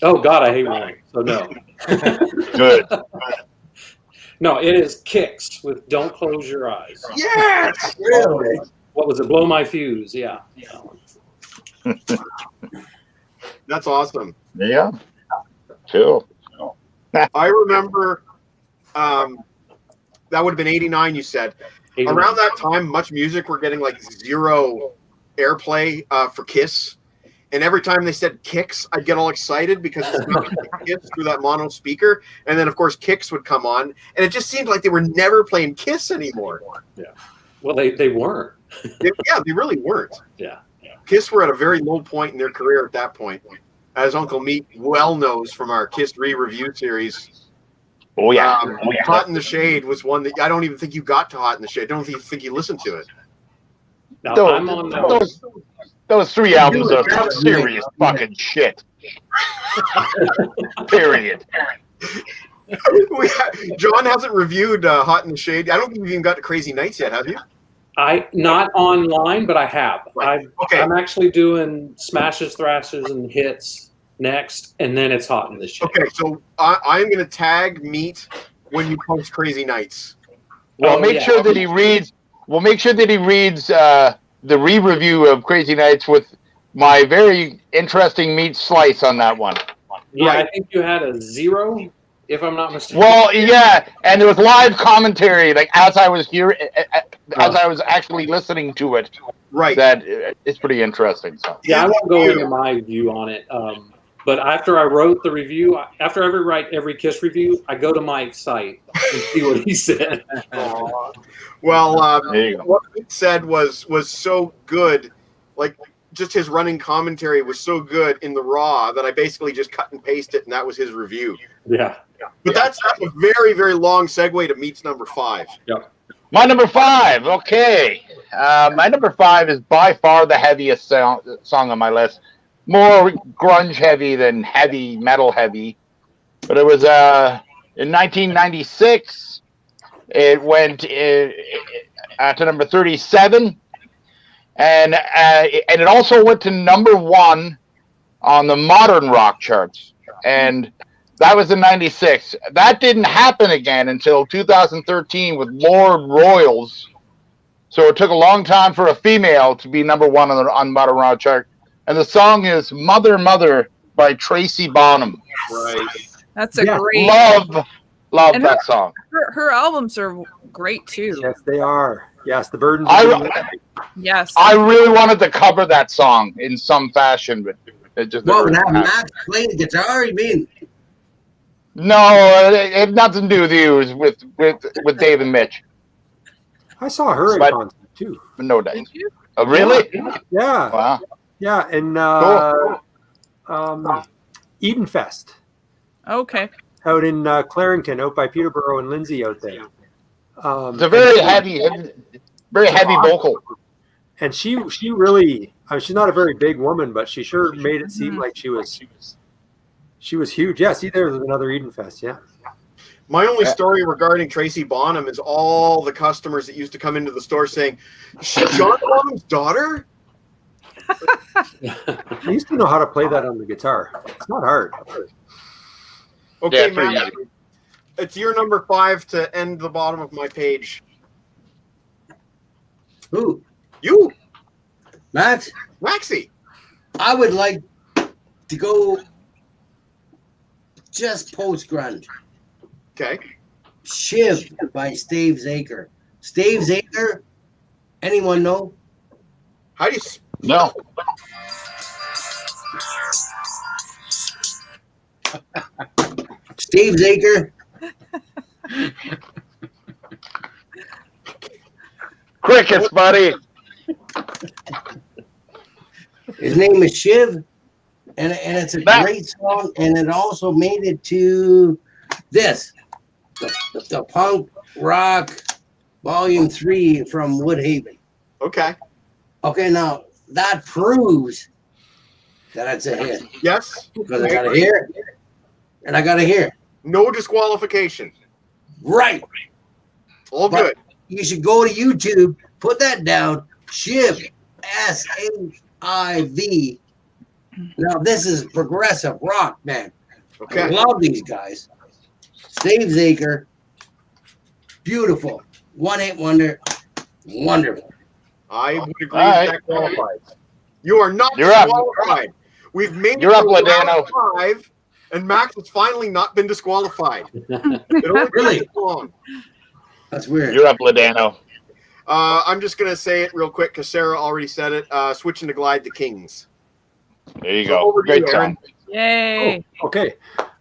Oh, God, I hate Warren. So, no. Good. No, it is Kicks with Don't Close Your Eyes. Yes! Really? What was it? Blow My Fuse. Yeah. That's awesome. Yeah. Cool. I remember that would have been 89, you said. 89. Around that time, Much Music were getting like 0 airplay for Kiss. And every time they said Kicks, I'd get all excited because it's not Kiss through that mono speaker. And then, of course, Kicks would come on. And it just seemed like they were never playing Kiss anymore. Yeah. Well, they weren't. They really weren't. Yeah. Kiss were at a very low point in their career at that point. As Uncle Meat well knows from our Kiss re-review series. Oh, yeah. Hot in the Shade was one that I don't even think you got to Hot in the Shade. I don't even think you listened to it. Now, Those- I'm on that. Those 3 albums are some serious fucking shit. Period. John hasn't reviewed Hot in the Shade. I don't think you've even got to Crazy Nights yet, have you? Not online, but I have. Right. Okay. I'm actually doing smashes, thrashes, and hits next, and then it's Hot in the Shade. Okay, so I'm going to tag Meat when you post Crazy Nights. Well, Oh, make yeah. sure that he reads. Well, make sure that he reads the re-review of Crazy Nights with my very interesting meat slice on that one. Yeah, Right. I think you had a 0, if I'm not mistaken. Well, yeah, and there was live commentary, like as I was here, as I was actually listening to it. Right. That it's pretty interesting. So Yeah, I won't go into my view on it. But after I wrote the review, after I write every Kiss review, I go to Mike's site and see what he said. Well, there you go. what he said was so good, like just his running commentary was so good in the raw that I basically just cut and paste it, and that was his review. Yeah. But that's a very, very long segue to Meat's number 5. My number 5. Okay, my number 5 is by far the heaviest song on my list. More grunge heavy than heavy metal heavy, but it was in 1996. It went to number 37, and it also went to number 1 on the modern rock charts, and that was in 96. That didn't happen again until 2013 with Lord Royals So it took a long time for a female to be number one on Modern Rock chart. And the song is Mother, Mother by Tracy Bonham. Right. That's a great. Love And that song. Her albums are great too. Yes, they are. Yes, the burdens. Yes. I really wanted to cover that song in some fashion, but it just Well, never have happened. Max playing guitar? You mean? No, it had nothing to do with you. It was with Dave and Mitch. I saw her in concert too. No doubt. Oh, really? Yeah. Wow. Yeah, and Eden Fest Okay. out in Clarington, out by Peterborough and Lindsay out there. It's a very heavy vocal. And she really, she's not a very big woman, but she sure made it seem like she was huge. Yeah, see, there's another Eden Fest. Yeah. My only story regarding Tracy Bonham is all the customers that used to come into the store saying, "Is she John Bonham's daughter?" I used to know how to play that on the guitar. It's not hard. Okay, Yeah, pretty Matt, it's your number 5 to end the bottom of my page. Who? You, Max? Maxie. I would like to go just post-grunge. Okay. Shiv by Stave Zaker. Stave Zaker, anyone know? How do you? No. Stave Zaker. Crickets, buddy. His name is Shiv, and it's a great song, and it also made it to this, the Punk Rock Volume 3 from Woodhaven. Okay. Okay, now that proves that it's a hit. Yes. Because I got to hear it, and I got to hear it. No disqualification. Right. All But good. you should go to YouTube, put that down, Shiv, S-H-I-V. Now, this is progressive rock, man. Okay. I love these guys. Stave Zaker, beautiful. One-hit wonder, wonderful. I would agree All with that qualifies. You are not You're up. disqualified. We've made You're it up, to Ladano. round 5, and Max has finally not been disqualified. It only took Really? this long. That's weird. You're up, Ladano. I'm just going to say it real quick because Sarah already said it. Switching to Glide the Kings. There you So go. over to Great you, song. Aaron. Yay. Okay.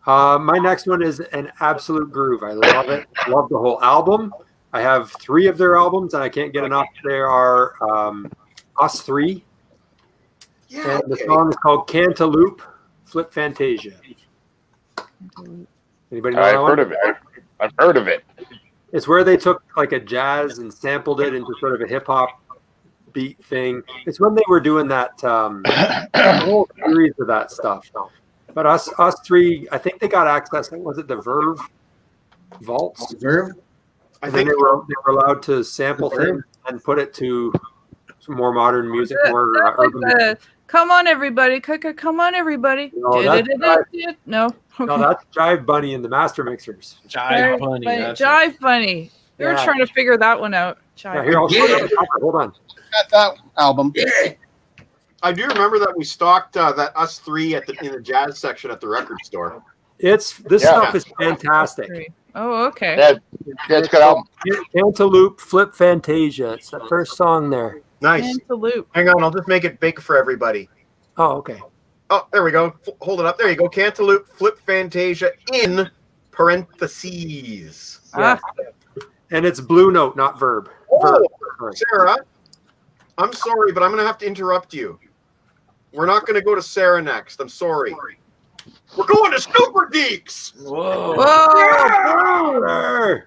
My next one is an absolute groove. I love it. Love the whole album. I have 3 of their albums, and I can't get enough. There are Us 3. Yeah, And the okay. song is called Cantaloupe Flip Fantasia. Anybody know that I've one? heard of it. I've heard of it. It's where they took like a jazz and sampled it into sort of a hip hop beat thing. It's when they were doing that whole series of that stuff. But us 3, I think they got access. Was it the Verve Vaults? Verve? I And then think they were allowed to sample things and put it to some more modern music, more That's like urban. the, come on, everybody. Come on, everybody. No, that's No. No, that's Jive Bunny and the Master Mixers. Jive Bunny. that's it. Jive Bunny. We were Yeah. trying to figure that one out. Yeah, Jive. here, I'll show you the cover. Hold on. Got that album. Yeah. I do remember that we stocked that Us 3 in the jazz section at the record store. This Yeah. stuff is fantastic. Oh, okay. Yeah, it's good album. Cantaloupe Flip Fantasia. It's the first song there. Nice. Cantaloupe. Hang on, I'll just make it big for everybody. Oh, okay. Oh, there we go. Hold it up. There you go. Cantaloupe Flip Fantasia in parentheses. Ah, And it's Blue Note, not Verb. Verb. Oh, Sarah, I'm sorry, but I'm going to have to interrupt you. We're not going to go to Sarah next. I'm sorry. We're going to Super Deeks. Whoa. whoa!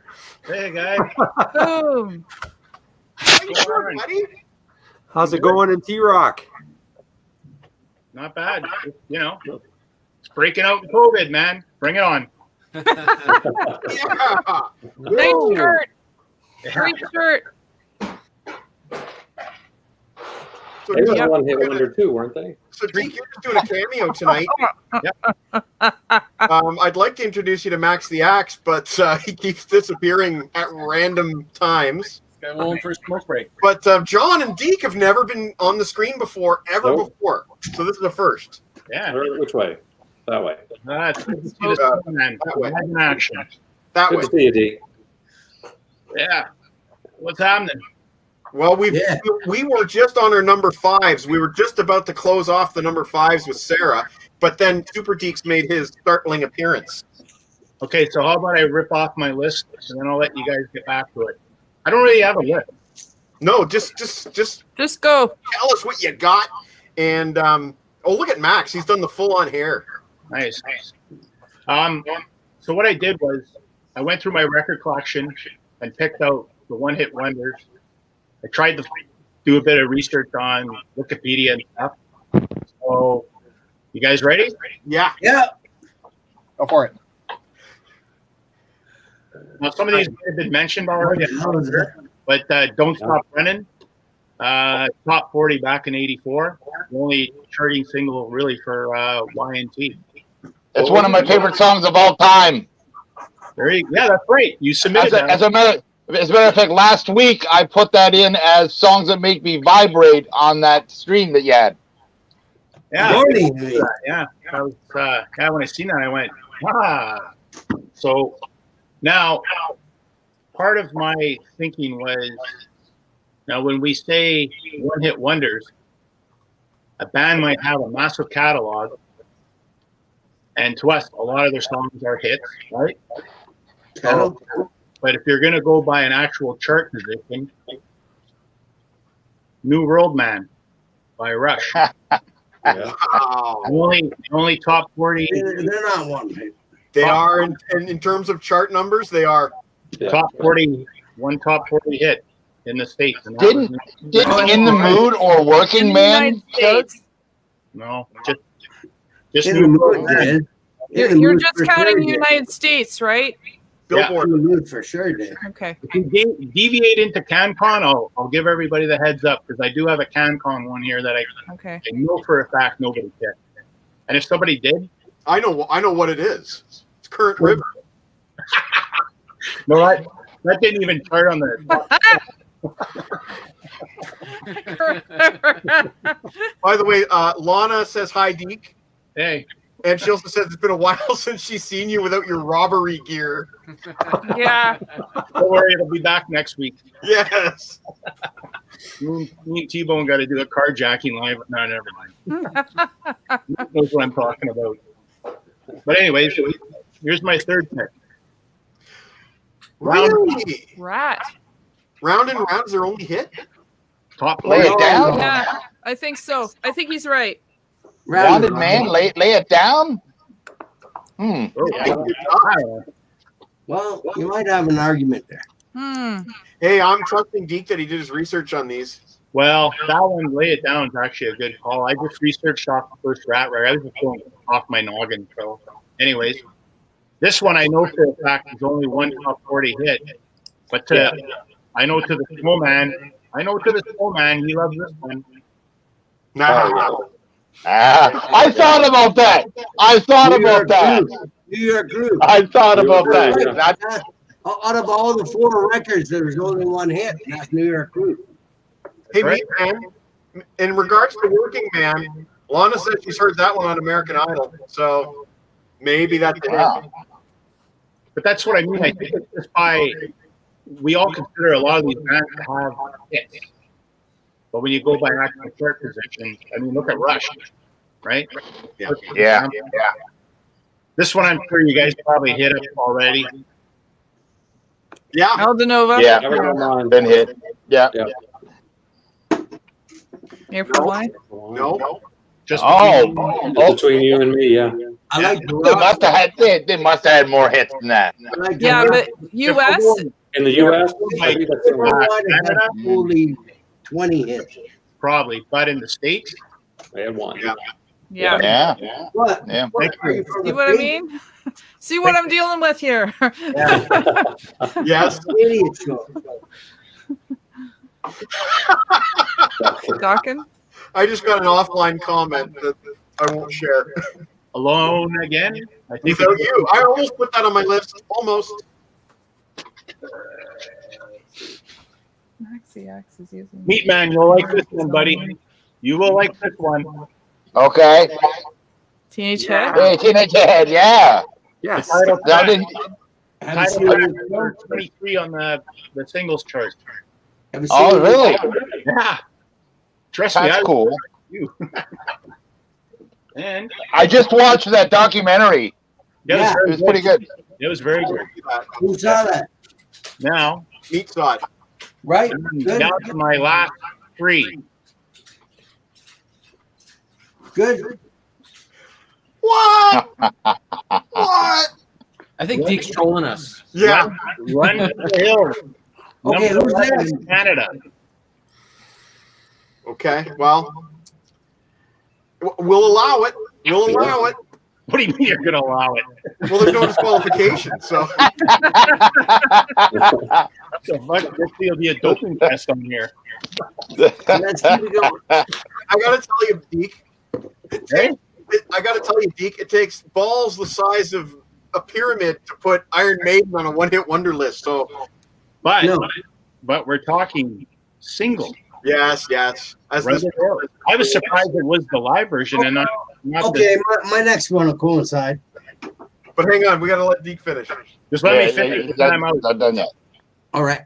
Hey guys, Boom. How you doing, buddy? How's it going in T-Rock? not bad. You know, it's breaking out in COVID, man. Bring it on. Yeah. Nice shirt. Great shirt. So, They were Deke, one hit wonder too, weren't they? so Deke, you're just doing a cameo tonight. I'd like to introduce you to Max the Axe, but he keeps disappearing at random times. Got one for a smoke break. But John and Deke have never been on the screen before, Nope. before. So this is the first. Yeah. Which way? That way. It's good to see this man live in action. That Good way. to see you, Deke. Yeah. What's happening? Well, we Yeah. were just on our number 5s. We were just about to close off the number 5s with Sarah, but then Super Deke's made his startling appearance. Okay, so how about I rip off my list and then I'll let you guys get back to it. I don't really have a list. No, just go. tell us what you got. And look at Max. He's done the full-on hair. Nice. So what I did was I went through my record collection and picked out the one-hit wonders. I tried to do a bit of research on Wikipedia and stuff. So, you guys ready? Yeah. Yeah. Go for it. Now, some of these have been mentioned already, but Don't Stop Running, top 40 back in '84. The only charting single really for Y&T. It's one of my favorite songs of all time. Yeah, that's right. You submitted that. As a matter of fact, last week I put that in as songs that make me vibrate on that stream that you had. Yeah, Morning. yeah. That was, when I seen that, I went, ah. So now, part of my thinking was, now when we say one-hit wonders, a band might have a massive catalog, and to us, a lot of their songs are hits, right? But if you're going to go by an actual chart position, New World Man by Rush. Wow. The only top 40. They're not one. They are, in terms of chart numbers, they are. Top 40, one top 40 hit in the States. And that Didn't In the Mood or Working Man? No, just In the New World mood, Man. man. You're just counting the United States, right? Billboard. In the mood for sure, Dave. Okay. If you deviate into CanCon, I'll give everybody the heads up because I do have a CanCon one here that I know for a fact nobody picked. And if somebody did, I know what it is. It's Current River. no, that didn't even chart on the. By the way, Lana says hi, Deke. Hey. And she also says it's been a while since she's seen you without your robbery gear. Yeah. Don't worry, it'll be back next week. Yes. Me and T-Bone got to do a carjacking live. No, never mind. Knows what I'm talking about. But anyways, here's my third pick. Really? Rat. Round and Round is their only hit? Top Lay it down? Yeah, I think so. I think he's right. Rounded Man, lay it down? Oh, Well, you might have an argument there. Hey, I'm trusting Deke that he did his research on these. Well, that one, Lay It Down, is actually a good call. I just researched off the first rat right. I was just going off my noggin. So, anyways, this one I know for a fact is only one top 40 hit. But I know to the Snowman, he loves this one. I thought about that. New York Group. I thought about that. Out of all the 4 records, there was only one hit, and that's New York Group. Hey, right. Man, in regards to Working Man, Lana said she's heard that one on American Idol. So maybe that's it. But that's what I mean. I think it's just by, we all consider a lot of these bands to have hits. But when you go by actual chart position, I mean, look at Rush, right? Yeah. This one, I'm sure you guys probably hit up already. Yeah. Aldenova. Yeah. Been hit. Yeah. April Wine. No. Just between you and me, yeah. I like they must have had more hits than that. Yeah, but U.S. In the U.S., only 20 hits. Probably, but in the States, they had one. Yeah. What? Yeah. See what I mean? See what I'm dealing with here. Yes. Idiot show. Dawkins? I just got an offline comment that I won't share. Alone Again? I think Without you. I almost put that on my list. Almost. Maxi X is using. Meat Man, you'll like this one, buddy. You will like this one. Okay. Teenage Head. Hey, Teenage Head, yeah. Yes. Title I didn't. Have you title seen, is number 23 on the singles chart. have you Oh, seen- really? Yeah. Trust me, That's I cool. you. And I just watched that documentary. yeah, Yeah. It was pretty good. It was very good. Who saw that? Now, Meat saw it. Right? Good. down to my last three. Good. What? What? I think Deke's trolling us. Yeah. Run to the hills. Okay, Number who's 11 next? in Canada. Okay. Well, we'll allow it. We'll allow it. What do you mean you're going to allow it? Well, there's no disqualification. So So fuck, this will be a doping test on here. Let's keep it going. I got to tell you, Deke. I got to tell you, Deke. It takes balls the size of a pyramid to put Iron Maiden on a one-hit wonder list. So But No. but we're talking single. yes. As Run this, the hills. I was surprised it was the live version and not Okay, my next one will coincide. but hang on, we got to let Deke finish. just let me finish the time out. Not done yet. All right.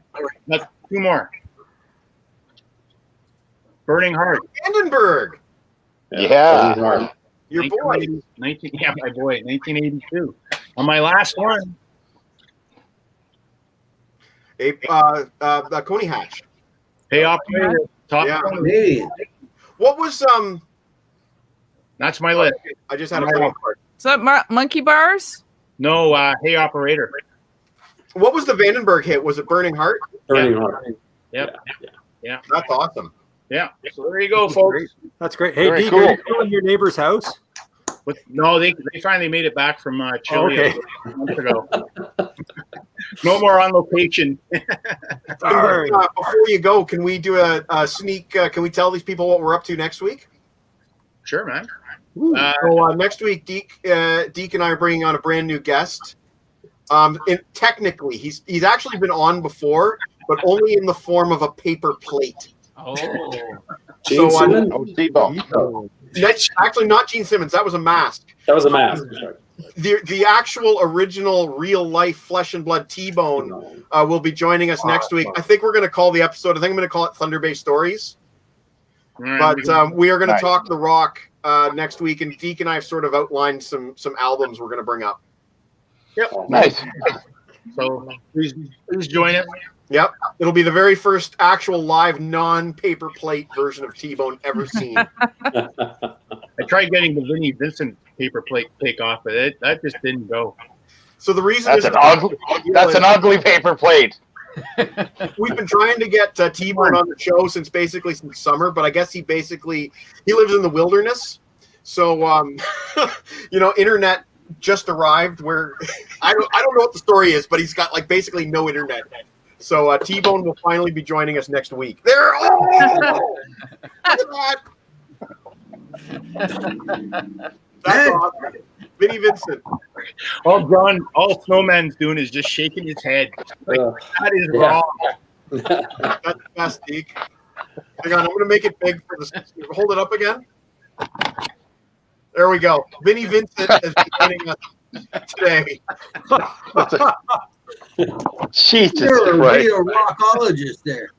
That's two more. Burning Heart. Vandenberg, Yeah. your boy. 19, yeah, my boy, 1982. On my last one, Coney Hatch. Pay Operator, top Yeah. 20. Canadian. What was That's my list. I just had a brain fart. Is that Monkey Bars? No, Hey Operator. What was the Vandenberg hit? Was it Burning Heart? Burning Heart. Yep. That's awesome. Yeah. So there you go, folks. That's great. Hey, Very Deke, cool. are you still in your neighbor's house? But no, they finally made it back from Chile Okay. a month ago. No more on location. Sorry. Before you go, can we do a sneak? Can we tell these people what we're up to next week? Sure, man. So next week, Deke and I are bringing on a brand new guest. Technically, he's actually been on before, but only in the form of a paper plate. Oh. Gene So, Simmons? Oh, Steve-O. Actually, not Gene Simmons. That was a mask. That was a mask. The actual original real life flesh and blood T-Bone will be joining us next week. I think we're going to call the episode. I think I'm going to call it Thunder Bay Stories. But we are going to Nice. talk The Rock next week, and Deke and I have sort of outlined some albums we're going to bring up. Yep. Nice. So please join us. Yep, it'll be the very first actual live non-paper plate version of T-Bone ever seen. I tried getting the Vinnie Vincent paper plate take off, but that just didn't go. So the reason That's is an ugly paper plate. we've been trying to get T-Bone on the show since summer, but I guess he lives in the wilderness. So internet just arrived where I don't know what the story is, but he's got basically no internet. So T-Bone will finally be joining us next week. Look at that. That's awesome. Vinnie Vincent. All Snowman's doing is just shaking his head. That is wrong. That's the best, Deke. Hang on, I'm going to make it big for this. Hold it up again. There we go. Vinnie Vincent is joining us today. Jesus You're a Christ. real rockologist there.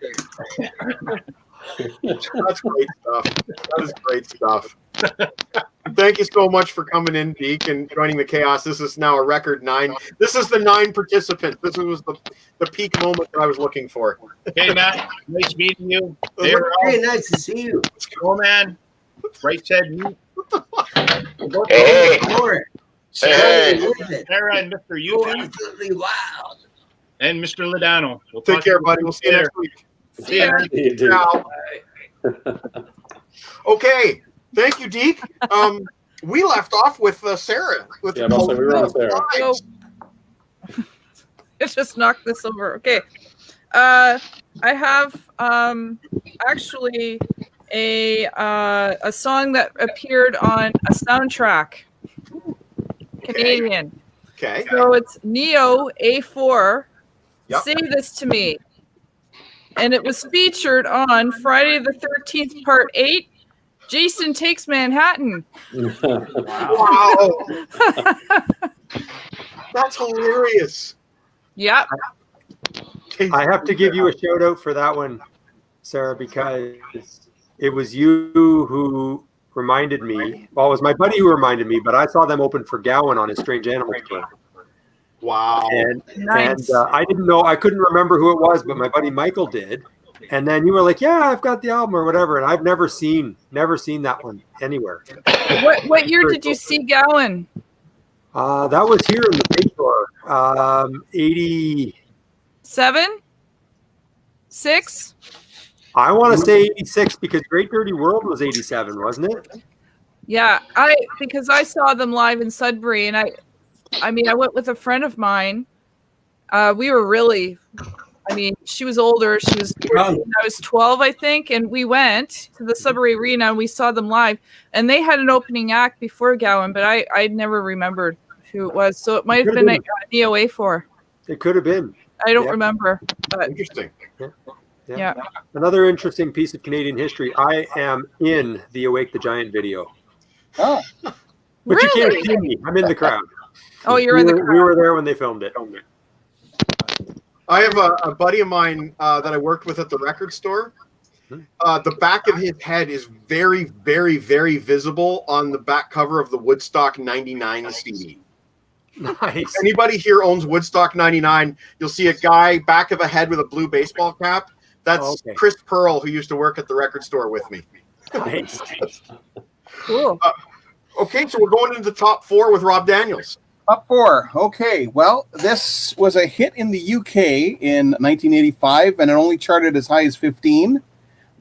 That's great stuff. That is great stuff. Thank you so much for coming in, Deke, and joining the chaos. This is now a record 9. This is the 9 participants. This was the peak moment that I was looking for. Hey, Matt. Nice meeting you. Hey, nice to see you. Snowman. Right said me. Hey. Sarah, Hey. Sarah and Mr. YouTube Absolutely wild. and Mr. Ladano. We'll Take talk care, to buddy. We'll see you next week. See ya. Ciao. Okay. Thank you, Deke. We left off with Sarah. With Yeah, mostly we were on Sarah. Lives. Let's just knock this over. Okay. I have actually a song that appeared on a soundtrack. Canadian. Okay. So it's Neo A4. Yep. Say This to Me. and it was featured on Friday the 13th, Part 8. Jason Takes Manhattan. Wow. That's hilarious. Yeah. I have to give you a shout out for that one, Sarah, because it was you who reminded me. Well, it was my buddy who reminded me, but I saw them open for Gowan on his Strange Animals tour. Wow. Nice. And I didn't know, I couldn't remember who it was, but my buddy Michael did. And then you were like, "Yeah, I've got the album or whatever," and I've never seen that one anywhere. What year did you see Gowan? That was here in the big store, 80. 7? 6? I want to say 86 because Great Dirty World was 87, wasn't it? Yeah, because I saw them live in Sudbury, and I went with a friend of mine. We were really, she was older. She was 14, I was 12, I think, and we went to the Sudbury Arena and we saw them live. And they had an opening act before Gowan, but I never remembered who it was. So it might have been a DOA4. It could have been. I don't remember. But Interesting. yeah. Another interesting piece of Canadian history. I am in the Awake the Giant video. Oh, But Really? you can't see me. I'm in the crowd. Oh, you're in the We crowd. were there when they filmed it. I have a buddy of mine that I worked with at the record store. The back of his head is very, very, very visible on the back cover of the Woodstock 99 CD. Nice. Anybody here owns Woodstock 99, you'll see a guy back of a head with a blue baseball cap. That's Okay. Chris Pearl, who used to work at the record store with me. Nice. Cool. Okay, so we're going into the top 4 with Rob Daniels. top 4. Okay, well, this was a hit in the UK in 1985, and it only charted as high as 15.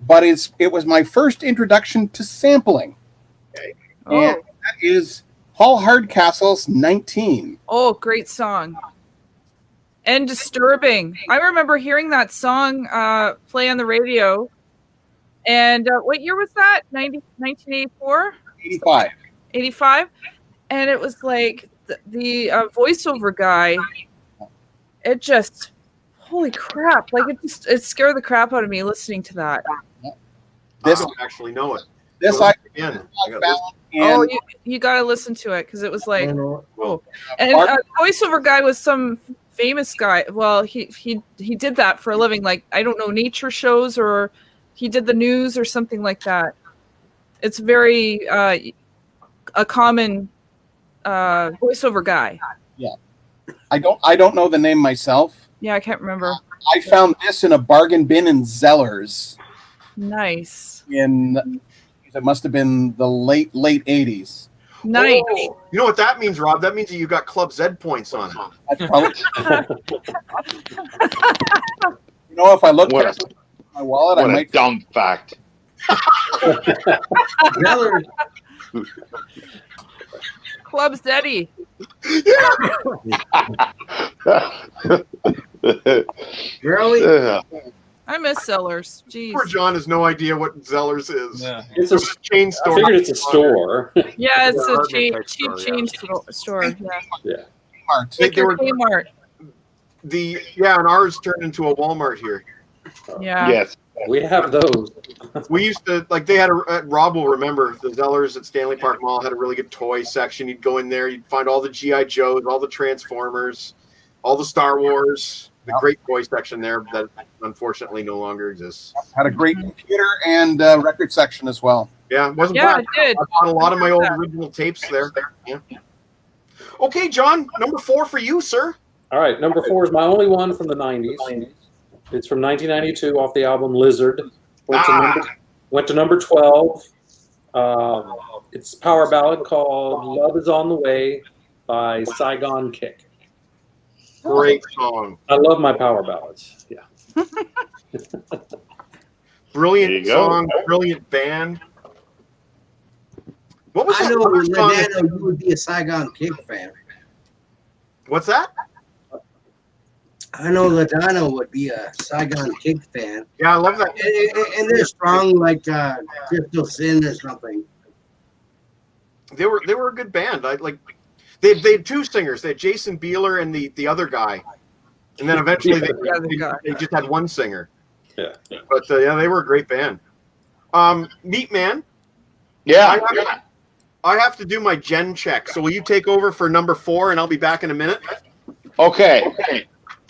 But it was my first introduction to sampling. Oh. And that is Paul Hardcastle's 19. Oh, great song. And disturbing. I remember hearing that song play on the radio. And what year was that? 1984? 85. 85? And it was like the voiceover guy. It just, holy crap. Like it scared the crap out of me listening to that. This I don't actually know it. this Go I again. I gotta found Oh, and you got to listen to it because it was like, Well, and voiceover guy was some famous guy. Well, he did that for a living. Like, I don't know, nature shows, or he did the news or something like that. It's very a common voiceover guy. I don't know the name myself. Yeah, I can't remember. I found this in a bargain bin in Zellers Nice. in it must have been the late 80s. Nice. Oh, you know what that means, Rob? That means that you got Club Z points on it. That's probably, if I look What at my wallet, I What a might. dumb fact. Club Zeddy. Really? Yeah. I miss Sellers. Jeez. Poor John has no idea what Zellers is. Yeah. It's a, Chain I store. figured it's a store. Yeah, it's a Apartment cheap type store, change store. Yeah. Kmart. They Like your were- Kmart. And ours turned into a Walmart here. Yeah. Yes. We have those. We used to they had Rob will remember the Zellers at Stanley Park Mall had a really good toy section. You'd go in there, you'd find all the GI Joes, all the Transformers, all the Star Wars. The great toy section there that unfortunately no longer exists. Had a great computer and record section as well. Yeah, it wasn't Yeah, bad. it did. I bought a lot of my old original tapes there. Yeah. Okay, John, number 4 for you, sir. All right, number 4 is my only one from the 90s. It's from 1992 off the album Lizard. Went to number 12. It's a power ballad called Love Is On The Way by Saigon Kick. Great song. I love my power ballads. Yeah. There Brilliant you go. song, brilliant band. What was I that know, other song? Ladano, you would be a Saigon Kick fan. What's that? I know Ladano would be a Saigon Kick fan. Yeah, I love that. And they're strong like Crystal Sin or something. They were a good band. They had 2 singers. They had Jason Beeler and the other guy, and then eventually The other guy. they just had one singer. Yeah. But yeah, they were a great band. Meat Man, Yeah. I have to do my gen check. So will you take over for number 4, and I'll be back in a minute? Okay.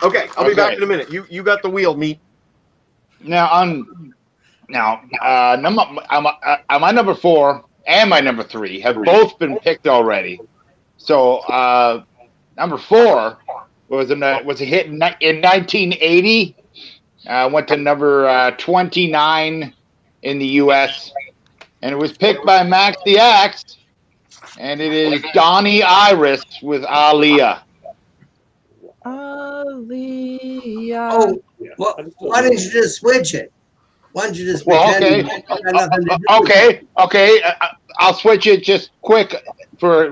Okay, I'll be back in a minute. You got the wheel, Meat. Now my number 4 and my number 3 have both been picked already. So number 4 was a hit in 1980. Went to number 29 in the U.S. and it was picked by Max the Axe, and it is Donnie Iris with Aaliyah. Aaliyah. Oh, well, why didn't you just switch it? Why don't you just Well, pretend okay, it had nothing to do with it? okay. I'll switch it just quick for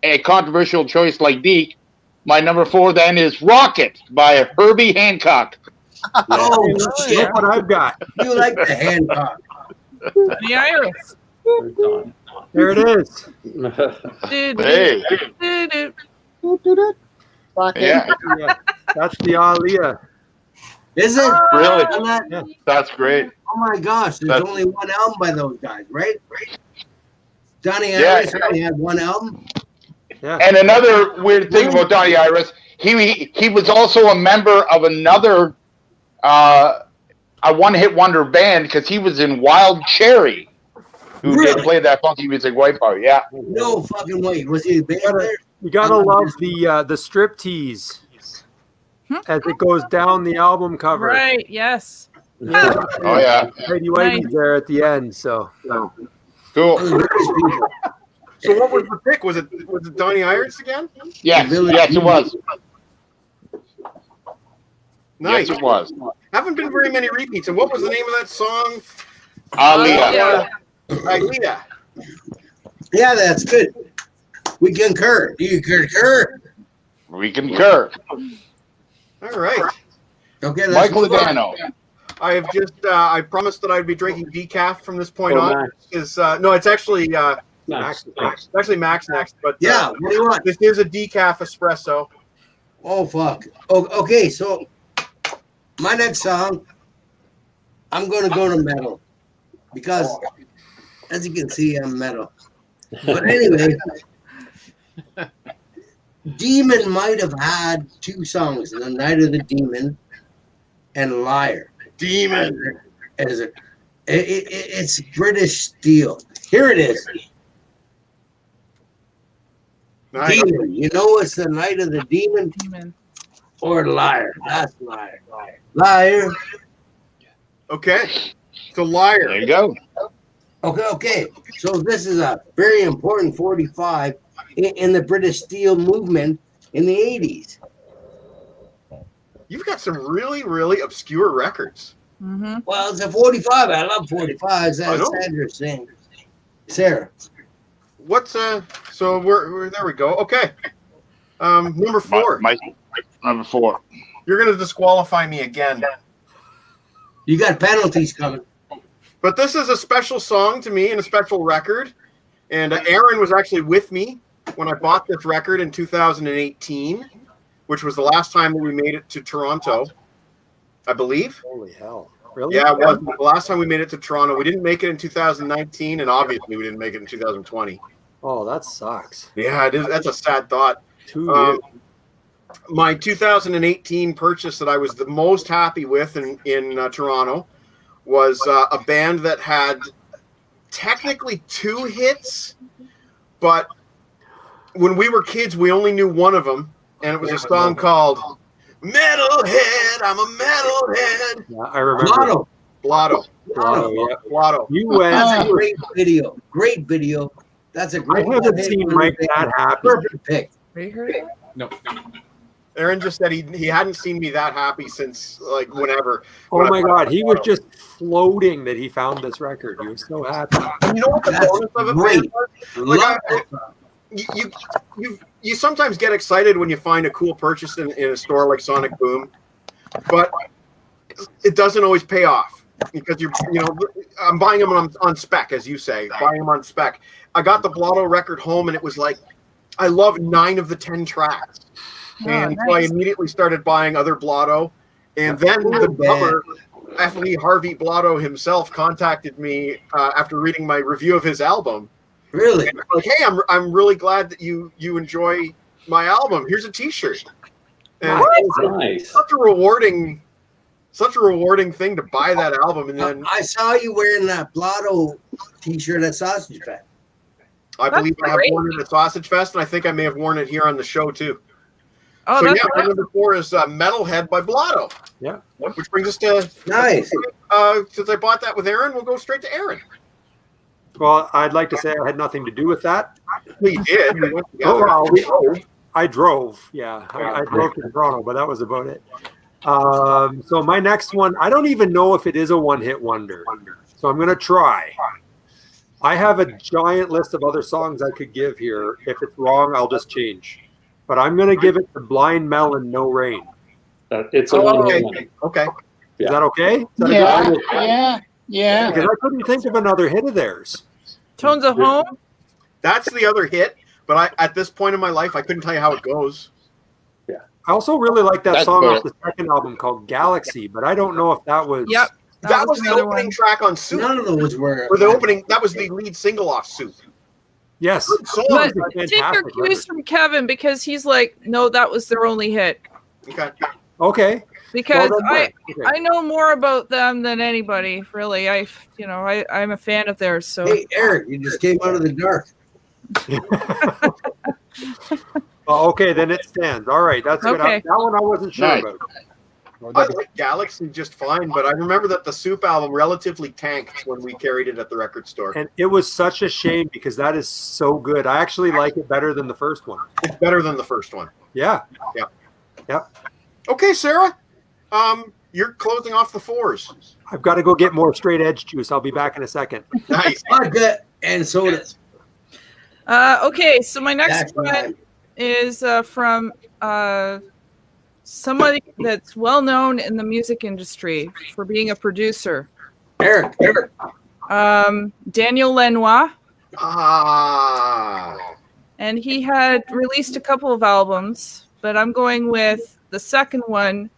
a controversial choice like Deke. My number 4 then is "Rocket" by Herbie Hancock. Oh, shit. Look what I've got. You like the Hancock. The Iris. There it is. Hey, yeah, Yeah, that's the Aaliyah. Is it? really, I'm not- Yeah. that's great. Oh my gosh, there's That's- only one album by those guys, right? Donnie Yeah. Iris only had one album. Yeah. And another weird thing about Donnie Iris, he was also a member of another a one-hit wonder band because he was in Wild Cherry, who Really? did play that funky music white part. Yeah. No fucking way. Was he a band there? You gotta love the striptease as it goes down the album cover. Right, yes. Yeah. Oh yeah. Lady Whitey's there at the end, so Cool. So what was the pick? Was it Donnie Iris again? Yes, yes, it was. Nice. Yes, it was. Haven't been very many repeats. And what was the name of that song? Aaliyah. Aaliyah. Yeah, that's good. We concur. Do you concur? We concur. All right. Okay, let's Michael move on. Adano. I have just I promised that I'd be drinking decaf from this point on. Max. Is no, it's actually Max. it's actually Max next, but Yeah, what do you want? this is a decaf espresso. Oh, fuck. Oh, okay, so my next song, I'm going to go to metal because, as you can see, I'm metal. But anyway, Demon might have had 2 songs, The Night of the Demon and Liar. Demon. It's British Steel. Here it is. Nice. Demon. You know it's The Night of the Demon Demon. or Liar. That's Liar. Liar. Okay. So Liar. There you go. Okay. So this is a very important 45 in the British Steel movement in the 80s. You've got some really, really obscure records. Mm-hmm. Well, it's a 45. I love 45s. I As know. Sandra saying. Sarah. What's so we're there we go. Okay. Number 4. My number 4. You're gonna disqualify me again. You got penalties coming. But this is a special song to me and a special record. And Aaron was actually with me when I bought this record in 2018, which was the last time that we made it to Toronto, I believe. holy hell. Really? Yeah, it was the last time we made it to Toronto. We didn't make it in 2019, and obviously we didn't make it in 2020. Oh, that sucks. Yeah, it is. That's a sad thought. 2 years. My 2018 purchase that I was the most happy with in Toronto was a band that had technically 2 hits, but when we were kids, we only knew one of them, and it was a song called Metalhead. I'm a metalhead. Yeah, I remember. Lotto. Blotto. Blotto, yeah. Blotto. You went. That's a great video. Great video. That's a I great haven't seen Mike that happy. Perfect pick. Have you heard that? No. Aaron just said he hadn't seen me that happy since like whenever. Oh my God, he was just floating that he found this record. He was so happy. And you know what the That's bonus of it great. was? Love Like, that. you sometimes get excited when you find a cool purchase in a store like Sonic Boom, but it doesn't always pay off because I'm buying them on spec, as you say, buying them on spec. I got the Blotto record home and it was like I love 9 of the 10 tracks, and so I nice. immediately started buying other Blotto, and then the Cool, drummer F. Lee Harvey Blotto himself contacted me after reading my review of his album. Really? And like, hey, I'm really glad that you enjoy my album. Here's a T-shirt. And Nice. such a rewarding thing to buy that album. And then I saw you wearing that Blotto T-shirt at Sausage Fest. I That's believe I have great. worn it at Sausage Fest, and I think I may have worn it here on the show too. Oh, So that's yeah, my number 4 is Metalhead by Blotto. Yeah. Which brings us to Nice. since I bought that with Aaron, we'll go straight to Aaron. Well, I'd like to say I had nothing to do with that. We did. We went Oh, together. well, I drove. Yeah, I drove to Toronto, but that was about it. So my next one, I don't even know if it is a one-hit wonder. So I'm going to try. I have a giant list of other songs I could give here. If it's wrong, I'll just change. But I'm going to give it to Blind Melon, No Rain. It's a Okay. one. Okay. Is that okay? Is that a good Yeah. Because I couldn't think of another hit of theirs. Tones of Home. That's the other hit, but at this point in my life, I couldn't tell you how it goes. I also really like that That's song good. off the second album called Galaxy, but I don't know if that was. Yep. That was the another opening one. track on Soup. None of those were. Or the opening, that was the lead single off Soup. Yes. Good song. But It's a take your fantastic cues record. from Kevin because he's like, no, that was their only hit. Okay. Okay. Because Well, then what? Okay. I know more about them than anybody, really. I'm a fan of theirs. So Hey, Eric, you just came out of the dark. Oh, okay, then it stands. All right, that's good. Okay. That one I wasn't sure Nice. about. I like Galaxy just fine, but I remember that the Soup album relatively tanked when we carried it at the record store. And it was such a shame because that is so good. I actually like it better than the first one. It's better than the first one. Yeah. Okay, Sarah. You're closing off the 4s. I've got to go get more straight edge juice. I'll be back in a second. Nice. Vodka and sodas. okay, so my next That's one right. is from somebody that's well known in the music industry for being a producer. Eric. Daniel Lanois, Ah. and he had released a couple of albums, but I'm going with the second one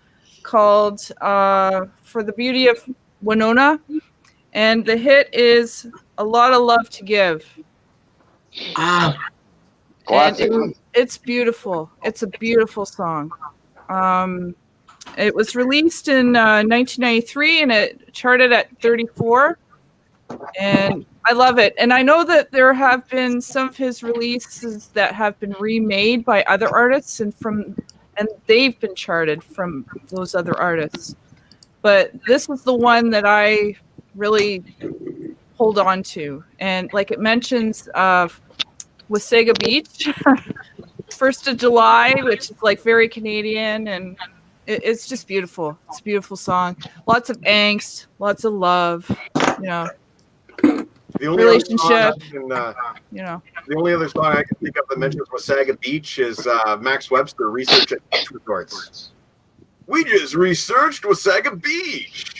called For the Beauty of Winona, and the hit is A Lot of Love to Give. And Classic. it's beautiful. It's a beautiful song. It was released in 1993 and it charted at 34. And I love it. And I know that there have been some of his releases that have been remade by other artists and they've been charted from those other artists. But this is the one that I really hold on to. And like it mentions Wasaga Beach, 1st of July, which is like very Canadian, and it's just beautiful. It's a beautiful song. Lots of angst, lots of love, The only relationship. The only other song I can think of that mentions Wasaga Beach is Max Webster, Research at Beach Resorts. We just researched Wasaga Beach.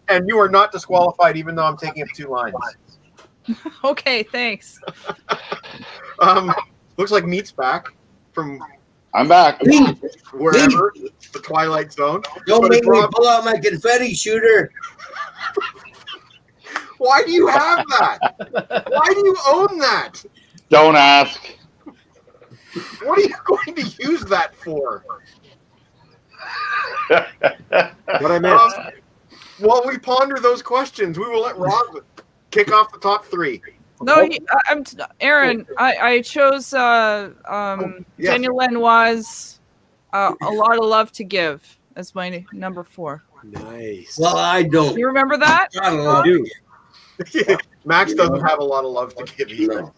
And you are not disqualified, even though I'm taking up 2 lines. Okay, thanks. Looks like Meat's back from I'm back. wherever, the Twilight Zone. Don't But make it's me Rob- pull out my confetti shooter. Why do you have that? Why do you own that? Don't ask. What are you going to use that for? What I missed. While we ponder those questions, we will let Rob kick off the top 3. No, Aaron. I chose yes. Daniel Lanois' A Lot of Love to Give as my number 4. Nice. Well, I don't. You remember that? I don't know. I do. Max doesn't have a lot of love to give either.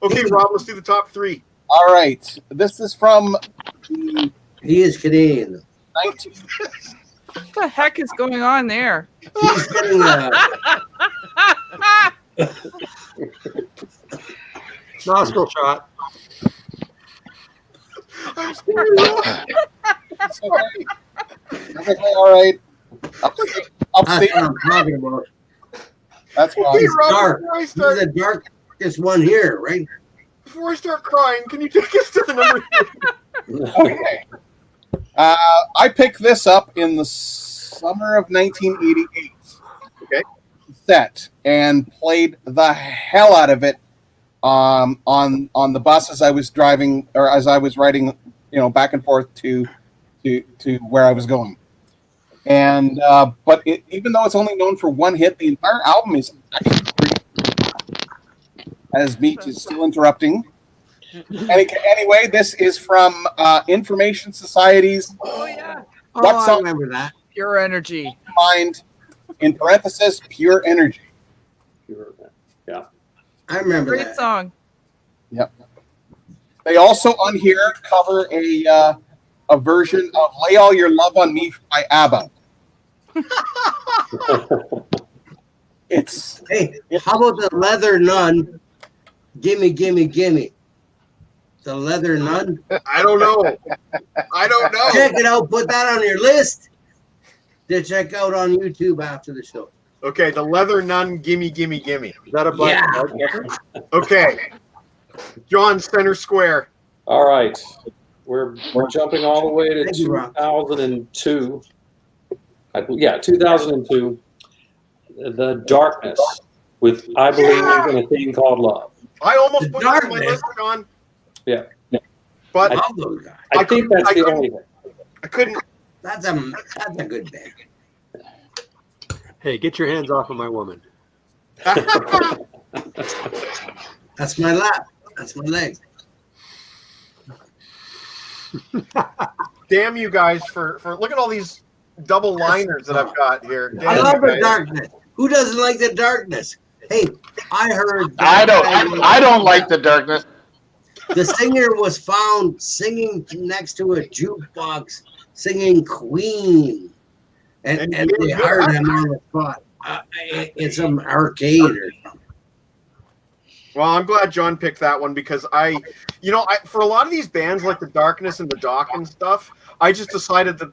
Okay, Rob, let's do the top 3. All right. This is from the He is Canadian. 19. What the heck is going on there? He's getting Nostril shot. I'm sorry, Rob. Sorry. All right. Upstate. That's Upstate. what I'm talking about. That's fine. Hey, Rob, dark. before I He's start, the darkest one here, right? crying, can you take us to the number 3? Okay. I picked this up in the summer of 1988. Okay. Set and played the hell out of it on the bus as I was driving or as I was riding, back and forth to where I was going. And but even though it's only known for one hit, the entire album is actually pretty. As Meat is still interrupting. Anyway, this is from Information Society's. Oh yeah. Oh, I remember that. Pure Energy. Mind, in parenthesis, Pure Energy. Yeah. I remember Great that. song. Yep. They also on here cover a version of "Lay All Your Love on Me" by ABBA. Hey, how about the Leather Nun? Gimme, gimme, gimme. The Leather Nun. I don't know. Check it out. Put that on your list to check out on YouTube after the show. Okay, the Leather Nun, gimme, gimme, gimme. Is that a black? Yeah. Okay. John, center square. All right. We're jumping all the way to Thank you, Rob. 2002. 2002. The Darkness with I Believe in a Thing Called Love. I almost The put that on my Darkness. list, John. Yeah. But Love those guys. I think that's the only thing. I couldn't. That's a good band. Hey, get your hands off of my woman. That's my lap. That's my leg. Damn you guys for look at all these double liners that I've got here. Damn I love you the guys. darkness. Who doesn't like the darkness? Hey, I heard. I don't like the darkness. The singer was found singing next to a jukebox, singing Queen, and they hired him on the spot. It's some arcade or something. Well, I'm glad John picked that one because I for a lot of these bands like the Darkness and the Dock and stuff, I just decided that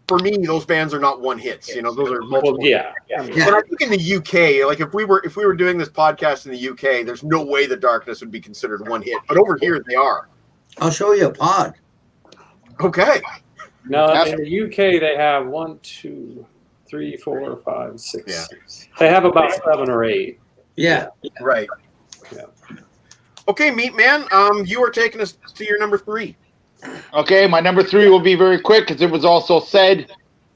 for me those bands are not one hits. Those are multiple. Well, yeah. But I think in the UK, like if we were doing this podcast in the UK, there's no way the Darkness would be considered one hit. But over here they are. I'll show you a pod. Okay. No, in the UK they have 1, 2, 3, 4, 5, 6. Yeah. They have about 7 or 8. Yeah. Right. Yeah. Okay, Meat Man. You are taking us to your number 3. Okay, my number 3 will be very quick because it was also said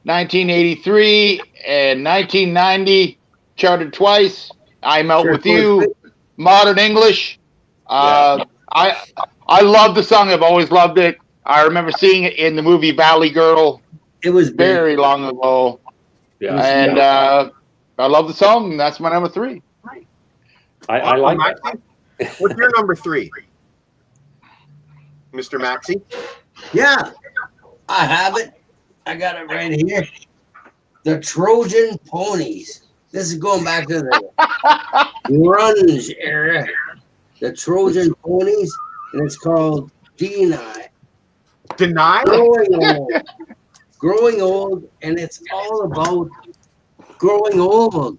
1983 and 1990 charted twice. I Melt With You, Modern English. I love the song. I've always loved it. I remember seeing it in the movie Valley Girl. It was very long ago. Yeah. And I love the song. And that's my number 3. I like that. What's your number 3? Mr. Maxey? Yeah, I have it. I got it right here. The Trojan Ponies. This is going back to the grunge era. The Trojan Ponies, and it's called Deny. Deny? Growing old, and it's all about growing old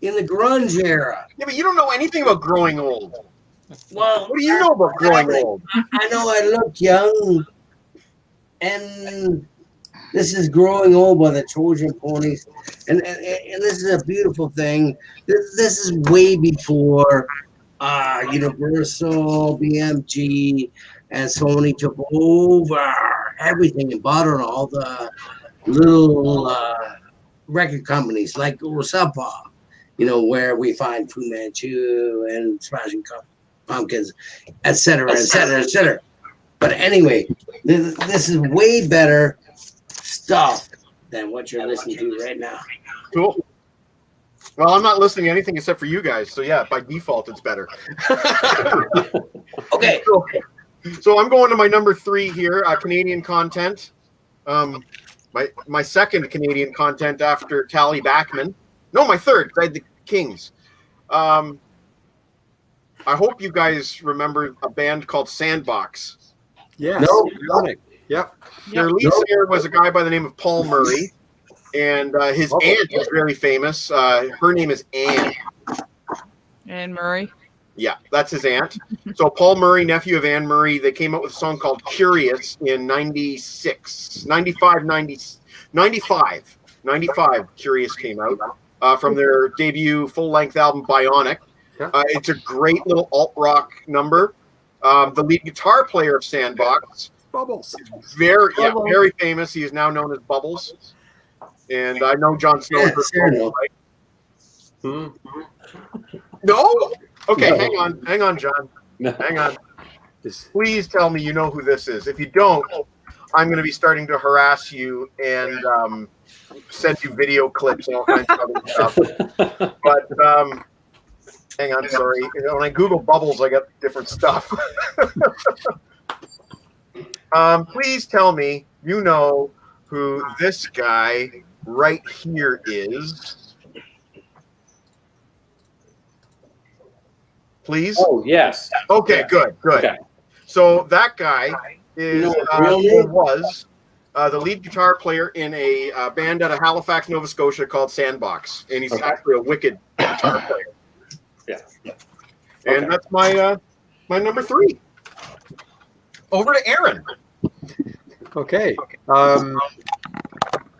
in the grunge era. Yeah, but you don't know anything about growing old. Well, what do you know about growing old? I know I look young, and this is Growing Old by the Trojan Ponies, and this is a beautiful thing. This is way before Universal, BMG, and Sony took over everything and bought on all the little record companies like Sub Pop, where we find Fu Manchu and Smashing Pumpkins, et cetera, et cetera, et cetera. But anyway, this is way better stuff than what you're listening to right now. Cool. Well, I'm not listening to anything except for you guys, so yeah, by default, it's better. Okay. So I'm going to my number 3 here, Canadian content. My second Canadian content after Tally Backman. No, my third. I had the Kings. I hope you guys remember a band called Sandbox. Yes. No. Yep. Their lead singer was a guy by the name of Paul Murray, and his aunt is very famous. Her name is Anne. Anne Murray. Yeah, that's his aunt. So Paul Murray, nephew of Anne Murray, they came out with a song called Curious in 96, 95, 95, Curious came out from their debut full-length album, Bionic. It's a great little alt-rock number. The lead guitar player of Sandbox, Bubbles. very famous. He is now known as Bubbles. And I know Jon Snow. Right? No? Okay, No. hang on, John. No. Hang on. Please tell me you know who this is. If you don't, I'm going to be starting to harass you and send you video clips and all kinds of other stuff. But hang on, sorry. When I Google Bubbles, I get different stuff. Please tell me you know who this guy right here is. Please? Oh, yes. Okay, good. Okay. So that guy was the lead guitar player in a band out of Halifax, Nova Scotia called Sandbox, and he's actually a wicked guitar player. Yeah. And that's my my number 3. Over to Aaron. Okay.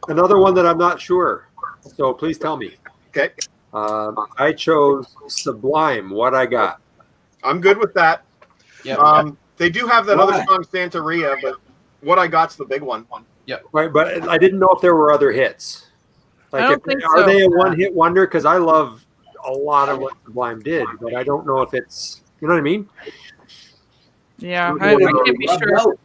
Another one that I'm not sure. So please tell me. Okay. I chose Sublime, What I Got. I'm good with that. Yeah. They do have that other song, Santeria, but What I Got's the big one. Right, but I didn't know if there were other hits. I don't think are so. they a one-hit wonder? Because I love a lot of what Sublime did, but I don't know if it's, you know what I mean? Yeah, I can't be sure.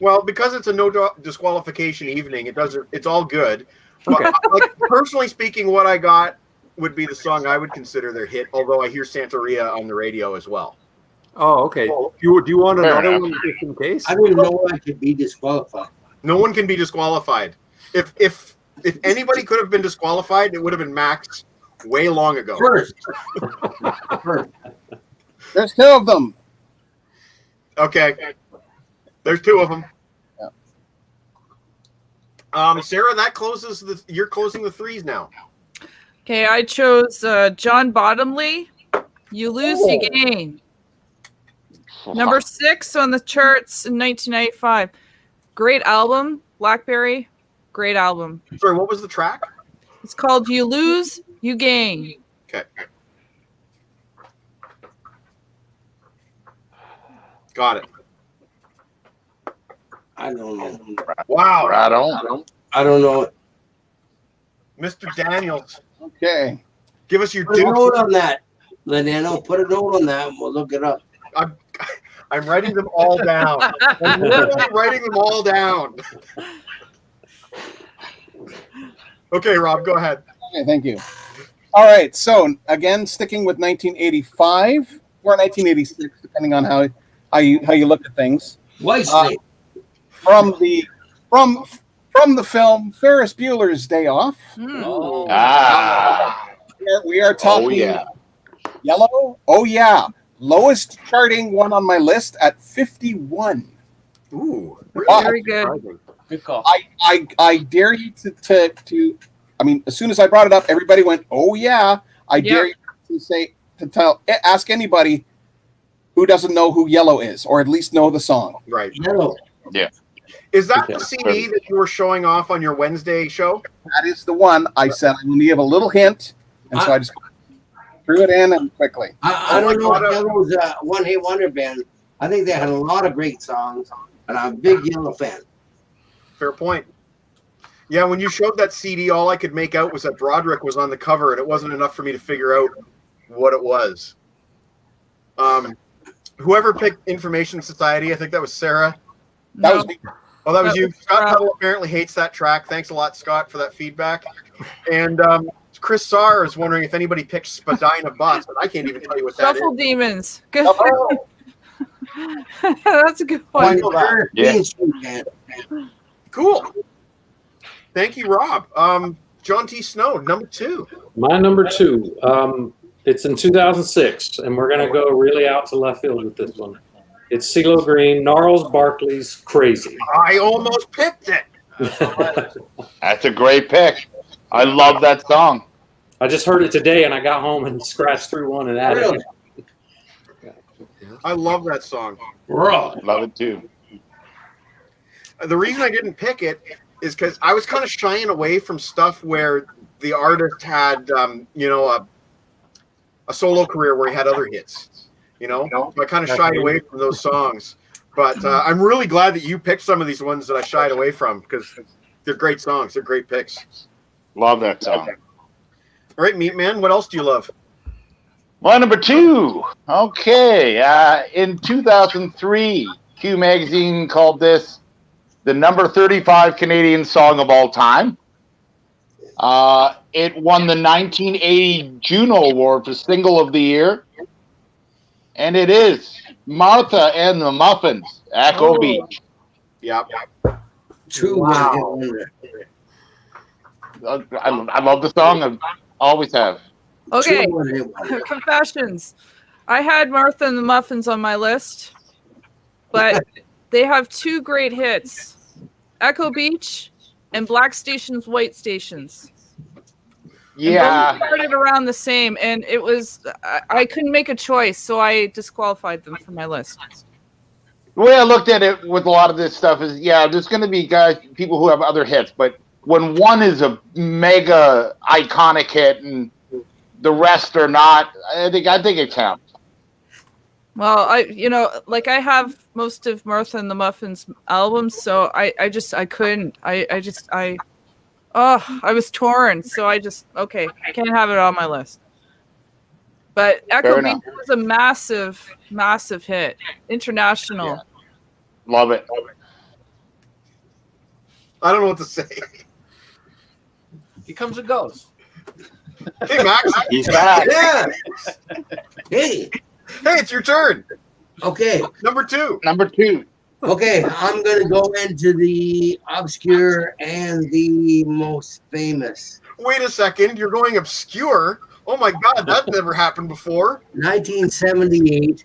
Well, because it's a no disqualification evening, it's all good. But Okay. like, personally speaking, What I Got would be the song I would consider their hit, although I hear Santeria on the radio as well. Oh, okay. Do you want Fair another enough. one just in case? I don't even know I could be disqualified. No one can be disqualified. If anybody could have been disqualified, it would have been Max way long ago. First. There's 2 of them. Okay. There's 2 of them. Sarah, that closes you're closing the 3s now. Okay, I chose John Bottomley. You lose, you gain. Number 6 on the charts in 1995. Great album, Blackberry. Great album. Sorry, what was the track? It's called You Lose, You Gain. Okay. Got it. I don't know. Wow. Right on. I don't know. Mr. Daniels, Okay. give us your Put a due. note on that, Lenano. Put a note on that and we'll look it up. I'm writing them all down. I'm literally writing them all down. Okay, Rob, go ahead. Okay, thank you. All right. So again, sticking with 1985 or 1986, depending on how you look at things. White Snake. From the film Ferris Bueller's Day Off. Oh. We are talking yeah. Yellow. Oh yeah. Lowest charting one on my list at 51. Ooh. Very good. Good call. I dare you to I mean, as soon as I brought it up, everybody went, "Oh yeah." I dare you ask anybody who doesn't know who Yellow is, or at least know the song. Right. Yellow. Yeah. Is that the CD that you were showing off on your Wednesday show? That is the one. I said I'm going to give a little hint, and so I just threw it in and quickly. I don't know if Yellow's a one-hit wonder band. I think they had a lot of great songs, and I'm a big Yellow fan. Fair point. Yeah, when you showed that CD, all I could make out was that Broderick was on the cover, and it wasn't enough for me to figure out what it was. Whoever picked Information Society, I think that was Sarah. That was me. Oh, that was you. Scott Tuttle apparently hates that track. Thanks a lot, Scott, for that feedback. And Chris Sarr is wondering if anybody picked Spadina Bus, but I can't even tell you what that Shuffle is. Demons. Good. Oh, That's a good one. Yeah. cool. Thank you, Rob. John T. Snow, number 2. My number 2. It's in 2006, and we're going to go really out to left field with this one. It's CeeLo Green, Gnarls Barkley's Crazy. I almost picked it. That's a great pick. I love that song. I just heard it today, and I got home and scratched through one and added it. I love that song. Love it too. The reason I didn't pick it is because I was kind of shying away from stuff where the artist had, a solo career where he had other hits. So I kind of shied away from those songs. But I'm really glad that you picked some of these ones that I shied away from because they're great songs. They're great picks. Love that song. All right, Meat Man, what else do you love? Well, number 2. Okay. In 2003, Q Magazine called this the number 35 Canadian song of all time. It won the 1980 Juno Award for Single of the Year. And it is Martha and the Muffins, Echo Beach. Yeah. True. Wow. I love the song. I always have. Okay, confessions. I had Martha and the Muffins on my list, but they have 2 great hits: Echo Beach and Black Stations, White Stations. Yeah. And both started around the same, and it was I couldn't make a choice, so I disqualified them from my list. The way I looked at it with a lot of this stuff is, there's going to be people who have other hits, but when one is a mega iconic hit and the rest are not, I think it counts. Well, I have most of Martha and the Muffins albums, so I couldn't. I was torn, so I can't have it on my list. But Echo Beach was a massive, massive hit. International. Yeah. Love it. I don't know what to say. He comes and goes. Hey, Max. He's back. Yeah. Hey, it's your turn. okay. Number 2. Number 2. Okay, I'm going to go into the obscure and the most famous. Wait a second. You're going obscure? Oh, my God. That never happened before. 1978.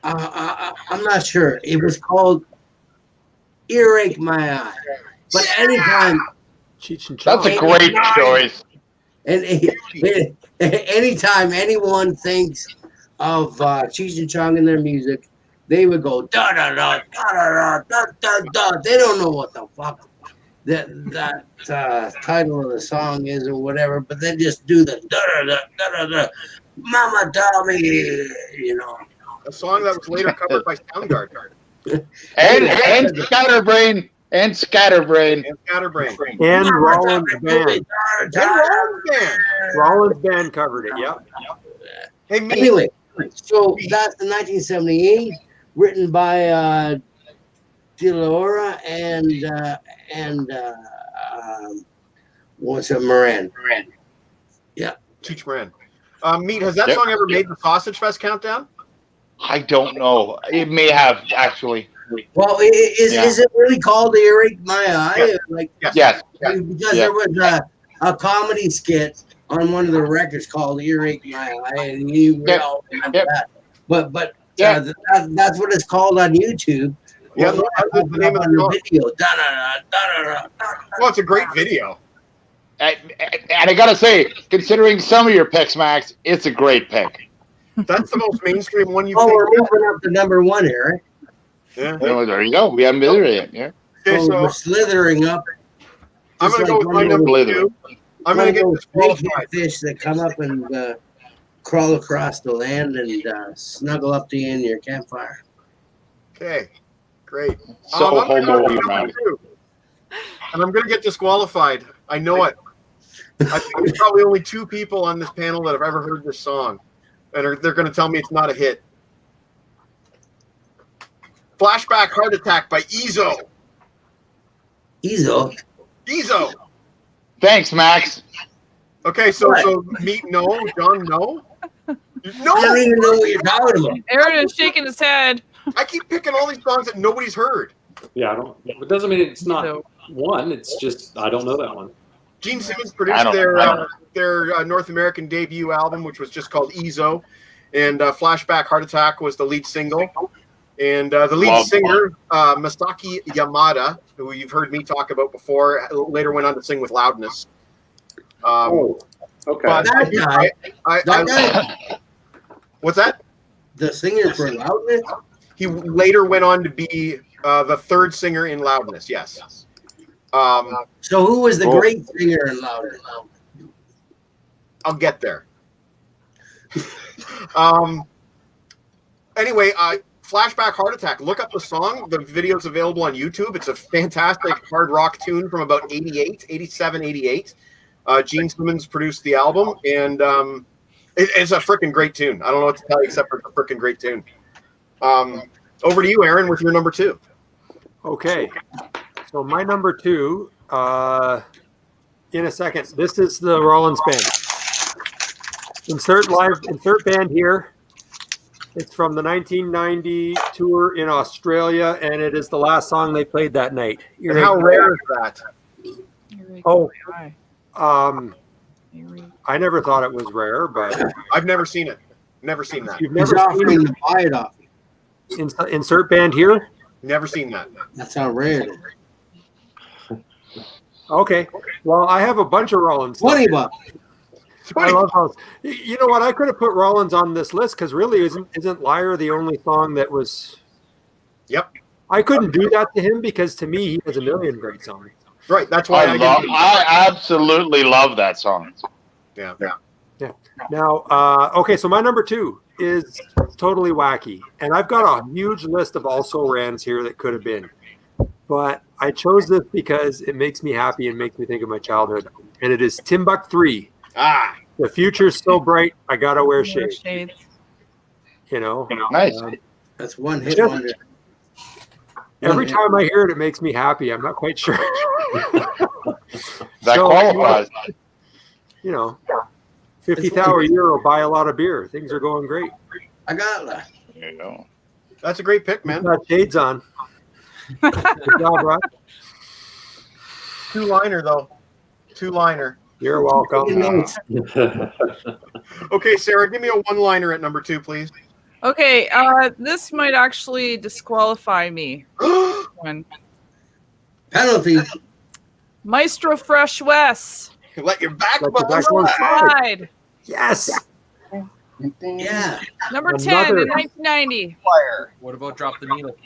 I'm not sure. It was called Earache My Eye. But anytime. Cheech and Chong. That's a great choice. And anytime anyone thinks of Cheech and Chong and their music, they would go da da da da da da da da. They don't know what the fuck that title of the song is or whatever, but they just do the da da da da da. Mama tell me, A song that was later covered by Soundgarden. And Scatterbrain. And Scatterbrain. And Rollins Band. Band. Rollins Band covered it, yep. Hey, me. Anyway, so that's the 1978, written by De Laura and what's it, Moran. Yeah. Cheech Moran. Meat, has that song ever made the Sausage Fest countdown? I don't know. It may have, actually. Well, is it really called Earache My Eye? Yes. Because there was a comedy skit on one of the records called Earache My Eye, and you all remember that. But that's what it's called on YouTube. Yeah, Well, that's the name of the video. Well, it's a great video. And I gotta say, considering some of your picks, Max, it's a great pick. That's the most mainstream one you've we're moving up to number 1, Eric. Yeah. Oh, there you go. We haven't been there yet. Yeah. Okay, so we're slithering up. I'm going to go with my number 2. I'm going to get this big fish that come up and crawl across the land and snuggle up to you in your campfire. Okay, great. So I'm gonna go with homo number 2. And I'm going to get disqualified. I know it. There's probably only 2 people on this panel that have ever heard this song, and they're going to tell me it's not a hit. Flashback Heart Attack by Ezo. Ezo. Thanks, Max. Okay, so Meat, no. John, no. I don't even know what you're talking about. Aaron is shaking his head. I keep picking all these songs that nobody's heard. Yeah, it doesn't mean it's not one. It's just I don't know that one. Gene Simmons produced their North American debut album, which was just called Ezo, and Flashback Heart Attack was the lead single. And the lead singer, Masaki Yamada, who you've heard me talk about before, later went on to sing with Loudness. Okay. But what's that? The singer for Loudness? He later went on to be the third singer in Loudness. Yes. So who was the great singer in Loudness? I'll get there. Anyway, Flashback Heart Attack. Look up the song. The video's available on YouTube. It's a fantastic hard rock tune from about 87, 88. Gene Simmons produced the album, and it's a freaking great tune. I don't know what to tell you except for it's a freaking great tune. Over to you, Aaron, with your number 2. Okay. So my number 2, in a second. This is the Rollins Band. Insert band here. It's from the 1990 tour in Australia, and it is the last song they played that night. And how rare is that? Oh, I never thought it was rare, but I've never seen it. Never seen that. You've never seen to buy it off. Insert band here. Never seen that. That's how rare it is. Okay. Well, I have a bunch of Rollins. $20. I love Rollins. You know what? I could have put Rollins on this list because really isn't Liar the only song that was. Yep. I couldn't do that to him because to me he has a million great songs. Right. That's why I absolutely love that song. Yeah. Now, okay. So my number 2 is totally wacky, and I've got a huge list of also rans here that could have been, but I chose this because it makes me happy and makes me think of my childhood, and it is Timbuk 3. The future's so bright, I gotta wear shades. You know, nice. That's one hit wonder. Every time I hear it, it makes me happy. I'm not quite sure. That qualifies. You know, 50,000 a year will buy a lot of beer. Things are going great. I got that. There you go. That's a great pick, man. Got shades on. Good job, Rob. 2-liner though. 2-liner. You're welcome. Okay, Sarah, give me a 1-liner at number 2, please. Okay, this might actually disqualify me. One. Penalty. Maestro Fresh West. Let your backbone slide. Yes. Yeah. Number 10 in 1990. What about Drop the Needle?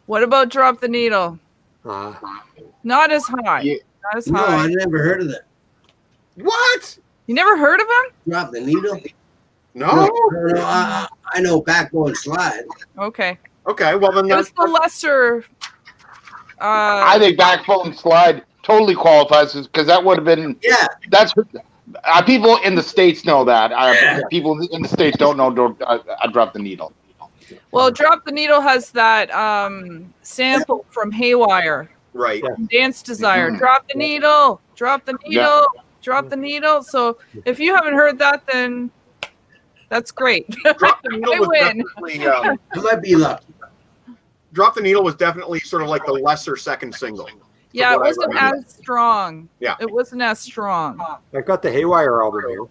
What about Drop the Needle? Not as high. Yeah. Not as No, high. I never heard of that. What? You never heard of him? Drop the Needle? No. No, I know Backbone Slide. Okay. Okay, well then It was the lesser. I think Backbone Slide totally qualifies because that would have been. Yeah. That's people in the States know that. People in the States don't know I Drop the Needle. Well, Drop the Needle has that sample from Haywire. Right. Dance Desire. Drop the needle. Drop the needle. Drop the needle. So if you haven't heard that, then that's great. Drop the Needle I was win. definitely. I might be lucky. Drop the Needle was definitely sort of like the lesser second single. Yeah, it wasn't as strong. Yeah. It wasn't as strong. I've got the Haywire album here.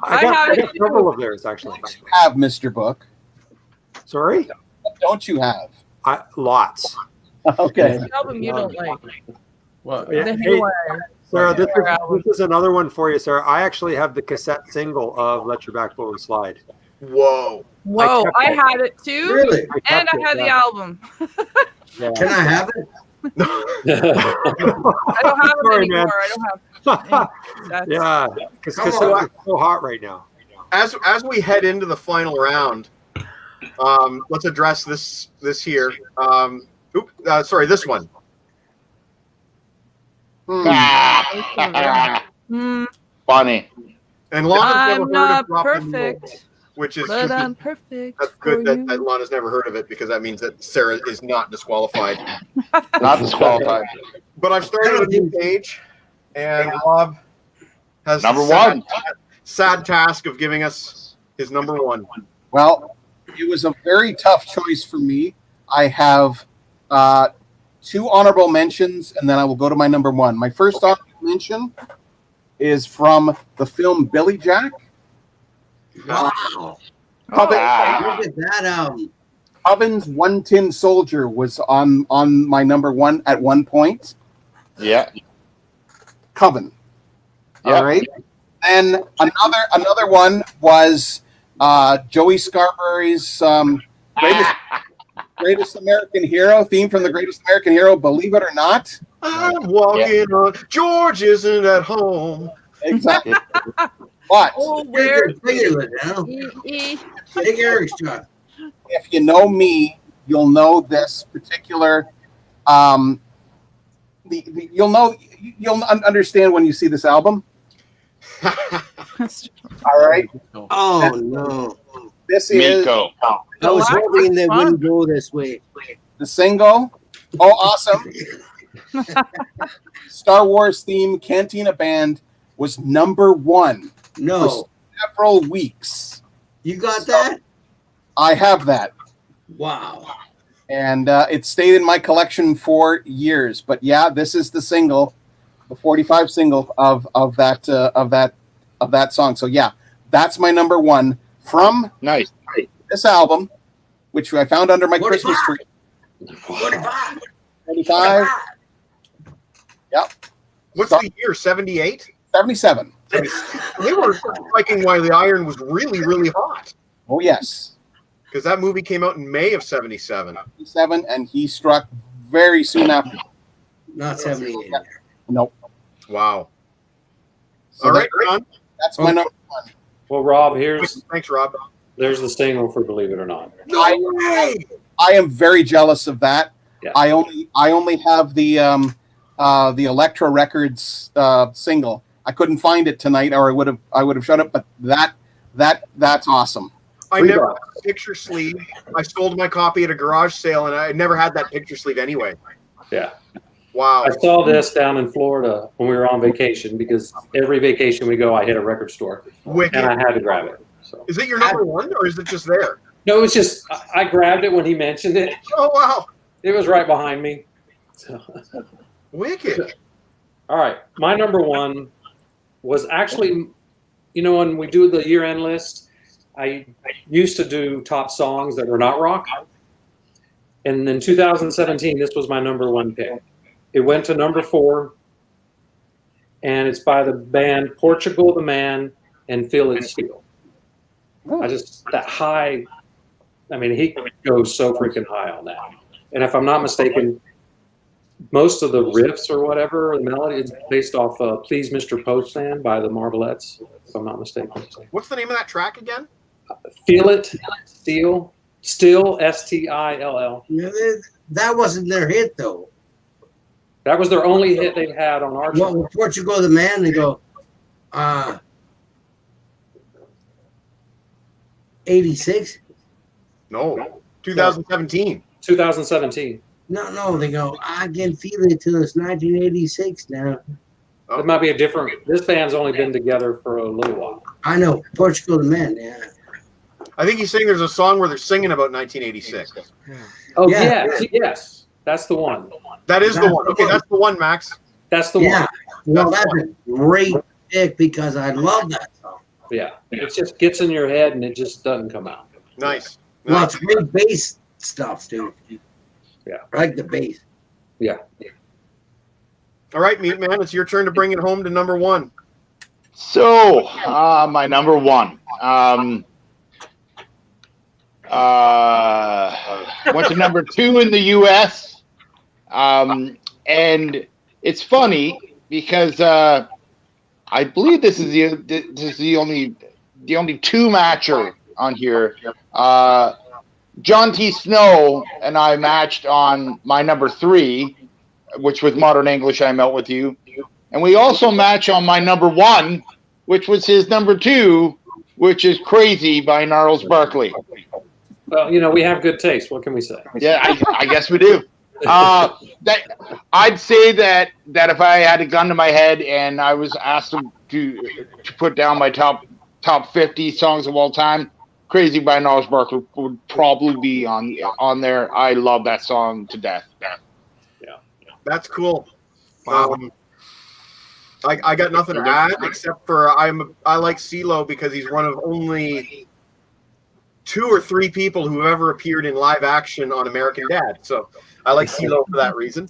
I have it got several of theirs actually. Have Mr. Book. Sorry? What don't you have? Lots. Okay. The album you don't like. What? Yeah. The Hey, Haywire. Sarah, this is another one for you, Sarah. I actually have the cassette single of Let Your Backbone Slide. Whoa. Whoa, kept I it. had it too. Really? And I had the album. Yeah. Can I have it? I don't have them Sorry, anymore. man. I don't have. That's, Yeah, because Come cassettes on. are so hot right now. As we head into the final round, let's address this here. Sorry, this one. Funny. And Lana's I'm never heard not of Drop the Needle, perfect, which is but I'm perfect. that's for good that you. Lana's never heard of it because that means that Sarah is not disqualified. Not disqualified. But I've started a new page, and Rob has Number the one. sad task of giving us his number 1. Well, it was a very tough choice for me. I have 2 honorable mentions, and then I will go to my number 1. My first honorable mention is from the film Billy Jack. Wow. Coven- Look at that. Coven's One Tin Soldier was on my number 1 at one point. Yeah. Coven. Yeah. All right. Then another one was Joey Scarberry's Greatest American Hero theme from the Greatest American Hero. Believe it or not, I'm walking on. George isn't at home. exactly. But Oh, where? Take Eric's shot. if you know me, you'll know this particular. You'll understand when you see this album. All right. Oh no! This is Miko. I was Galactic hoping they Fun. wouldn't go this way. the single. Oh, awesome! Star Wars theme Cantina Band was number 1 No, for several weeks. you got that? I have that, Wow. and it stayed in my collection for years. But yeah, this is the single, the 45 single of that song. So yeah, that's my number 1 from Nice. this album, which I found under my 45. Christmas tree. 45. 45, What's the year? 78? 77. They were striking while the iron was really, really hot. Oh yes, Because that movie came out in May of 77. 77, and he struck very soon after. Not 78. Nope. Wow. So All right, Ron. that's my number 1. Well, Rob, there's Rob. the single for Believe It or Not. No way! I am very jealous of that. Yeah. I only have the Elektra Records single. I couldn't find it tonight, or I would have shut it. But that's awesome. I never had a picture sleeve. I sold my copy at a garage sale, and I never had that picture sleeve anyway. Yeah. Wow. I saw this down in Florida when we were on vacation because every vacation we go, I hit a record store Wicked. and I had to grab it. So Is it your number 1, or is it just there? no, it was just I grabbed it when he mentioned it. Oh, wow. It was right behind me. So, Wicked. all right, my number 1 was actually, when we do the year-end list, I used to do top songs that were not rock. And in 2017, this was my number 1 pick. It went to number 4, and it's by the band Portugal the Man and Feel It Steel. That high, he goes so freaking high on that. And if I'm not mistaken, most of the riffs or whatever, the melody is based off Please Mr. Postman by the Marvelettes, if I'm not mistaken. What's the name of that track again? Feel It Steel, Still, S-T-I-L-L. Yeah, that wasn't their hit though. That was their only hit they've had on our Well, show. with Portugal the Man, they go, 86? No. 2017. 2017. No, they go, I can feel it till it's 1986 now. It might be a different. This band's only been together for a little while. I know, Portugal the Man, yeah. I think he's saying there's a song where they're singing about 1986. Oh Yeah. yes, that's the one. That is the one. Okay, that's the one, Max. That's the Yeah. one. Well, that's a great pick because I love that song. Yeah, it just gets in your head and it just doesn't come out. Nice. Well, it's great bass stuff, too. Yeah. I like the bass. Yeah. All right, Meat Man, it's your turn to bring it home to number 1. So, my number 1. Went to number 2 in the U.S. And it's funny because I believe this is the only 2-matcher on here. John T. Snow and I matched on my number 3, which was Modern English, I'm Out With You. And we also match on my number 1, which was his number 2, which is Crazy by Gnarls Barkley. Well, we have good taste. What can we say? Yeah, I guess we do. I'd say that if I had a gun to my head and I was asked to put down my top 50 songs of all time, Crazy by Gnarls Barkley would probably be on there. I love that song to death. Yeah. That's cool. I got nothing to add except for I like CeeLo because he's one of only 2 or 3 people who have ever appeared in live action on American Dad. So I like CeeLo for that reason.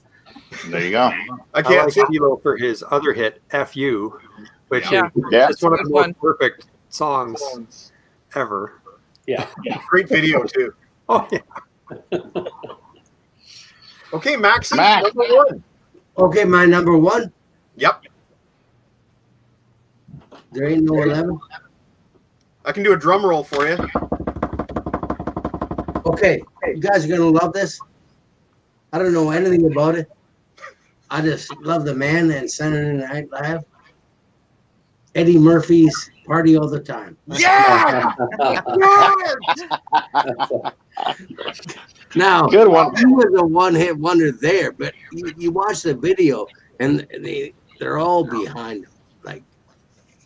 There you go. I can't like CeeLo for his other hit, F You. which Yeah. Yeah. is one of That's the a good most perfect songs ever. Yeah. Great video too. Oh yeah. Okay, Maxie, Max. number one. Okay, my number one. Yep, There ain't no 11. I can do a drum roll for you. Okay, you guys are gonna love this. I don't know anything about it. I just love the man and Saturday Night Live. Eddie Murphy's "Party All the Time." Yeah. Now, Good one. he was a one-hit wonder there, but you watch the video and they're all behind him, like,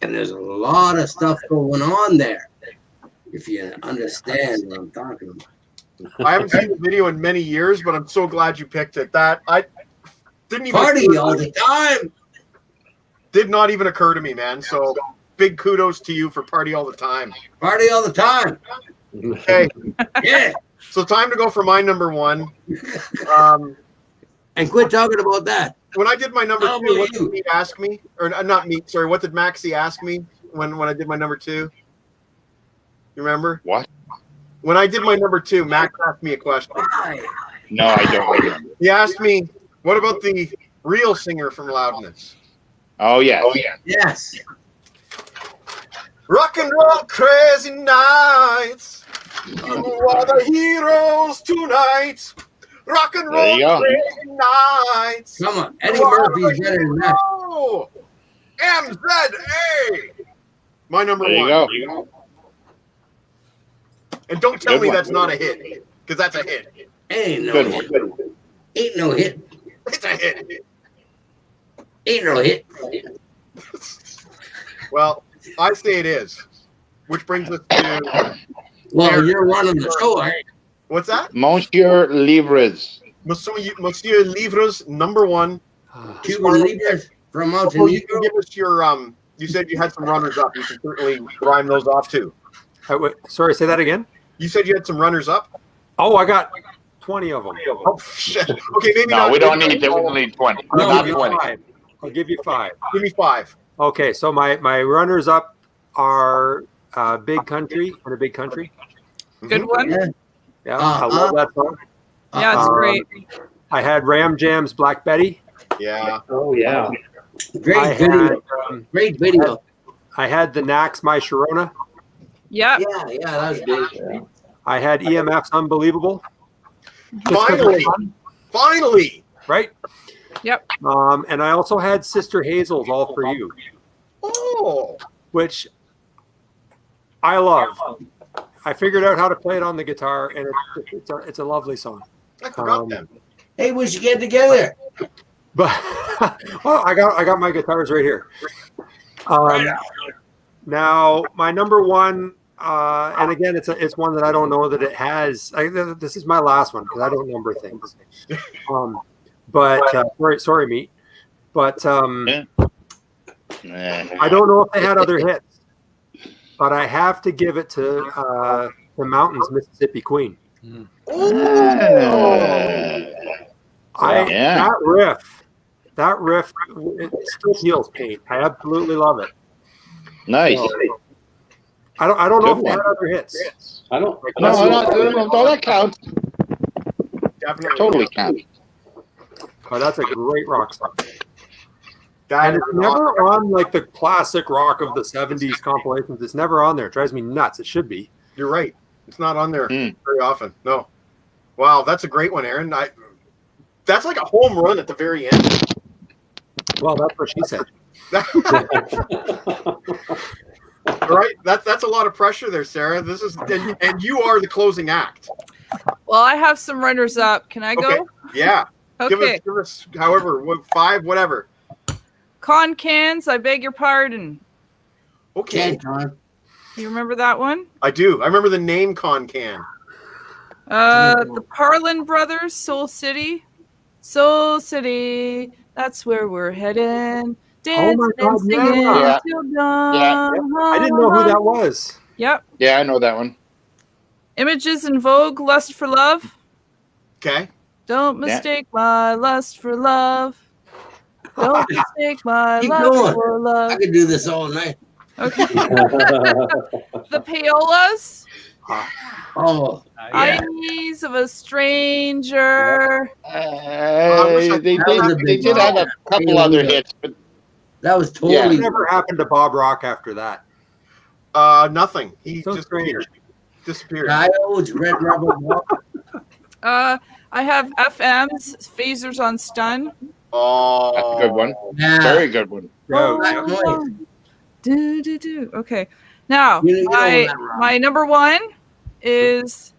and there's a lot of stuff going on there. If you understand what I'm talking about. I haven't seen the video in many years, but I'm so glad you picked it. That I didn't even Party all the time. did not even occur to me, man. So big kudos to you for Party All the Time. Party all the time. Okay, Yeah. so time to go for my number one. And quit talking about that. When I did my number Tell two, me what you. did Meat ask me? Or not Meat, sorry, what did Maxie ask me when I did my number two? You remember? What? When I did my number two, Max asked me a question. Why? No, I don't remember. He asked me, what about the real singer from Loudness? Oh yeah. Yes. Rock and roll crazy nights. Who are the heroes tonight? Rock and There you roll go. crazy nights. Come on. Eddie Murphy's better than that. Oh, MZA. My number There one. you go. And don't tell Good me one. that's not a hit, because that's a hit. Ain't no Good hit. one. Ain't no hit. It's a hit. Ain't no hit. Well, I say it is. Which brings us to Well, you're running the show, eh? what's that? Monsieur Livres. Monsieur Livres, number one. Cuban Libras from Oh, you Montenegro. can give us your you said you had some runners up. You can certainly rhyme those off too. Wait, sorry, say that again. You said you had some runners up. Oh, I got 20 of them. Oh shit. Okay, maybe No, not. we don't need that. We only need 20. No, Not we 20. I'll give you 5. Give me 5. Okay, so my runners up are Big Country and a Big Country. Good one. Yeah. Yeah, I love that song. Yeah, it's great. I had Ram Jam's Black Betty. Yeah. Oh yeah. I Great video. had, Great video. I had the Knacks My Sharona. Yeah. Yeah, that was big. I had EMF's Unbelievable. Just 'cause Finally. it's fun, Finally. right? Yep. And I also had Sister Hazel's All For You, Oh. which I love. I figured out how to play it on the guitar, and it's a lovely song. I forgot that. Hey, we should get together. But well, I got my guitars right here. Now my number one, and again, it's one that I don't know that it has. This is my last one because I don't number things. But sorry, Meat. But I don't know if they had other hits, but I have to give it to the Mountains, Mississippi Queen. Yeah. That riff, it still feels pain. I absolutely love it. Nice. So, I don't know Good if they had one. other hits. I don't. No, that counts. Definitely. Totally counts. But that's a great rock song. That And is it's never on like the classic rock of the 70s compilations. It's never on there. It drives me nuts. It should be. You're right. It's not on there very often. No. Wow, that's a great one, Aaron. That's like a home run at the very end. Well, that's what she said. All right, that's a lot of pressure there, Sarah. This is and you are the closing act. Well, I have some runners up. Can I go? Okay. Yeah. Okay. Give us however 5, whatever. Con cans. I beg your pardon. Okay. You remember that one? I do. I remember the name Con Can. The Parlin Brothers, Soul City. Soul City. That's where we're heading. Dancing my God, and singing yeah. till dawn. I didn't know who that was. Yep. Yeah, I know that one. Images in Vogue, Lust for Love. Okay. Don't mistake my lust for love. Don't mistake my Keep love going. for love. I could do this all night. Okay. The payolas. Oh, yeah. Eyes of a stranger. They did have a couple other hits, but That was Yeah. totally. Whatever happened to Bob Rock after that? Nothing. He So just strange. disappeared. Coyotes, Red Rubber Ball. I have FM's phasers on stun. Oh, that's a good one. Yeah. Very good one. Yeah, Black yeah. noise. Do. Okay. Now, You know that, Rob. my number one is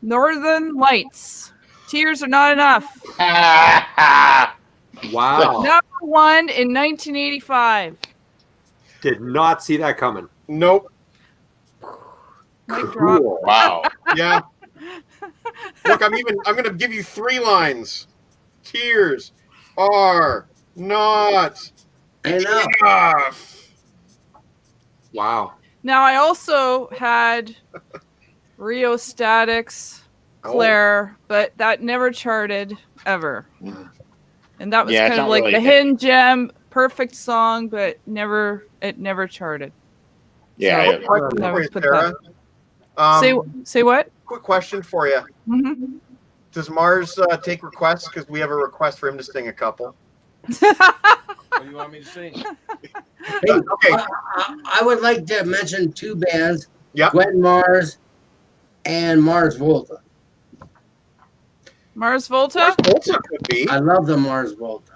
Northern Lights. Tears are not enough. Wow. Number one in 1985. Did not see that coming. Nope. Mic drop. Wow. Yeah. Look, I'm going to give you 3 lines. Tears are not Enough. enough. Wow. Now, I also had Rio Statics, Claire, but that never charted ever. And that was Yeah, it's kind of not like really- the hidden gem, perfect song, but it never charted. Yeah. So, yeah. Question No, for you, put Sarah. say what? Quick question for you. Mhm. Does Mars take requests? Because we have a request for him to sing a couple. What do you want me to sing? Hey, Okay. I would like to mention 2 bands. Yeah. Gwen Mars and Mars Volta. Mars Volta? Mars Volta could be. I love the Mars Volta.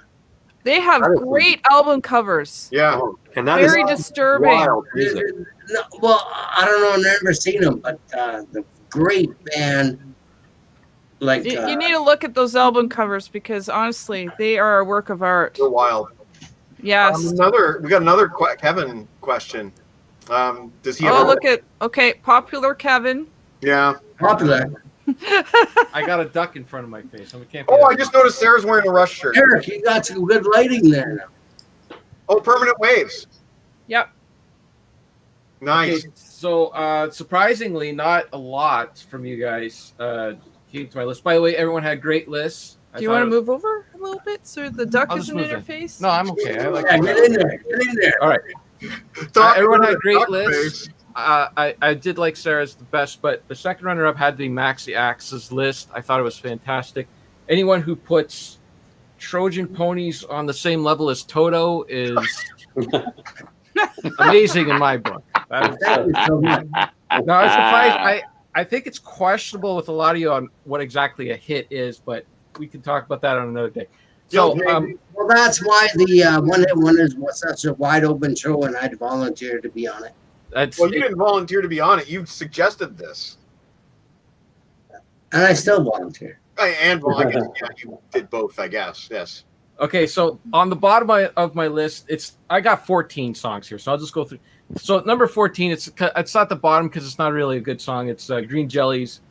They have That is great album covers. Yeah. And that Very is disturbing. wild music. No, well, I don't know. I've never seen them, but the great band. Like You need to look at those album covers because honestly, they are a work of art. They're wild. Yes. We got another Kevin question. Does he? Oh, look at popular Kevin. Yeah. popular. I got a duck in front of my face, so we can't. Oh, I just noticed Sarah's wearing a Rush shirt. Eric, you got some good lighting there now. Oh, Permanent Waves. Yep. Nice. Okay, so surprisingly, not a lot from you guys came to my list. By the way, everyone had great lists. Do you want to move over a little bit so the duck I'll just isn't in move your in. face? No, I'm okay. I like Yeah, get in there. Get in there. All right. Talk Everyone about had a great duck lists. face. I did like Sarah's the best, but the second runner-up had to be Maxi Axe's list. I thought it was fantastic. Anyone who puts Trojan ponies on the same level as Toto is amazing in my book. That is, Thank you so much. no, I was surprised. I think it's questionable with a lot of you on what exactly a hit is, but we can talk about that on another day. So, Well, that's why the One Hit Wonders was such a wide open show, and I'd volunteer to be on it. that's Well, you didn't volunteer to be on it. You suggested this. And I still volunteer. Well, I guess, yeah, you did both, I guess. Yes. okay. So on the bottom of my list, I got 14 songs here, so I'll just go through. So number 14, it's not the bottom because it's not really a good song. It's Green Jelly's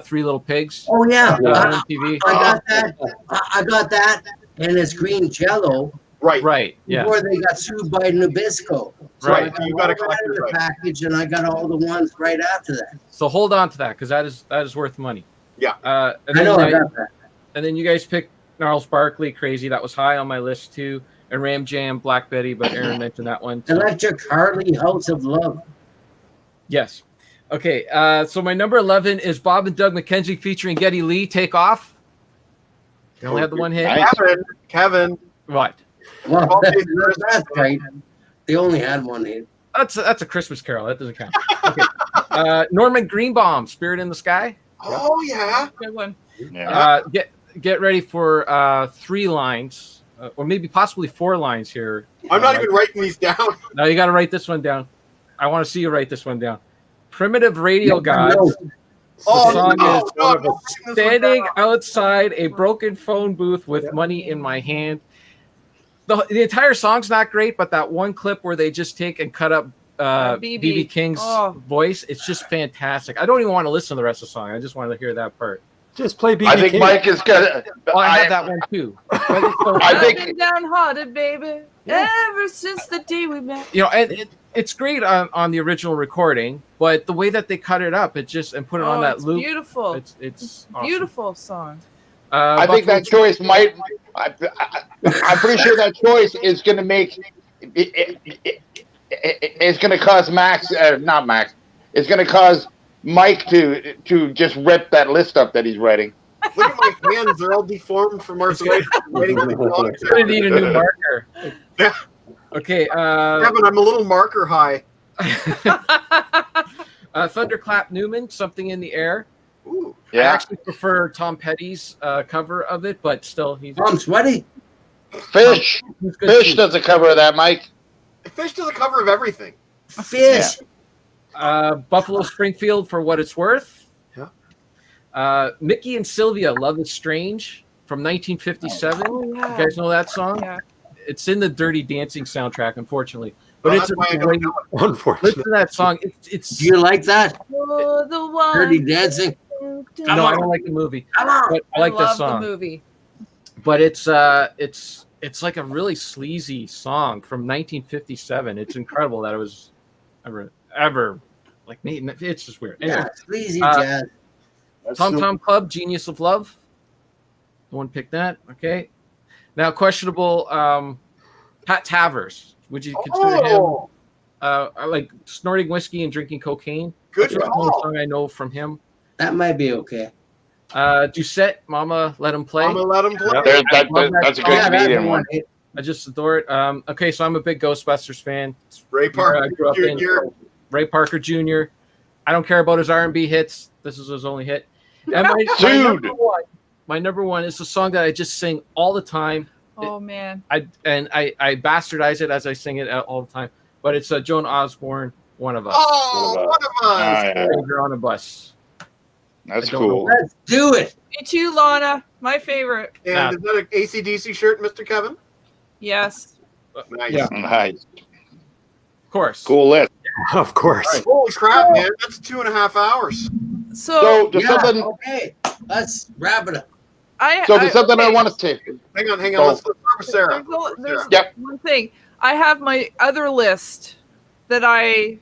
Three Little Pigs. Oh yeah, on MTV. I got that. I got that, and it's Green Jello Right. Right. Yeah. before they got sued by Nabisco. So Right. I You got a all that in collector's the right. package, and I got all the ones right after that. So hold on to that because that is worth money. Yeah. And I then know I got that. and then you guys picked Gnarls Barkley, Crazy. That was high on my list too. And Ram Jam, Black Betty, but Aaron mentioned that one. So, Electric Harley House of Love. yes. Okay. So my number 11 is Bob and Doug McKenzie featuring Geddy Lee. Take Off. They only had the one hit. Nice. Kevin. What? Well, Okay. that's right. They only had one hit. That's a Christmas Carol. That doesn't count. Okay. Norman Greenbaum, Spirit in the Sky. Oh, yeah. Good one. Yeah. Get ready for 3 lines, or maybe possibly 4 lines here. I'm not even writing these down. No, you got to write this one down. I want to see you write this one down. Primitive Radio Gods. Oh, The song no, is no, I'm not writing this one standing down. outside a broken phone booth with money in my hand. The entire song's not great, but that one clip where they just take and cut up BB. BB King's voice, it's just fantastic. I don't even want to listen to the rest of the song. I just wanted to hear that part. Just play BB I think King. Mike is gonna. Well, I have that one too. I I've think been downhearted, baby, ever since the day we met. You know, and it's great on the original recording, but the way that they cut it up, it just and put it on that it's loop, beautiful. it's It's awesome. beautiful song. I think that choice might. I'm pretty sure that choice is going to make. It's going to cause Max, not Max. It's going to cause Mike to just rip that list up that he's writing. Look at my hands; they're all deformed from arthritis. Waiting for the I'm gonna need a new marker. Yeah. Okay. Kevin, I'm a little marker high. Thunderclap Newman, Something in the Air. Ooh. I actually prefer Tom Petty's cover of it, but still, I'm sweaty. Fish does a cover of that, Mike. Fish does a cover of everything. Fish. Buffalo Springfield, For What It's Worth. Yeah. Mickey and Sylvia, Love Is Strange from 1957. Oh, yeah. You guys know that song? Yeah. It's in the Dirty Dancing soundtrack, unfortunately. But Well, it's a that's why I great. don't Unfortunately. Listen to that song. It's Do you like that? You're the one. Dirty Dancing. no, I don't like the movie, Come on. but I like love the song. the movie. But it's like a really sleazy song from 1957. It's incredible that it was ever like it's just weird. Anyway, Yeah, sleazy jazz. Tom Tom Club, Genius of Love. No one picked that. Okay. Now questionable. Pat Tavers. Would you consider him? I like snorting whiskey and drinking cocaine. Good That's the call. only song I know from him. That might be okay. Doucette, Mama Let Him Play. Mama let him play. That's a good comedian one. I just adore it. Okay, so I'm a big Ghostbusters fan. Ray Parker I grew up in. Jr. Ray Parker Jr. I don't care about his R&B hits. This is his only hit. And my number one is a song that I just sing all the time. Oh man. I bastardize it as I sing it all the time. But it's Joan Osborne, One of Us. Oh, one of us. Stranger on a Bus. That's I don't cool. Let's do it. Me too, Lana. My favorite. And is that an AC/DC shirt, Mr. Kevin? Yes. Nice. Yeah. Nice. Of course. Cool list. Of course. Holy crap, man! That's 2.5 hours. So There's Yeah, something. okay. Let's wrap it up. There's something I want to say. Hang on. Oh. Let's start with Sarah. There's Yep. one thing. I have my other list that I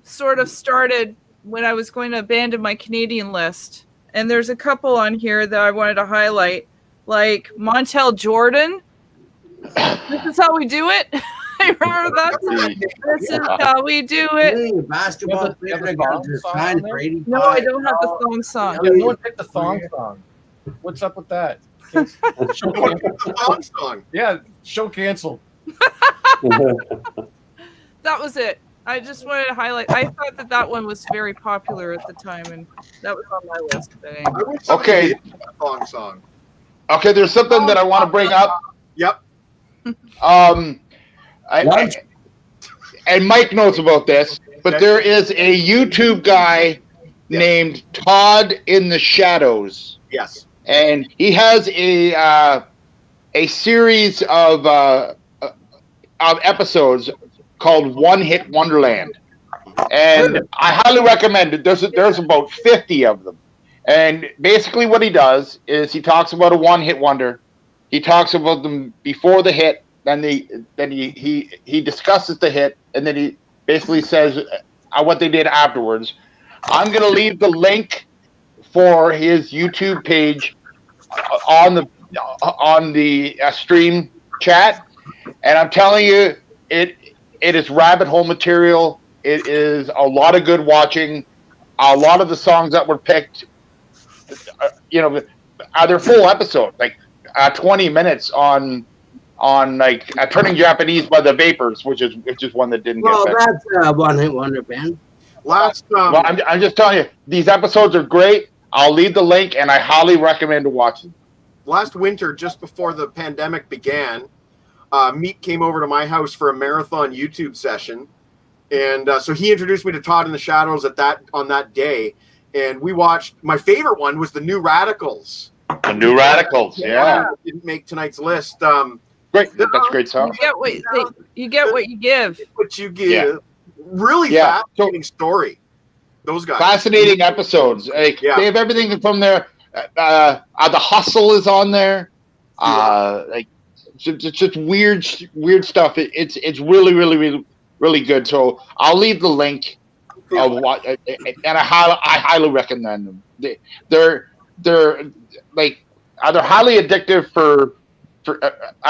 sort of started when I was going to abandon my Canadian list. And there's a couple on here that I wanted to highlight, like Montel Jordan. This is how we do it. I remember that. This is how we do it. Hey, basketball You player have a got thong just song signed on for there? 85. No, I don't have the thong song. Yeah, no one picked the thong song. What's up with that? Show The thong song. Yeah, show canceled. That was it. I just wanted to highlight. I thought that one was very popular at the time, and that was on my list. But anyway. I wish somebody Okay. did a thong song. Okay, there's something that I want to bring up. Yep. And Mike knows about this, but there is a YouTube guy named Todd in the Shadows, Yes. and he has a series of episodes called One Hit Wonderland, and I highly recommend it. There's about 50 of them, and basically what he does is he talks about a one-hit wonder. He talks about them before the hit, then he discusses the hit, and then he basically says what they did afterwards. I'm gonna leave the link for his YouTube page on the stream chat, and I'm telling you, it is rabbit hole material. It is a lot of good watching. A lot of the songs that were picked, they're full episodes, like 20 minutes on like Turning Japanese by the Vapors, which is one that didn't Well, get picked. that's a one-hit wonder band. Last Well, I'm just telling you, these episodes are great. I'll leave the link, and I highly recommend to watch them. last winter, just before the pandemic began, Meat came over to my house for a marathon YouTube session. And so he introduced me to Todd in the Shadows on that day. And we watched, my favorite one was the New Radicals. The New Radicals, yeah. Didn't make tonight's list. Great, that's a great song. You get what you give. What you give. Yeah. Really Yeah. fascinating story. Those guys. Fascinating episodes. Like, they have everything from there. The Hustle is on there. Like just weird stuff. It's really, really, really, really good. So I'll leave the link of what, and I highly recommend them. They're like they're highly addictive for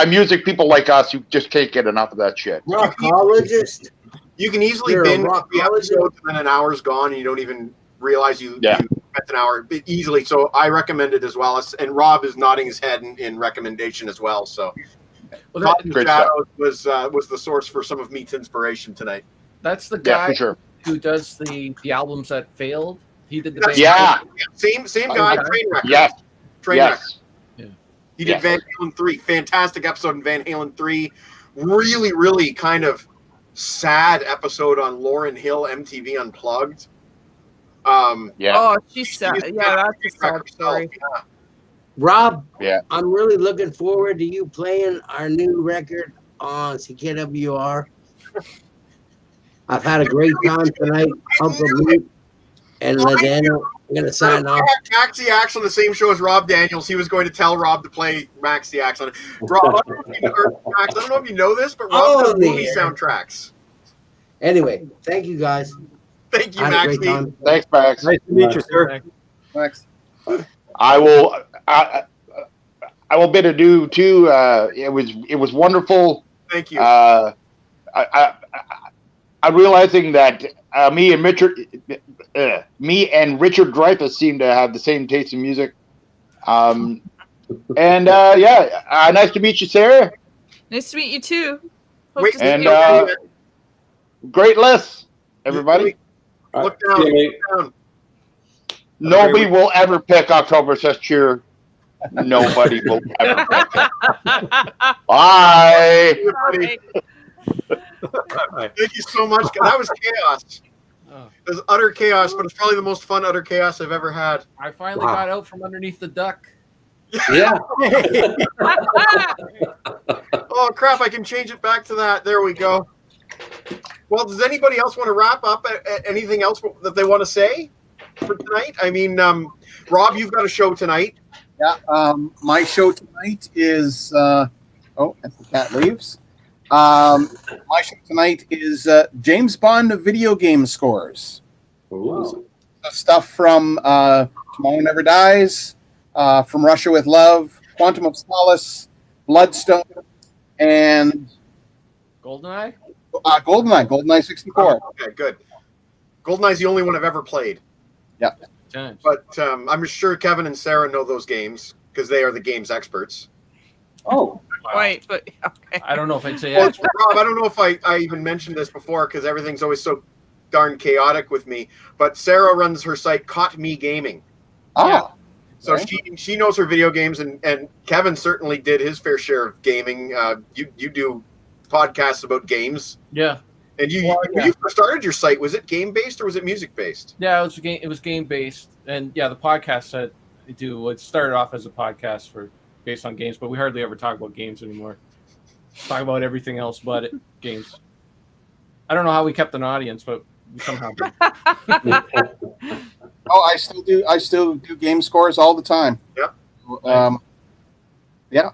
music people like us who just can't get enough of that shit. Rockologist. You can easily You're a binge rockologist? 3 episodes and then an hour's gone and you don't even realize you spent an hour easily. So I recommend it as well. And Rob is nodding his head in recommendation as well. So Great Shadows was the source for some of Meat's inspiration tonight. That's the guy for sure. who does the albums that failed. He did the That's- band. Same guy. Trainwreck. Yes. Trainwreck. Yeah. He did Van Halen 3. Fantastic episode in Van Halen 3. Really, really kind of sad episode on Lauryn Hill MTV Unplugged. Oh, she's sad. Yeah, that's a sad story. Yeah. Rob, Yeah. I'm really looking forward to you playing our new record on CKWR. I've had a great time tonight. Uncle Luke and LaDaniel. I'm going to sign off. Maxi Axe on the same show as Rob Daniels. He was going to tell Rob to play Maxi Axe on it. Rob, I don't know if you know this, but Rob does movie soundtracks. Anyway, thank you guys. Thank you, I had a great Maxi. time. Thanks, Max. Nice to meet you, sir. Thanks. I will bid adieu too. It was wonderful. Thank you. I'm realizing that me and Richard Dreyfuss seem to have the same taste in music. Nice to meet you, Sarah. Nice to meet you too. Hope Wait, to see And you. great list, everybody. Look down. Look down. Nobody will ever pick Oktoberfest Cheer. Nobody will ever pick it. Bye. Everybody. Thank you so much. That was chaos. It was utter chaos, but it's probably the most fun utter chaos I've ever had. I finally got out from underneath the duck. Yeah. Oh, crap. I can change it back to that. There we go. Well, does anybody else want to wrap up? Anything else that they want to say for tonight? I mean, Rob, you've got a show tonight. Yeah, my show tonight is as the cat leaves. My show tonight is James Bond video game scores. Ooh. Stuff from Tomorrow Never Dies, From Russia with Love, Quantum of Solace, Bloodstone, and GoldenEye? GoldenEye 64. Oh, okay, good. GoldenEye's the only one I've ever played. Yeah. But I'm sure Kevin and Sarah know those games because they are the games experts. Oh. Right, but okay. I don't know if I'd say Well, expert. Rob, I don't know if I even mentioned this before because everything's always so darn chaotic with me. But Sarah runs her site, Caught Me Gaming. Ah. So she knows her video games, and Kevin certainly did his fair share of gaming. You do podcasts about games. Yeah. And when you first started your site, was it game based or was it music based? Yeah, it was game based, and yeah, the podcast that I do it started off as a podcast based on games, but we hardly ever talk about games anymore. Talk about everything else but games. I don't know how we kept an audience, but we somehow did. I still do game scores all the time. Yeah.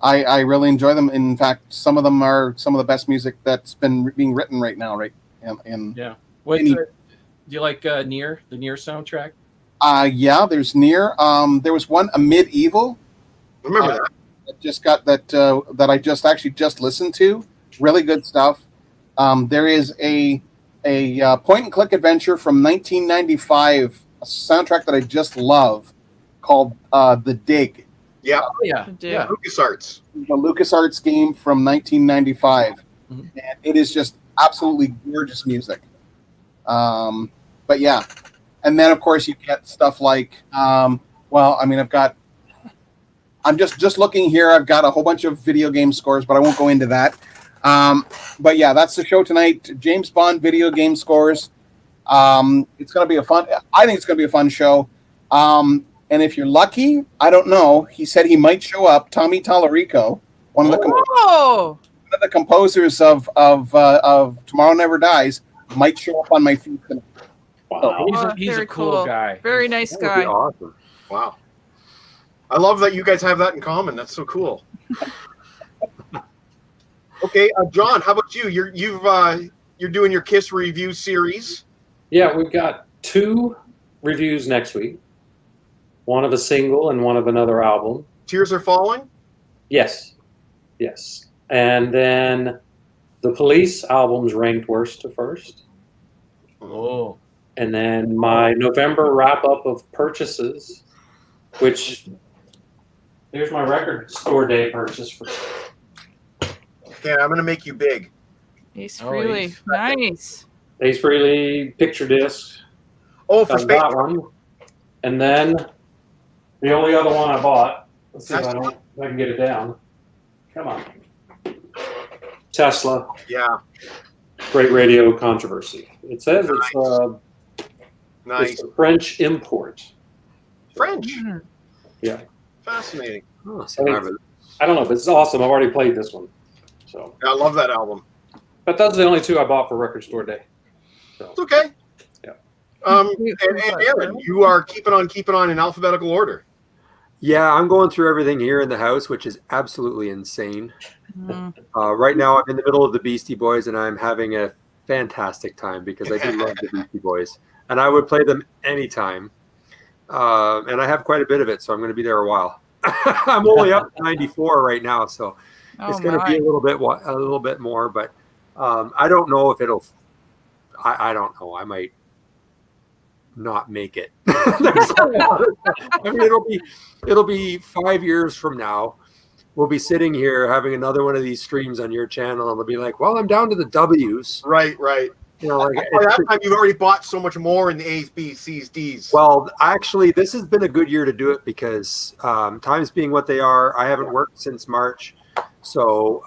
I really enjoy them. In fact, some of them are some of the best music that's been being written right now, right? Yeah. Do you like Nier, the Nier soundtrack? Yeah, there's Nier. There was one, A Medieval. Remember that? Just got that I just listened to. Really good stuff. There is a point and click adventure from 1995, a soundtrack that I just love called The Dig. Yeah. Oh, yeah. LucasArts. The LucasArts game from 1995. Mm-hmm. And it is just absolutely gorgeous music. But yeah. And then of course you get stuff like I'm just looking here. I've got a whole bunch of video game scores, but I won't go into that. But yeah, that's the show tonight. James Bond video game scores. It's going to be I think it's going to be a fun show. And if you're lucky, I don't know. He said he might show up. Tommy Tallarico, one of the composers of Tomorrow Never Dies, might show up on my feed tonight. Wow. He's a very cool guy. Very nice That would guy. be awesome. Wow. I love that you guys have that in common. That's so cool. Okay, John, how about you? You're doing your Kiss review series. Yeah, we've got 2 reviews next week. One of a single and one of another album. Tears Are Falling? Yes. And then the Police albums ranked worst to first. Oh. And then my November wrap up of purchases, which here's my record store day purchase for. Okay, I'm gonna make you big. Ace Oh, Frehley. Ace. Nice. Ace Frehley picture disc. Oh, for Got space. that one. And then the only other one I bought. Let's see if I can get it down. Come on. Tesla. Yeah, Great Radio Controversy. It says nice. it's a French import. French. Mhm. Yeah. Fascinating. Oh, I don't know, but it's awesome. I've already played this one. So, I love that album. but those are the only two I bought for record store day. So, It's okay. Yeah. And Aaron, you are keeping on in alphabetical order. Yeah, I'm going through everything here in the house, which is absolutely insane. Mm. Right now, I'm in the middle of the Beastie Boys, and I'm having a fantastic time because I do love the Beastie Boys, and I would play them anytime. And I have quite a bit of it, so I'm going to be there a while. I'm only up to 94 right now, so it's going to be a little bit more. But I don't know if it'll. I don't know. I might not make it. I mean, it'll be 5 years from now. We'll be sitting here having another one of these streams on your channel, and we'll be like, "Well, I'm down to the W's." Right. You know, like By that time, you've already bought so much more in the A's, B's, C's, D's. well, actually, this has been a good year to do it because times being what they are, I haven't worked since March, so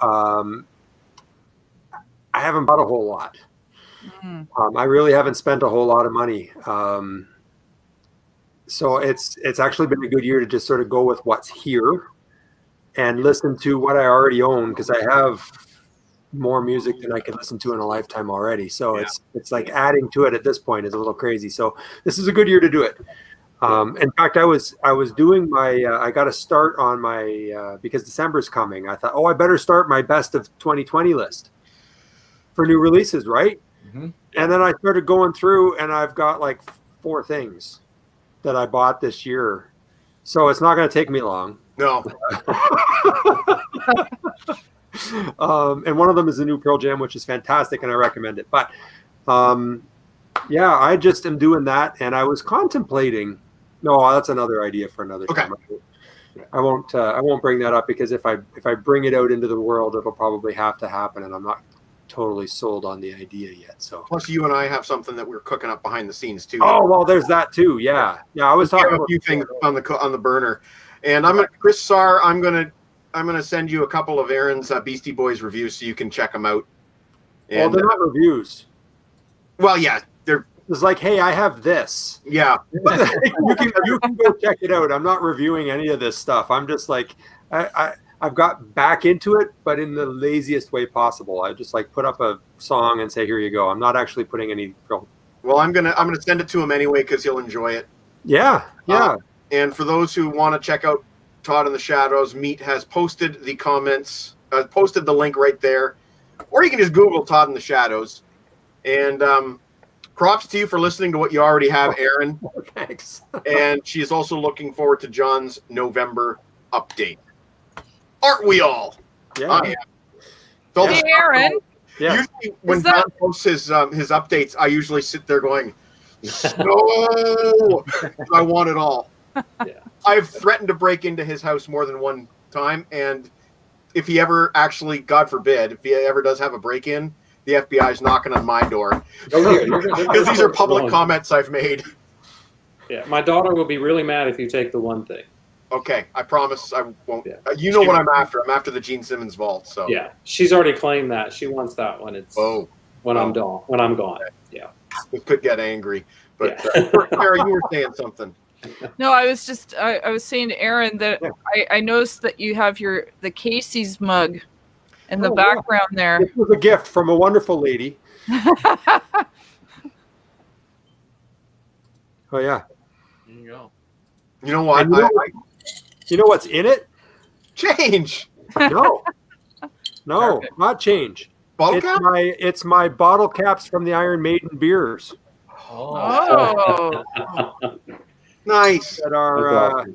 I haven't bought a whole lot. Mm. I really haven't spent a whole lot of money. So it's actually been a good year to just sort of go with what's here and listen to what I already own, because I have more music than I can listen to in a lifetime already. So it's like adding to it at this point is a little crazy. So this is a good year to do it. In fact, I was doing my I got to start on my because December's coming. I thought, I better start my best of 2020 list for new releases, right? Mm-hmm. And then I started going through, and I've got like 4 things that I bought this year. So it's not going to take me long. No. And one of them is the new Pearl Jam, which is fantastic, and I recommend it. But yeah, I just am doing that, and I was contemplating. No, that's another idea for another time. I won't bring that up, because if I bring it out into the world, it'll probably have to happen, and I'm not totally sold on the idea yet. So Plus, you and I have something that we're cooking up behind the scenes too. oh well, there's that too. Yeah. I was talking have about a few things on the burner, and Chris Sarr. I'm gonna send you a couple of Aaron's Beastie Boys reviews so you can check them out. Well, And, they're not reviews. well, yeah, they're It's like, hey, I have this. yeah. you can go check it out. I'm not reviewing any of this stuff. I'm just like, I've got back into it, but in the laziest way possible. I just like put up a song and say, here you go. I'm not actually putting any. Well, I'm gonna send it to him anyway because he'll enjoy it. Yeah. And for those who want to check out Todd in the Shadows, Meat has posted the comments, posted the link right there, or you can just Google Todd in the Shadows. And props to you for listening to what you already have, Aaron. Thanks. And she is also looking forward to John's November update. Aren't we all? Yeah. So Hey, Aaron. Yeah. Usually when Is that- John posts his updates, I usually sit there going, no, I want it all. Yeah. I've threatened to break into his house more than one time, and if he ever actually, God forbid, if he ever does have a break-in, the FBI is knocking on my door. Because these are public comments I've made. Yeah, my daughter will be really mad if you take the one thing. Okay, I promise I won't. Yeah. You know what I'm after. I'm after the Gene Simmons vault. So Yeah, she's already claimed that. She wants that one. It's when I'm gone. When I'm gone. Yeah. It could get angry. But Yeah. Sarah, you were saying something. No, I was just I was saying to Aaron that I noticed that you have the Casey's mug in the background there. This was a gift from a wonderful lady. Oh yeah. There you go. You know what? And you know what's in it? Change. No, not change. Bottle cap? It's my bottle caps from the Iron Maiden beers Oh. Nice. that are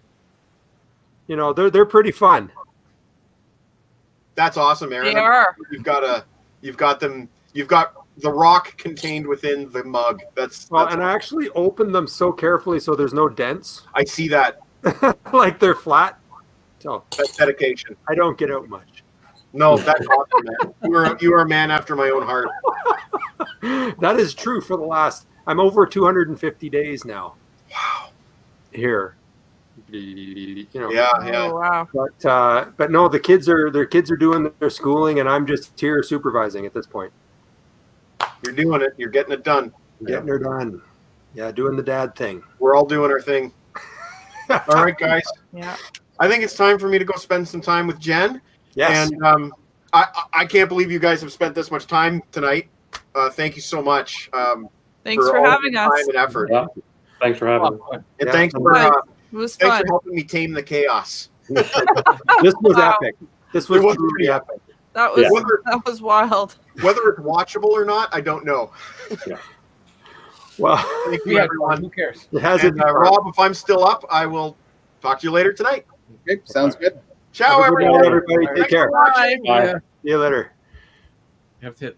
you know, they're pretty fun. That's awesome, Aaron. They are. You've got the rock contained within the mug. That's And I actually opened them so carefully so there's no dents. I see that. Like they're flat. So That's dedication. I don't get out much. No, that's awesome, man. You are a man after my own heart. That is true for the last, I'm over 250 days now. Wow. Here. You know. Yeah. Oh, wow. But no, the kids are doing their schooling and I'm just here supervising at this point. You're doing it. You're getting it done. Getting her done. Yeah, doing the dad thing. We're all doing our thing. All right, guys. Yeah. I think it's time for me to go spend some time with Jen. Yes. And I can't believe you guys have spent this much time tonight. Thank you so much. Thanks for all having your us. time and effort. Yeah. Thanks for having me. And Yeah. thanks for It was thanks fun. for helping me tame the chaos. This was Wow. epic. This was It was truly pretty epic. That was Yeah. that was wild. Whether it's watchable or not, I don't know. Well, Thank We you, had everyone. Who cares? it hasn't And, Rob, if I'm still up, I will talk to you later tonight. Okay, sounds good. Ciao, Have a good night, everyone. everybody. Take Thanks care. for watching. Bye. See you later. You have to hit